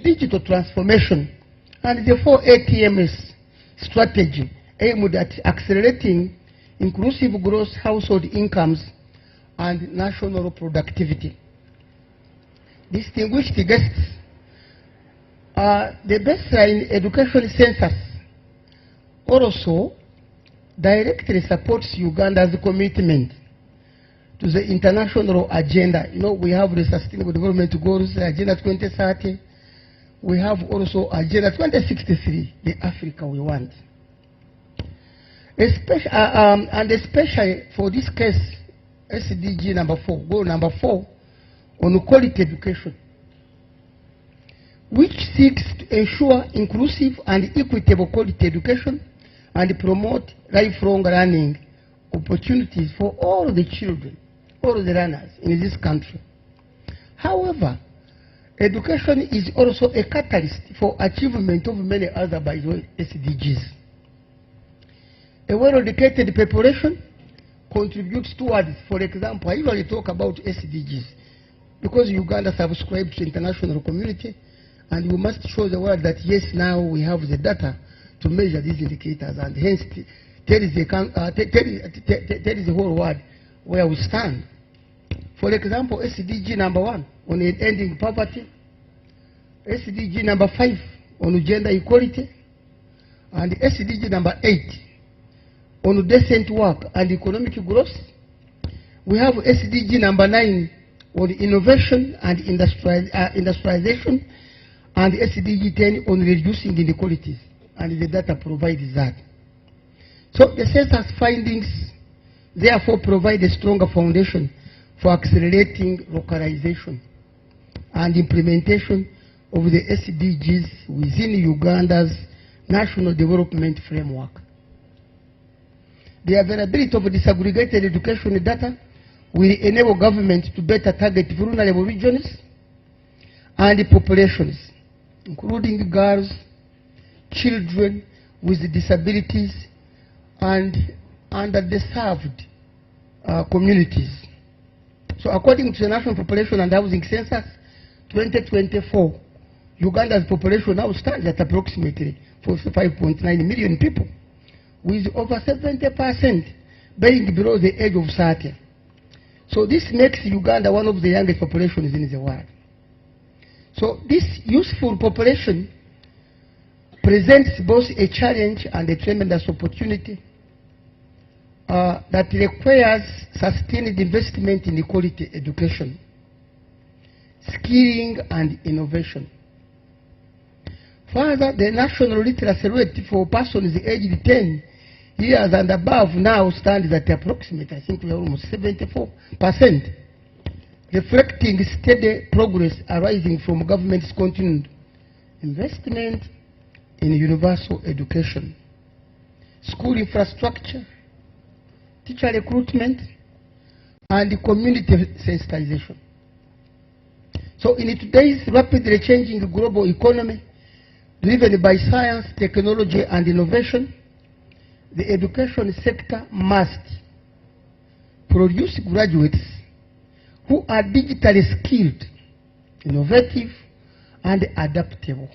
I: digital transformation, and the 4 ATMS strategy aimed at accelerating inclusive growth, household incomes, and national productivity. Distinguished guests, the Baseline Education Census also directly supports Uganda's commitment to the international agenda. You know, we have the Sustainable Development Goals, Agenda 2030. We have also Agenda 2063, the Africa we want. And especially for this case, SDG number 4, goal number 4, on quality education, which seeks to ensure inclusive and equitable quality education and promote lifelong learning opportunities for all the children, all the learners in this country. However, education is also a catalyst for achievement of many other, by the way, SDGs. A well-educated population contributes towards, for example, I usually talk about SDGs because Uganda subscribes to international community, and we must show the world that yes, now we have the data to measure these indicators, and hence tell the whole world where we stand. For example, SDG number 1 on ending poverty, SDG number 5 on gender equality, and SDG number 8 on decent work and economic growth. We have SDG number 9 on innovation and industrialization, and SDG 10 on reducing inequalities, and the data provides that. So the census findings therefore provide a stronger foundation for accelerating localization and implementation of the SDGs within Uganda's National Development Framework. The availability of disaggregated education data will enable government to better target vulnerable regions and populations, including girls, children with disabilities, and underserved communities. So according to the National Population and Housing Census 2024, Uganda's population now stands at approximately 45.9 million people, with over 70% being below the age of 30. So this makes Uganda one of the youngest populations in the world. So this useful population presents both a challenge and a tremendous opportunity that requires sustained investment in quality education, skilling, and innovation. Further, the national literacy rate for persons aged 10 years and above now stands at approximately, I think we are almost 74%, reflecting steady progress arising from government's continued investment in universal education, school infrastructure, teacher recruitment, and community sensitization. So in today's rapidly changing global economy, driven by science, technology, and innovation, the education sector must produce graduates who are digitally skilled, innovative, and adaptable.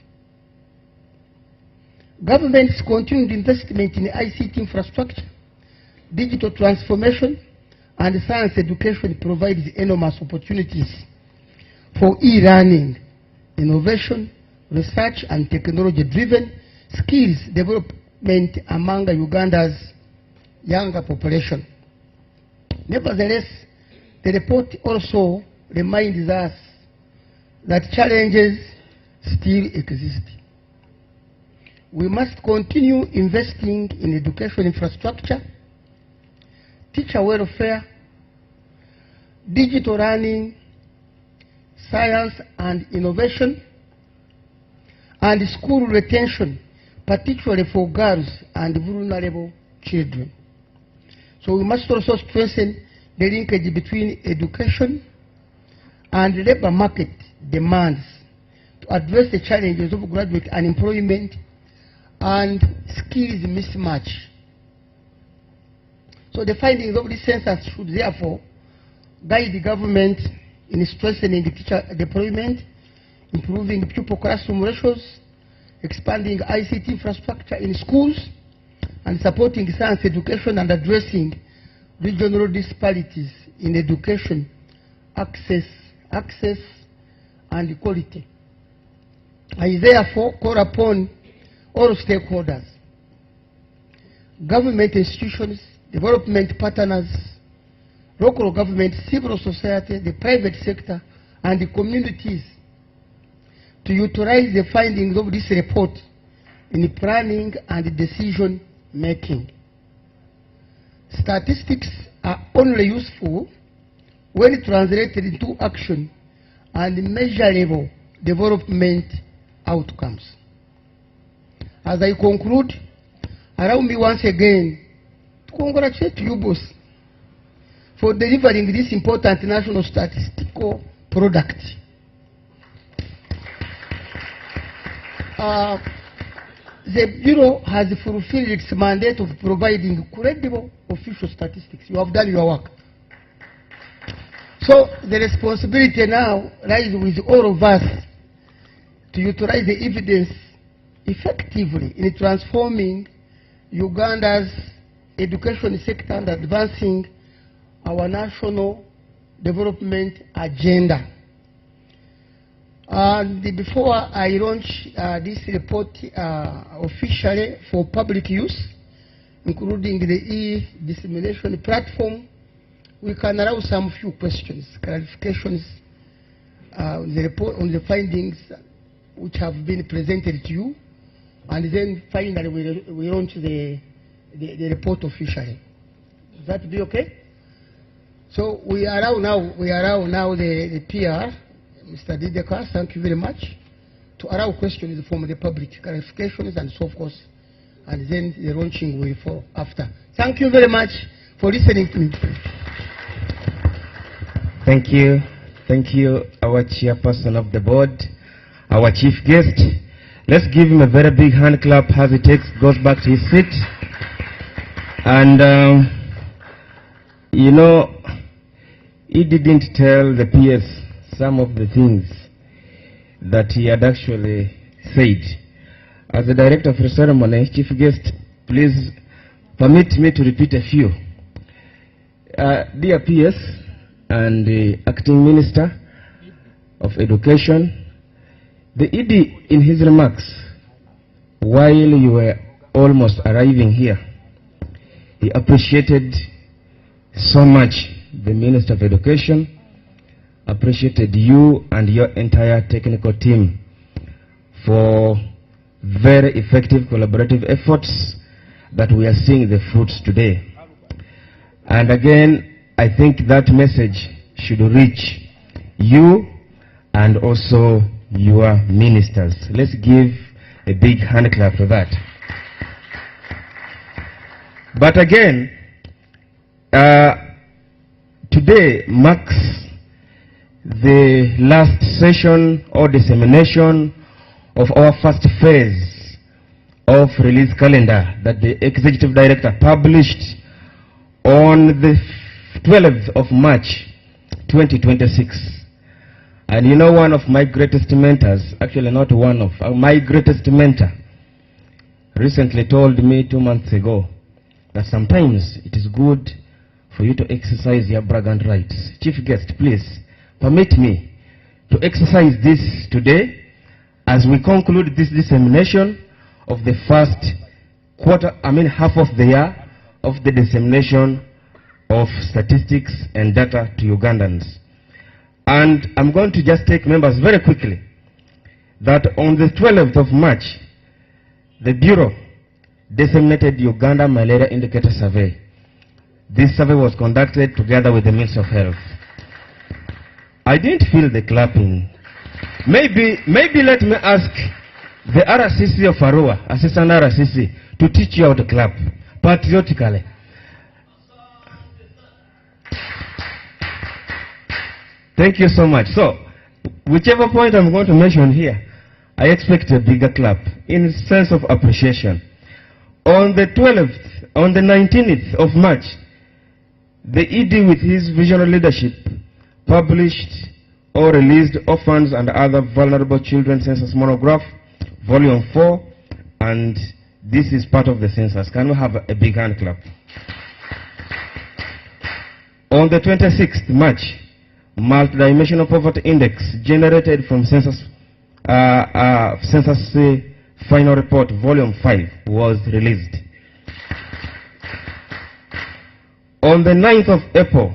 I: Government's continued investment in ICT infrastructure, digital transformation, and science education provides enormous opportunities for e-learning, innovation, research, and technology-driven skills development among Uganda's younger population. Nevertheless, the report also reminds us that challenges still exist. We must continue investing in education infrastructure, teacher welfare, digital learning, science and innovation, and school retention, particularly for girls and vulnerable children. So we must also strengthen the linkage between education and labor market demands to address the challenges of graduate unemployment and skills mismatch. So the findings of this census should therefore guide the government in strengthening the teacher deployment, improving pupil classroom ratios, expanding ICT infrastructure in schools, and supporting science education and addressing regional disparities in education, access and quality. I therefore call upon all stakeholders, government institutions, development partners, local government, civil society, the private sector, and the communities to utilize the findings of this report in planning and decision making. Statistics are only useful when translated into action and measurable development outcomes. As I conclude, allow me once again to congratulate you both for delivering this important national statistical product. The Bureau has fulfilled its mandate of providing credible official statistics. You have done your work. So the responsibility now lies with all of us to utilize the evidence effectively in transforming Uganda's education sector and advancing our national development agenda. And before I launch this report officially for public use, including the e-dissemination platform, we can allow some few questions, clarifications on the report, on the findings which have been presented to you, and then finally we launch the report officially. Does that be okay? So we allow now the PR, Mr. Dideka, thank you very much, to allow questions from the public, clarifications and so forth, and then the launching will follow after. Thank you very much for listening to me.
G: Thank you. Thank you, our chairperson of the board, our chief guest. Let's give him a very big hand clap as he goes back to his seat. And, you know, he didn't tell the PS some of the things that he had actually said. As the director of the ceremony, chief guest, please permit me to repeat a few. Dear PS and the acting minister of education, the ED in his remarks, while you were almost arriving here, he appreciated so much the Minister of Education, appreciated you and your entire technical team for very effective collaborative efforts that we are seeing the fruits today. And again, I think that message should reach you and also your ministers. Let's give a big hand clap for that. But again, today marks the last session or dissemination of our first phase of release calendar that the executive director published on the 12th of March 2026. And you know, one of my greatest mentors, actually not one of, my greatest mentor, recently told me 2 months ago that sometimes it is good for you to exercise your braggart rights. Chief guest, please permit me to exercise this today as we conclude this dissemination of the first half of the year of the dissemination of statistics and data to Ugandans. And I'm going to just take members very quickly that on the 12th of March, the Bureau disseminated Uganda Malaria Indicator Survey. This survey was conducted together with the Ministry of Health. I didn't feel the clapping. Maybe let me ask the RCC of Arua, Assistant RCC, to teach you how to clap patriotically. Thank you so much. So, whichever point I'm going to mention here, I expect a bigger clap in sense of appreciation. On the 19th of March, the ED with his visionary leadership published or released Orphans and Other Vulnerable Children Census Monograph, Volume 4, and this is part of the census. Can we have a big hand clap? On the 26th March, Multidimensional Poverty Index generated from Census Final Report, Volume 5, was released. On the 9th of April,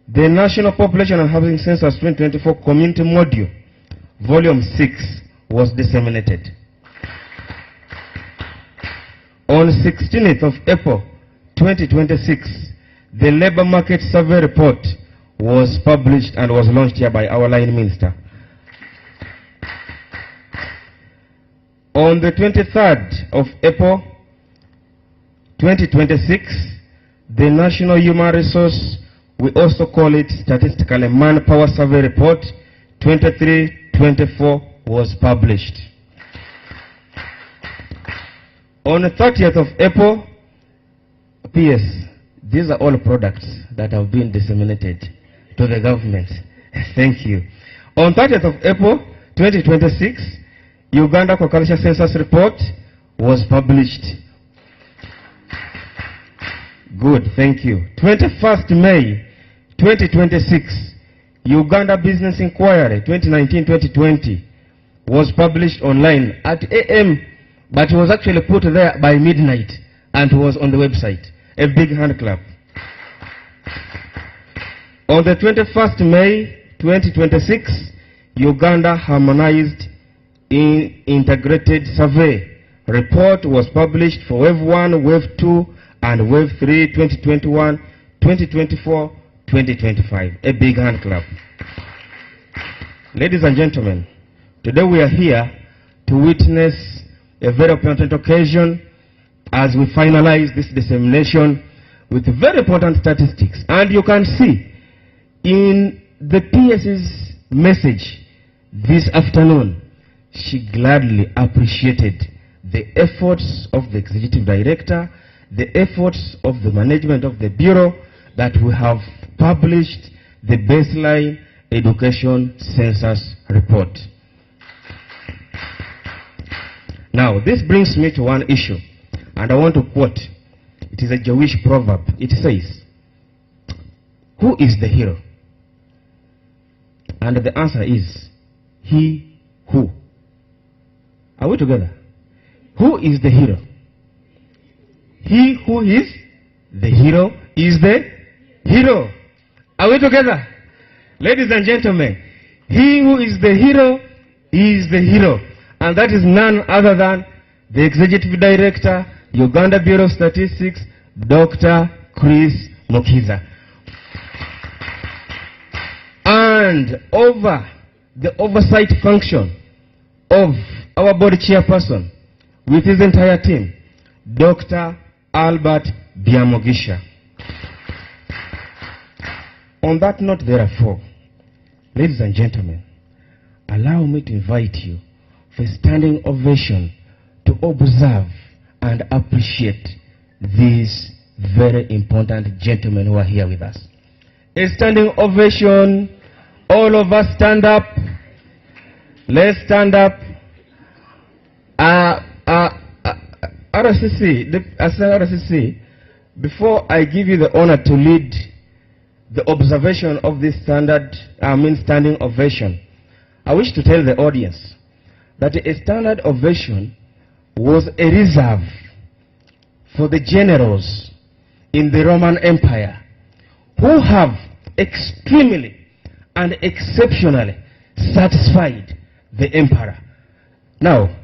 G: the National Population and Housing Census 2024 Community Module, Volume 6, was disseminated. On 16th of April 2026, the Labor Market Survey Report was published and was launched here by our line minister. On the 23rd of April 2026, the National Human Resource, we also call it statistically Manpower Survey Report 23-24 was published. On the 30th of April, PS, these are all products that have been disseminated to the government. Thank you. On 30th of April 2026, Uganda Agriculture Census Report was published. Good, thank you. 21st May 2026, Uganda Business Inquiry 2019-2020 was published online at AM, but it was actually put there by midnight and was on the website. A big hand clap. On the 21st May 2026, Uganda harmonized integrated survey report was published for Wave 1, Wave 2, and Wave 3, 2021, 2024, 2025. A big hand clap. Ladies and gentlemen, today we are here to witness a very important occasion as we finalize this dissemination with very important statistics. And you can see in the PS's message this afternoon, she gladly appreciated the efforts of the executive director, the efforts of the management of the bureau, that we have published the baseline education census report. Now, this brings me to one issue, and I want to quote. It is a Jewish proverb. It says, "Who is the hero?" And the answer is, he who. Are we together? Who is the hero? He who is the hero is the hero. Are we together? Ladies and gentlemen, he who is the hero is the hero. And that is none other than the Executive Director, Uganda Bureau of Statistics, Dr. Chris Mukiza. And over the oversight function of our board chairperson with his entire team, Dr. Albert Biamogisha. On that note, therefore, ladies and gentlemen, allow me to invite you for a standing ovation to observe and appreciate these very important gentlemen who are here with us. A standing ovation. All of us stand up. Let's stand up. RCC, before I give you the honor to lead the observation of this standing ovation, I wish to tell the audience that a standard ovation was a reserve for the generals in the Roman Empire who have extremely and exceptionally satisfied the emperor. Now,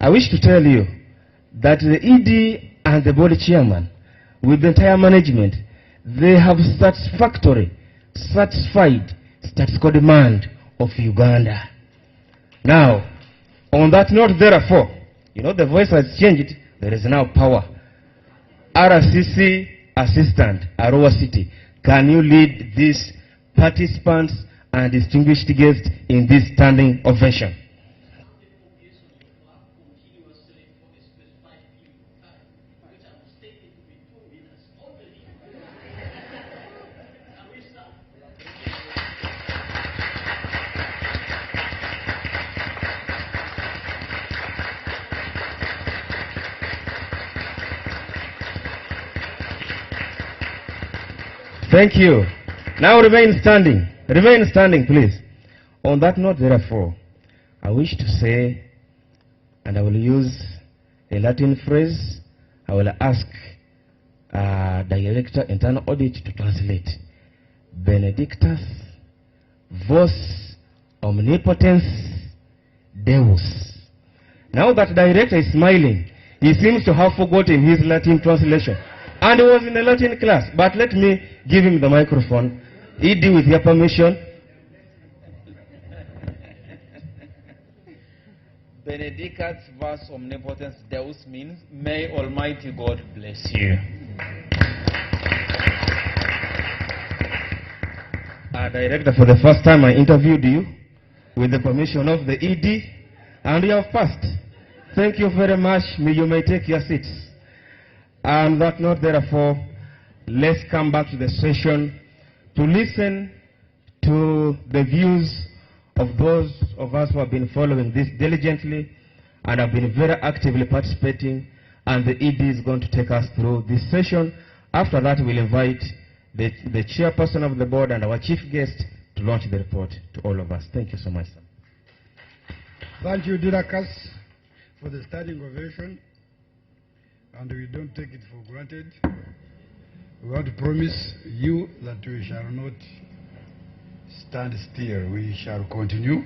G: I wish to tell you that the ED and the board chairman, with the entire management, they have satisfactory, satisfied statistical demand of Uganda. Now, on that note, therefore, you know, the voice has changed. There is now power. RCC assistant, Arua City, can you lead these participants and distinguished guests in this standing ovation? Thank you. Now remain standing. Remain standing, please. On that note, therefore, I wish to say, and I will use a Latin phrase, I will ask Director Internal Audit to translate. Benedictus vos omnipotens Deus. Now that Director is smiling, he seems to have forgotten his Latin translation. And he was in a Latin class. But let me give him the microphone. ED, with your permission.
J: Benedicat vos omnipotens Deus means, may Almighty God bless you.
G: Director, for the first time I interviewed you with the permission of the ED, and you have passed. Thank you very much. You may take your seats. And that note, therefore, let's come back to the session to listen to the views of those of us who have been following this diligently and have been very actively participating, and the ED is going to take us through this session. After that, we'll invite the chairperson of the board and our chief guest to launch the report to all of us. Thank you so much, sir.
A: Thank you, Dirakas, for the standing ovation. And we don't take it for granted. We want to promise you that we shall not stand still. We shall continue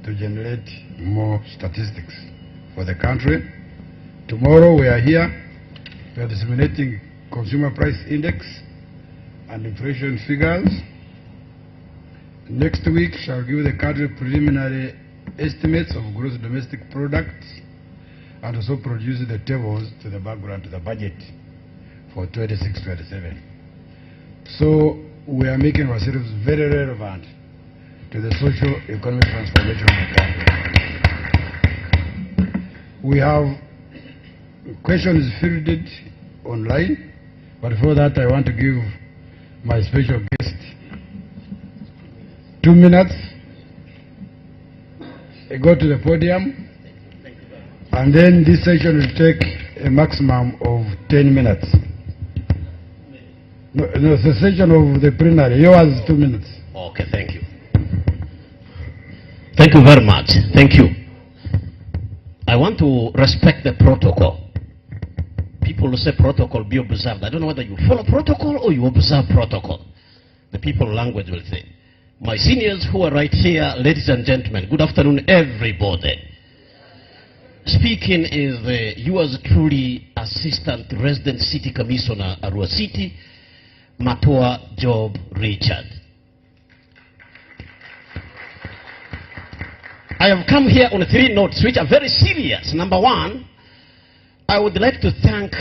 A: to generate more statistics for the country. Tomorrow we are here, we are disseminating consumer price index and inflation figures. Next week shall give the country preliminary estimates of gross domestic product and also produce the tables to the background to the budget for 26-27. So we are making ourselves very relevant to the social economic transformation of the country. We have questions fielded online, but before that I want to give my special guest 2 minutes. I go to the podium, and then this session will take a maximum of 10 minutes. No, the session of the plenary, yours 2 minutes.
K: Okay, thank you. Thank you very much. Thank you. I want to respect the protocol. People who say protocol be observed. I don't know whether you follow protocol or you observe protocol. The people language will say. My seniors who are right here, ladies and gentlemen, good afternoon, everybody. Speaking is yours truly, Assistant Resident City Commissioner, Arua City, Matua Job Richard. I have come here on 3 notes which are very serious. Number 1, I would like to thank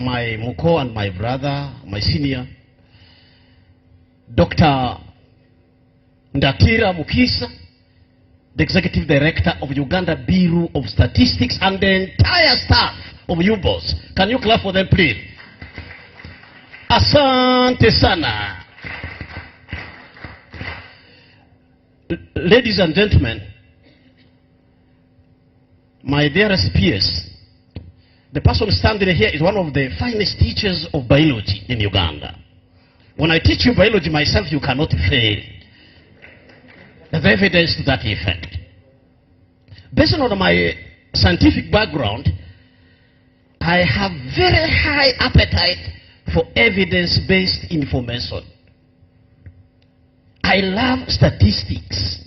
K: my Muko and my brother, my senior, Dr. Ndakira Mukisa, the Executive Director of Uganda Bureau of Statistics, and the entire staff of UBOS. Can you clap for them, please? Asante sana. Ladies and gentlemen, my dearest peers, the person standing here is one of the finest teachers of biology in Uganda. When I teach you biology myself, you cannot fail. There's evidence to that effect. Based on my scientific background, I have very high appetite for evidence-based information. I love statistics.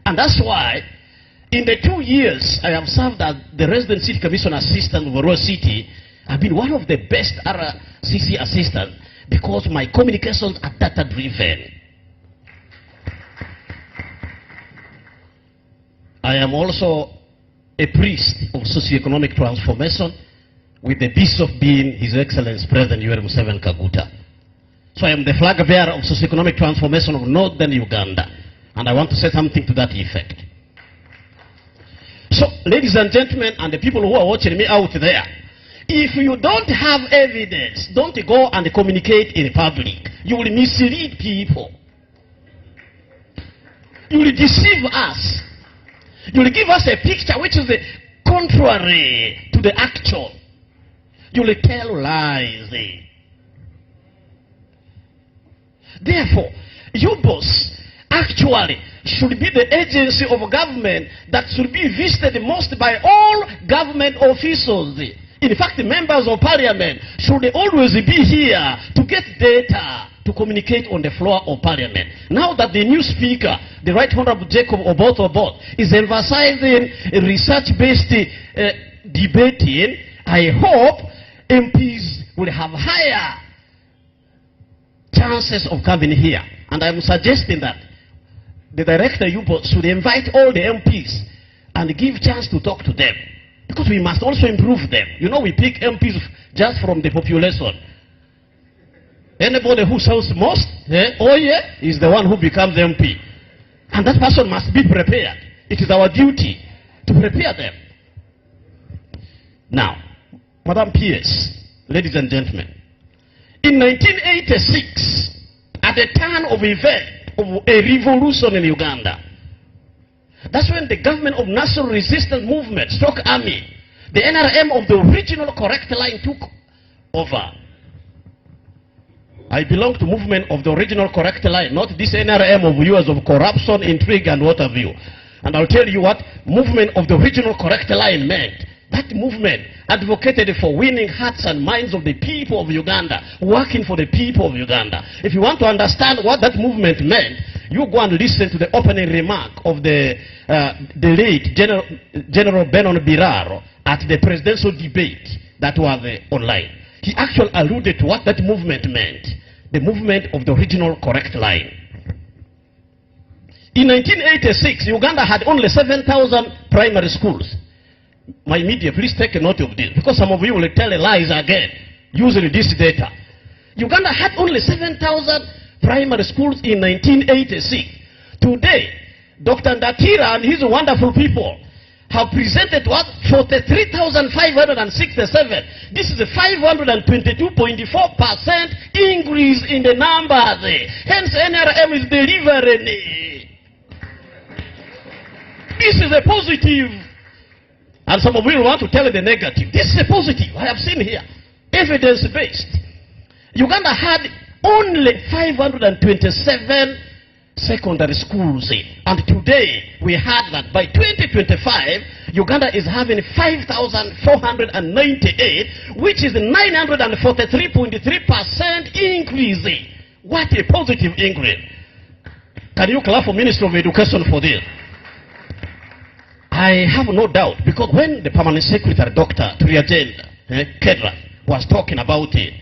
K: And that's why, in the 2 years I have served as the Resident City Commissioner Assistant of Arua City, I've been one of the best RCC assistants because my communications are data-driven. I am also a priest of socioeconomic transformation, with the bishop being His Excellency President Yoweri Museveni Kaguta. So I am the flag bearer of socioeconomic transformation of northern Uganda, and I want to say something to that effect. So, ladies and gentlemen, and the people who are watching me out there, if you don't have evidence, don't go and communicate in public. You will mislead people. You will deceive us. You will give us a picture which is the contrary to the actual. You will tell lies. Therefore, UBOS actually should be the agency of government that should be visited most by all government officials. In fact, the members of parliament should always be here to get data to communicate on the floor of parliament. Now that the new speaker, the Right Honorable Jacob Obot is emphasizing research-based debating, I hope MPs will have higher chances of coming here. And I'm suggesting that the director should invite all the MPs and give chance to talk to them. Because we must also improve them. You know, we pick MPs just from the population. Anybody who sounds most, is the one who becomes MP. And that person must be prepared. It is our duty to prepare them. Now, Madam PS, ladies and gentlemen, in 1986, at the turn of event of a revolution in Uganda, that's when the government of National Resistance Movement, Stock Army, the NRM of the original correct line took over. I belong to movement of the original correct line, not this NRM of years of corruption, intrigue, and what have you. And I'll tell you what movement of the original correct line meant. That movement advocated for winning hearts and minds of the people of Uganda, working for the people of Uganda. If you want to understand what that movement meant, You go and listen to the opening remark of the late General Benon Biraro at the presidential debate that was online. He actually alluded to what that movement meant, the movement of the original correct line. In 1986, Uganda had only 7,000 primary schools. My media, please take a note of this, because some of you will tell lies again using this data. Uganda had only 7,000 primary schools in 1986. Today, Dr. Ndakira and his wonderful people have presented what? 43,567. This is a 522.4% increase in the numbers. Hence, NRM is delivering. This is a positive. And some of you want to tell the negative. This is a positive. I have seen here. Evidence-based. Uganda had only 527 secondary schools. And today, we had that by 2025, Uganda is having 5,498, which is 943.3% increase. What a positive increase. Can you clap for Ministry of Education for this? I have no doubt, because when the Permanent Secretary, Dr. Triagenda Kedra, was talking about it,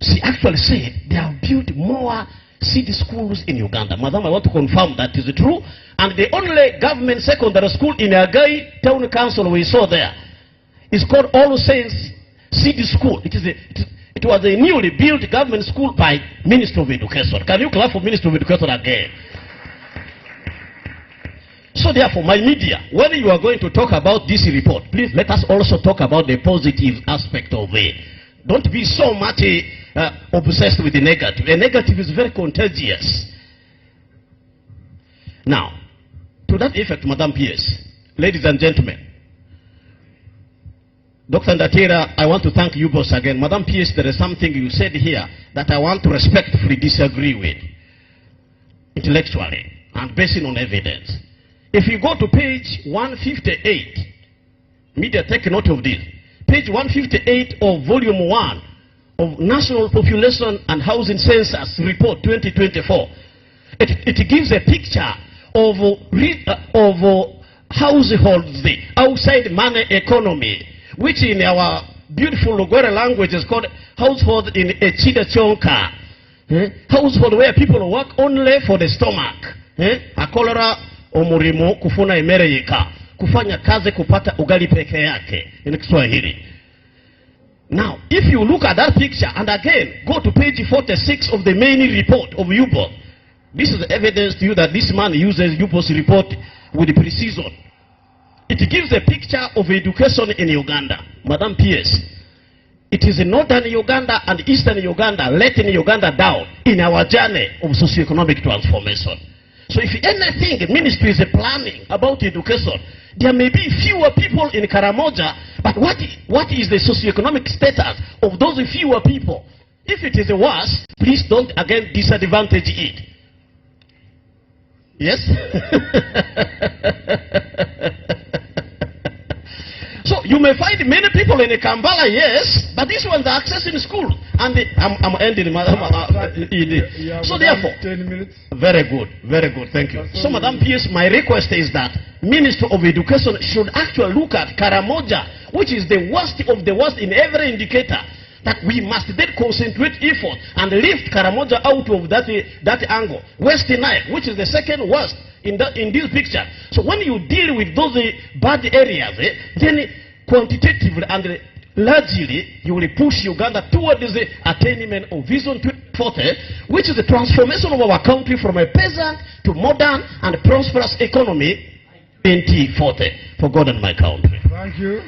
K: she actually said they have built more city schools in Uganda. Madam, I want to confirm that is true. And the only government secondary school in Agai Town Council we saw there is called All Saints City School. It was a newly built government school by Ministry of Education. Can you clap for Ministry of Education again? So therefore, my media, when you are going to talk about this report, please let us also talk about the positive aspect of it. Don't be so much obsessed with the negative. The negative is very contagious. Now, to that effect, Madam PS, ladies and gentlemen, Dr. Ndatira, I want to thank you both again. Madam PS, there is something you said here that I want to respectfully disagree with, intellectually, and based on evidence. If you go to page 158, media, take note of this. Page 158 of volume 1 of National Population and Housing Census Report 2024. It gives a picture of households outside money economy, which in our beautiful Lugwere language is called household in a Chida Chonka. Household where people work only for the stomach. A cholera omurimo kufuna emere yika. Kufanya kazi kupata ugali peke yake in Kiswahili. Now, if you look at that picture, and again, go to page 46 of the main report of UBO. This is evidence to you that this man uses UBO's report with precision. It gives a picture of education in Uganda. Madam PS, it is in northern Uganda and eastern Uganda letting Uganda down in our journey of socioeconomic transformation. So if anything the ministry is planning about education, there may be fewer people in Karamoja, but what is the socioeconomic status of those fewer people? If it is worse, please don't again disadvantage it. Yes? So you may find many people in Kampala, yes, but these ones are accessing school. And I'm ending. So therefore,
A: 10 minutes.
K: Very good, thank you. So Madam PS, my request is that Minister of Education should actually look at Karamoja, which is the worst of the worst in every indicator, that we must then concentrate effort and lift Karamoja out of that angle. West Nile, which is the second worst in this picture. So when you deal with those bad areas, then quantitatively and largely you will push Uganda towards the attainment of Vision 2040, which is the transformation of our country from a peasant to modern and prosperous economy 2040 for God and my country.
A: Thank you.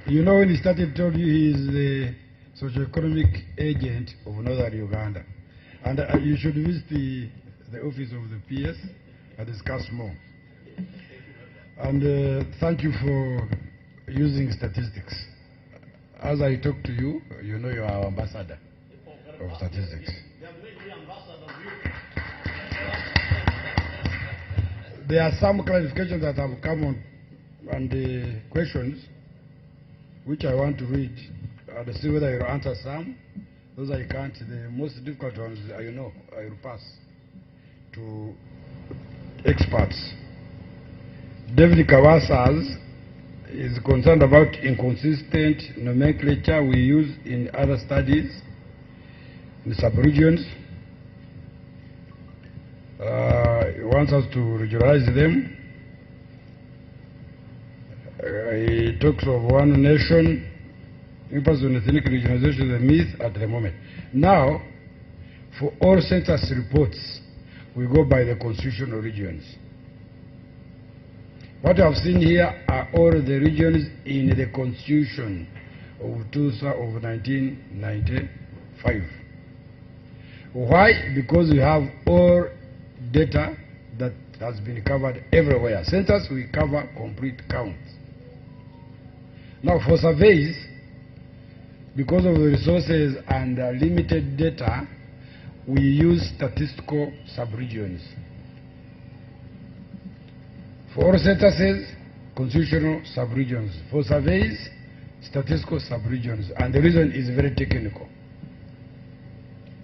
A: You know, when he started, told you he is the socio-economic agent of northern Uganda. And you should visit the office of the PS and discuss more. And thank you for using statistics. As I talk to you, you know you are our ambassador of statistics. There are some clarifications that have come on the questions, which I want to read and see whether you answer some Those I can't. The most difficult ones, I will pass to experts. David Kawasas is concerned about inconsistent nomenclature we use in other studies in sub-regions. He wants us to regionalize them. He talks of one nation. Emphasis on ethnic regionalization is a myth at the moment. Now, for all census reports, we go by the constitutional regions. What you have seen here are all the regions in the Constitution of 1995. Why? Because we have all data that has been covered everywhere. Census, we cover complete counts. Now, for surveys, because of the resources and limited data, we use statistical subregions. For all censuses, constitutional subregions. For surveys, statistical subregions. And the reason is very technical.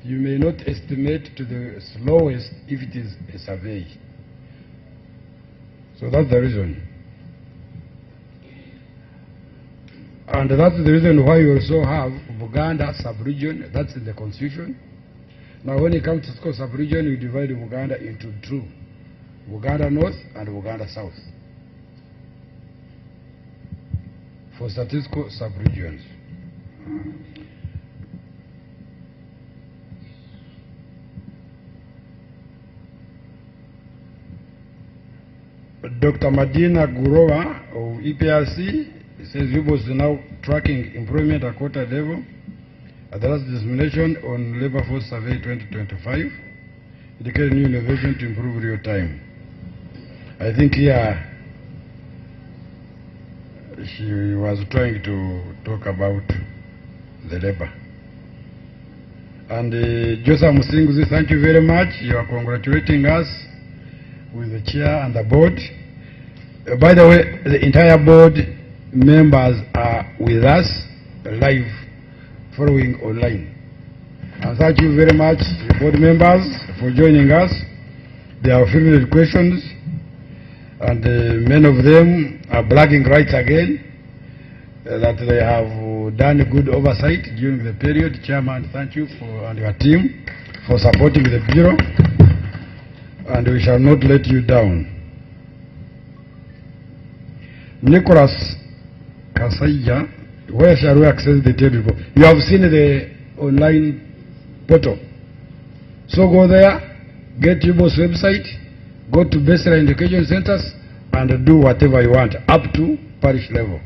A: You may not estimate to the slowest if it is a survey. So that's the reason. And that's the reason why you also have Buganda sub-region, that's in the constitution. Now when it comes to statistical sub-region, you divide Buganda into two. Buganda North and Buganda South. For statistical sub-regions. Dr. Madina Gurowa of EPRC says UBOS is now tracking employment at quota level at the last dissemination on Labor Force Survey 2025, indicating new innovation to improve real time. I think here she was trying to talk about the labor. And Joseph Musinguzi, thank you very much. You are congratulating us with the chair and the board. By the way, the entire board members are with us live, following online. And thank you very much, board members, for joining us. They are fielded questions, and many of them are bragging rights again that they have done good oversight during the period. Chairman, thank you and your team for supporting the Bureau, and we shall not let you down. Nicholas Kasaya, where shall we access the detailed report? You have seen the online portal. So go there, get UBOS website, go to baseline education centers, and do whatever you want, up to parish level.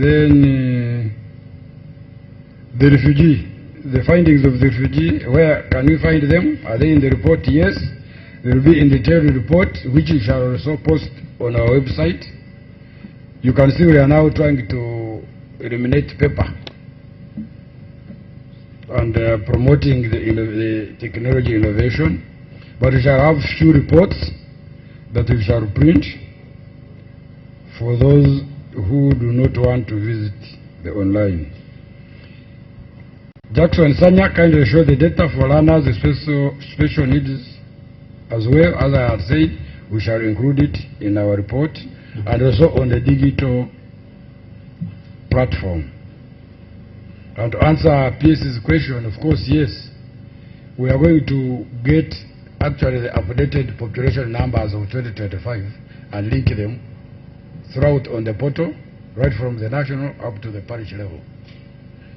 A: Then the refugee, the findings of the refugee, where can we find them? Are they in the report? Yes. They will be in the detailed report, which we shall also post on our website. You can see we are now trying to eliminate paper and promoting the technology innovation. But we shall have few reports that we shall print for those who do not want to visit the online. Jackson Sanya kindly show the data for learners with special needs as well. As I had said, we shall include it in our report and also on the digital platform. And to answer PS's question, of course, yes, we are going to get actually the updated population numbers of 2025 and link them throughout on the portal, right from the national up to the parish level.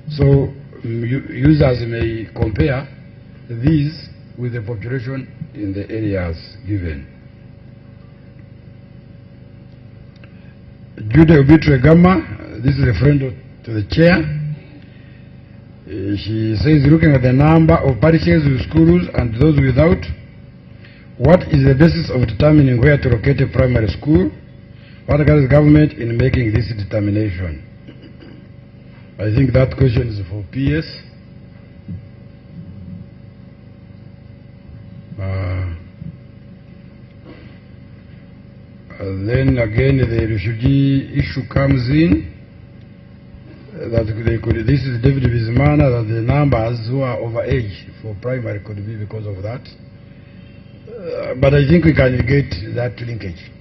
A: So users may compare these with the population in the areas given. Jude Obitre Gamma, this is a friend to the chair. She says, looking at the number of parishes with schools and those without, what is the basis of determining where to locate a primary school? What is government in making this determination? I think that question is for PS. Then again, the refugee issue comes in. that they could, this is David Bizimana, that the numbers who are over age for primary could be because of that. But I think we can get that linkage.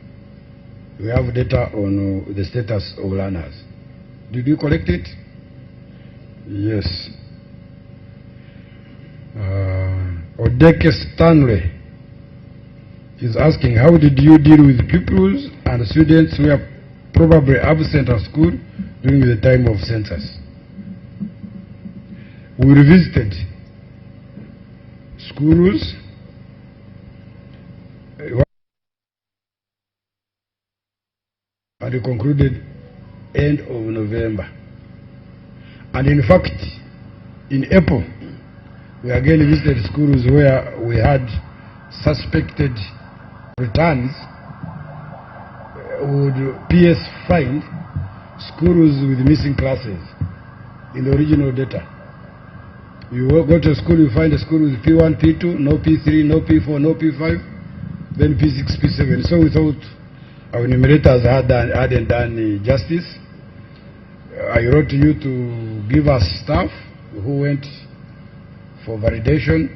A: We have data on the status of learners. Did you collect it? Yes. Odeke Stanley is asking, how did you deal with pupils and students who are probably absent at school during the time of census? We revisited schools and we concluded end of November. And in fact, in April, we again visited schools where we had suspected returns. Would PS find schools with missing classes in the original data. You go to a school, you find a school with P1, P2, no P3, no P4, no P5, then P6, P7. So we thought our enumerators hadn't done justice. I wrote to you to give us staff who went for validation,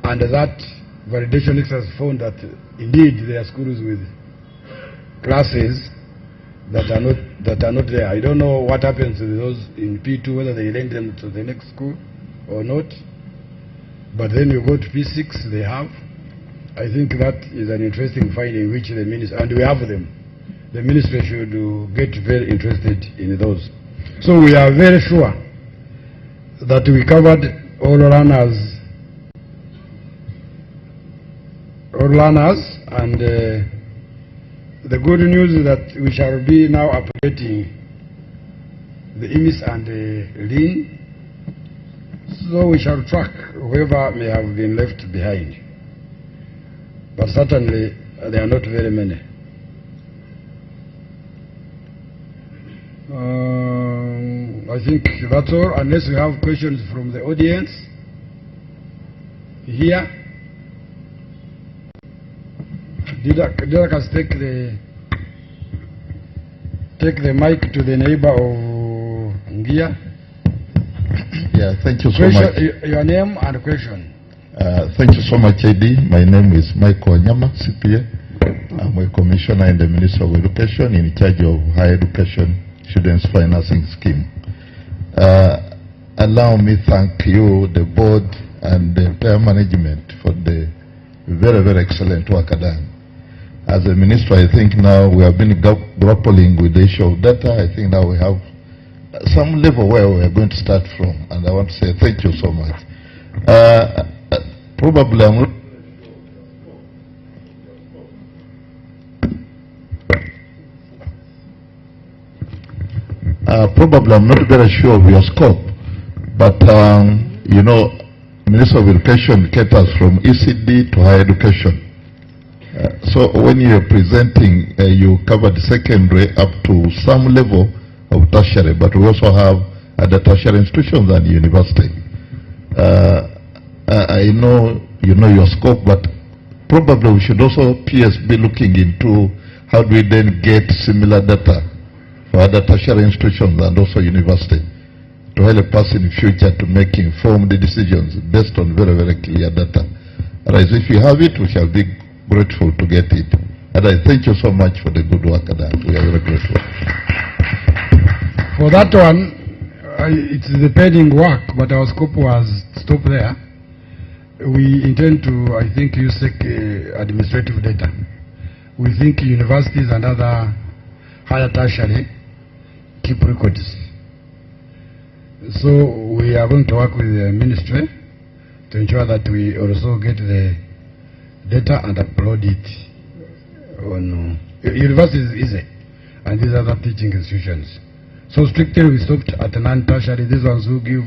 A: and that validation exercise found that indeed there are schools with classes that are not there. I don't know what happens to those in P2, whether they lend them to the next school or not. But then you go to P6, they have. I think that is an interesting finding, which the ministry, and we have them. The ministry should get very interested in those. So we are very sure that we covered all learners, and the good news is that we shall be now updating the IMIS and the LIN, so we shall track whoever may have been left behind. But certainly there are not very many. I think that's all, unless we have questions from the audience here. Did I take the mic to the neighbor of Ngia?
L: Yeah, thank you so much.
A: Your name and question.
L: Thank you so much, AD. My name is Michael Nyama, CPA. I'm a commissioner in the Ministry of Education in charge of higher education students financing scheme. Allow me thank you, the board and the entire management for the very, very excellent work done. As a minister, I think now we have been grappling with the issue of data. I think now we have some level where we are going to start from, and I want to say thank you so much. Probably I'm not very sure of your scope, but you know, Minister of Education caters from ECD to higher education. So when you're presenting, you cover the secondary up to some level of tertiary, but we also have other tertiary institutions and university. I know you know your scope, but probably we should also PS be looking into how do we then get similar data for other tertiary institutions and also university to help us in the future to make informed decisions based on very, very clear data. Otherwise, if you have it, we shall be grateful to get it. And I thank you so much for the good work done. We are very grateful.
A: For that one, it's the pending work, but our scope was stopped there. We intend to, I think, use administrative data. We think universities and other higher tertiary keep records. So we are going to work with the ministry to ensure that we also get the data and upload it on universities is easy, and these other teaching institutions. So strictly we stopped at non-tertiary, these ones who give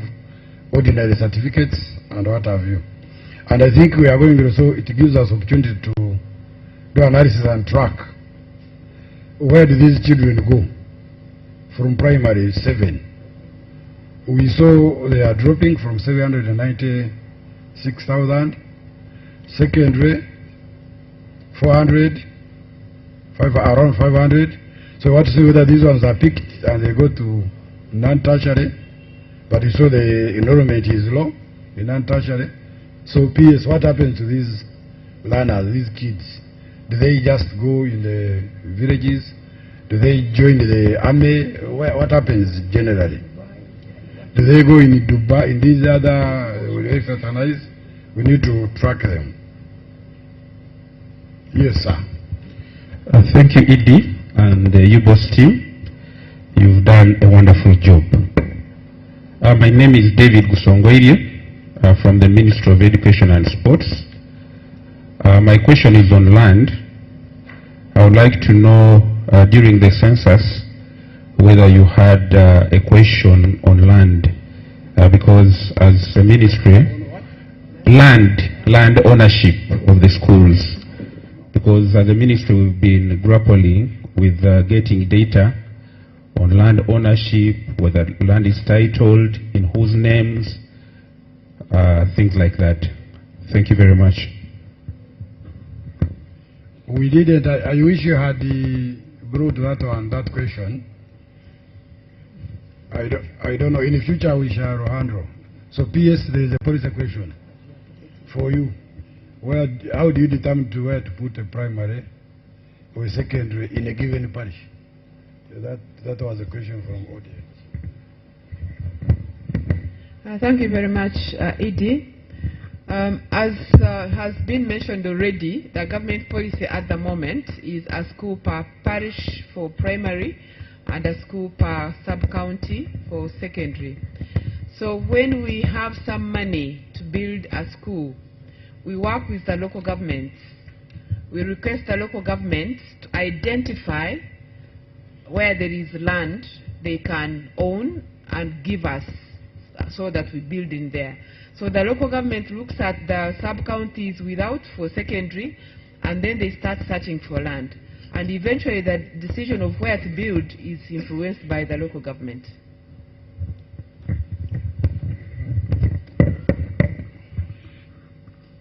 A: ordinary certificates and what have you. And I think we are going to, so it gives us opportunity to do analysis and track where do these children go from primary 7. We saw they are dropping from 796,000, secondary 400, around 500. So we want to see whether these ones are picked and they go to non-tertiary, but you saw the enrollment is low in non-tertiary. So PS, what happens to these learners, these kids? Do they just go in the villages? Do they join the army? What happens generally? Do they go in Dubai, in these other exercises? We need to track them. Yes, sir.
M: Thank you, Edie, and the UBOS team. You've done a wonderful job. My name is David Gusongwairie from the Ministry of Education and Sports. My question is on land. I would like to know during the census whether you had a question on land, because as a ministry, land ownership of the schools, because as a ministry we've been grappling with getting data on land ownership, whether land is titled, in whose names, things like that. Thank you very much.
A: We didn't. I wish you had brought that question. I don't know. In the future, we shall handle. So, PS, there is a policy question for you. How do you determine where to put a primary or a secondary in a given parish? That was a question from audience.
H: Thank you very much, Edie. As has been mentioned already, the government policy at the moment is a school per parish for primary and a school per sub-county for secondary. So when we have some money to build a school, we work with the local governments. We request the local governments to identify where there is land they can own and give us so that we build in there. So the local government looks at the sub-counties without for secondary, and then they start searching for land. And eventually the decision of where to build is influenced by the local government.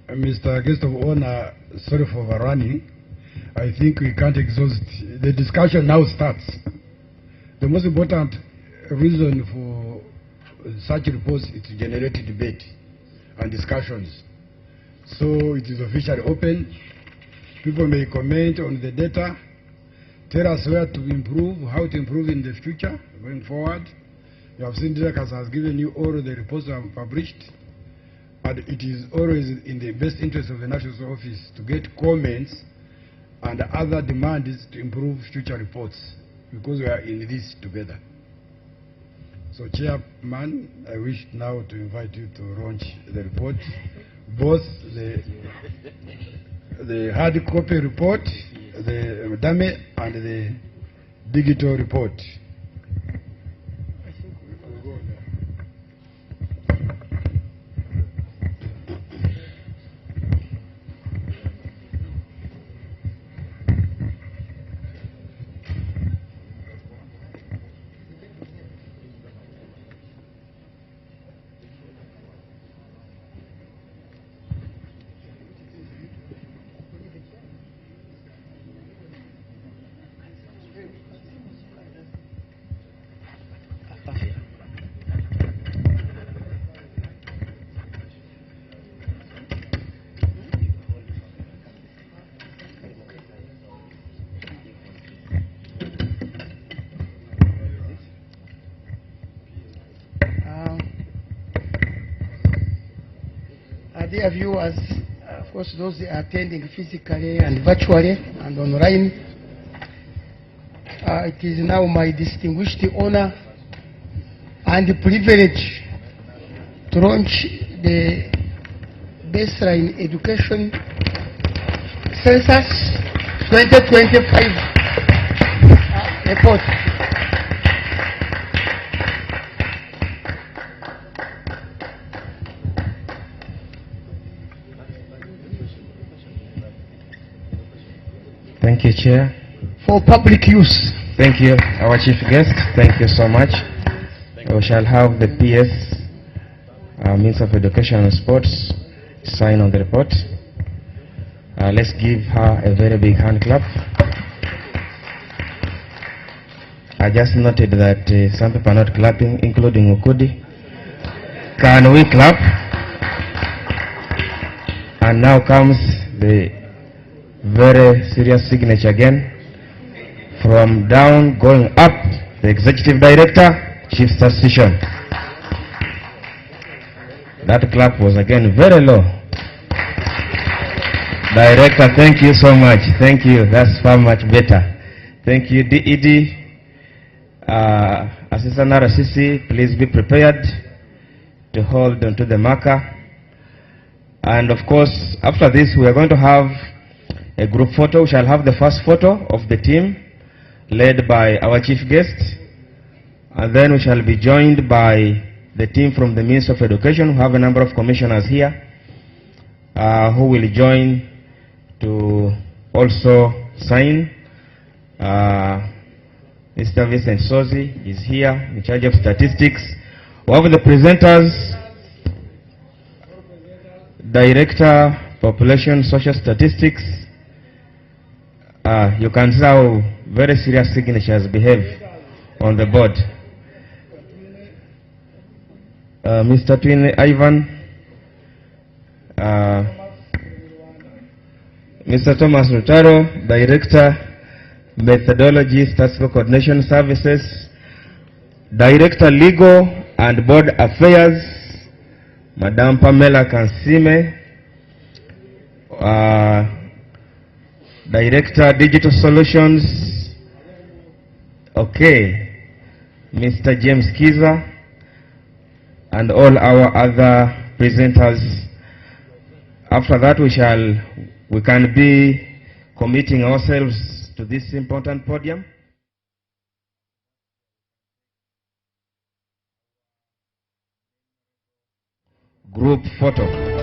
A: Mr. Guest of Honor, sorry for overrunning. I think we can't exhaust. The discussion now starts. The most important reason for such reports is to generate debate and discussions. So it is officially open. People may comment on the data, tell us where to improve, how to improve in the future, going forward. You have seen DIRECAS has given you all the reports that have published, and it is always in the best interest of the National Office to get comments and other demands to improve future reports, because we are in this together. So, Chairman, I wish now to invite you to launch the report, both the hard copy report, the dummy, and the digital report.
I: Dear viewers, of course those attending physically and virtually and online, it is now my distinguished honor and privilege to launch the Baseline Education Census 2025 report.
G: Thank you, Chair.
I: For public use.
G: Thank you, our chief guest. Thank you so much. We shall have the PS, Minister of Education and Sports, sign on the report. Let's give her a very big hand clap. I just noted that some people are not clapping, including Ukudi. Can we clap? And now comes the very serious signature again. From down going up, the Executive Director, Chief Statistician. That clap was again very low. Director, thank you so much. Thank you. That's far much better. Thank you, DED. Assistant RCC, please be prepared to hold onto the marker. And of course, after this, we are going to have a group photo. We shall have the first photo of the team, led by our chief guest. And then we shall be joined by the team from the Ministry of Education, who have a number of commissioners here, who will join to also sign. Mr. Vincent Sozi is here, in charge of statistics. We have the presenters, Director, Population Social Statistics. You can see how very serious signatures behave on the board. Mr. Twin Ivan, Mr. Thomas Rutaro, Director, Methodology, Statistical Coordination Services, Director, Legal and Board Affairs, Madam Pamela Kansime, Director, Digital Solutions, okay, Mr. James Kiza, and all our other presenters. After that, we can be committing ourselves to this important podium. Group photo.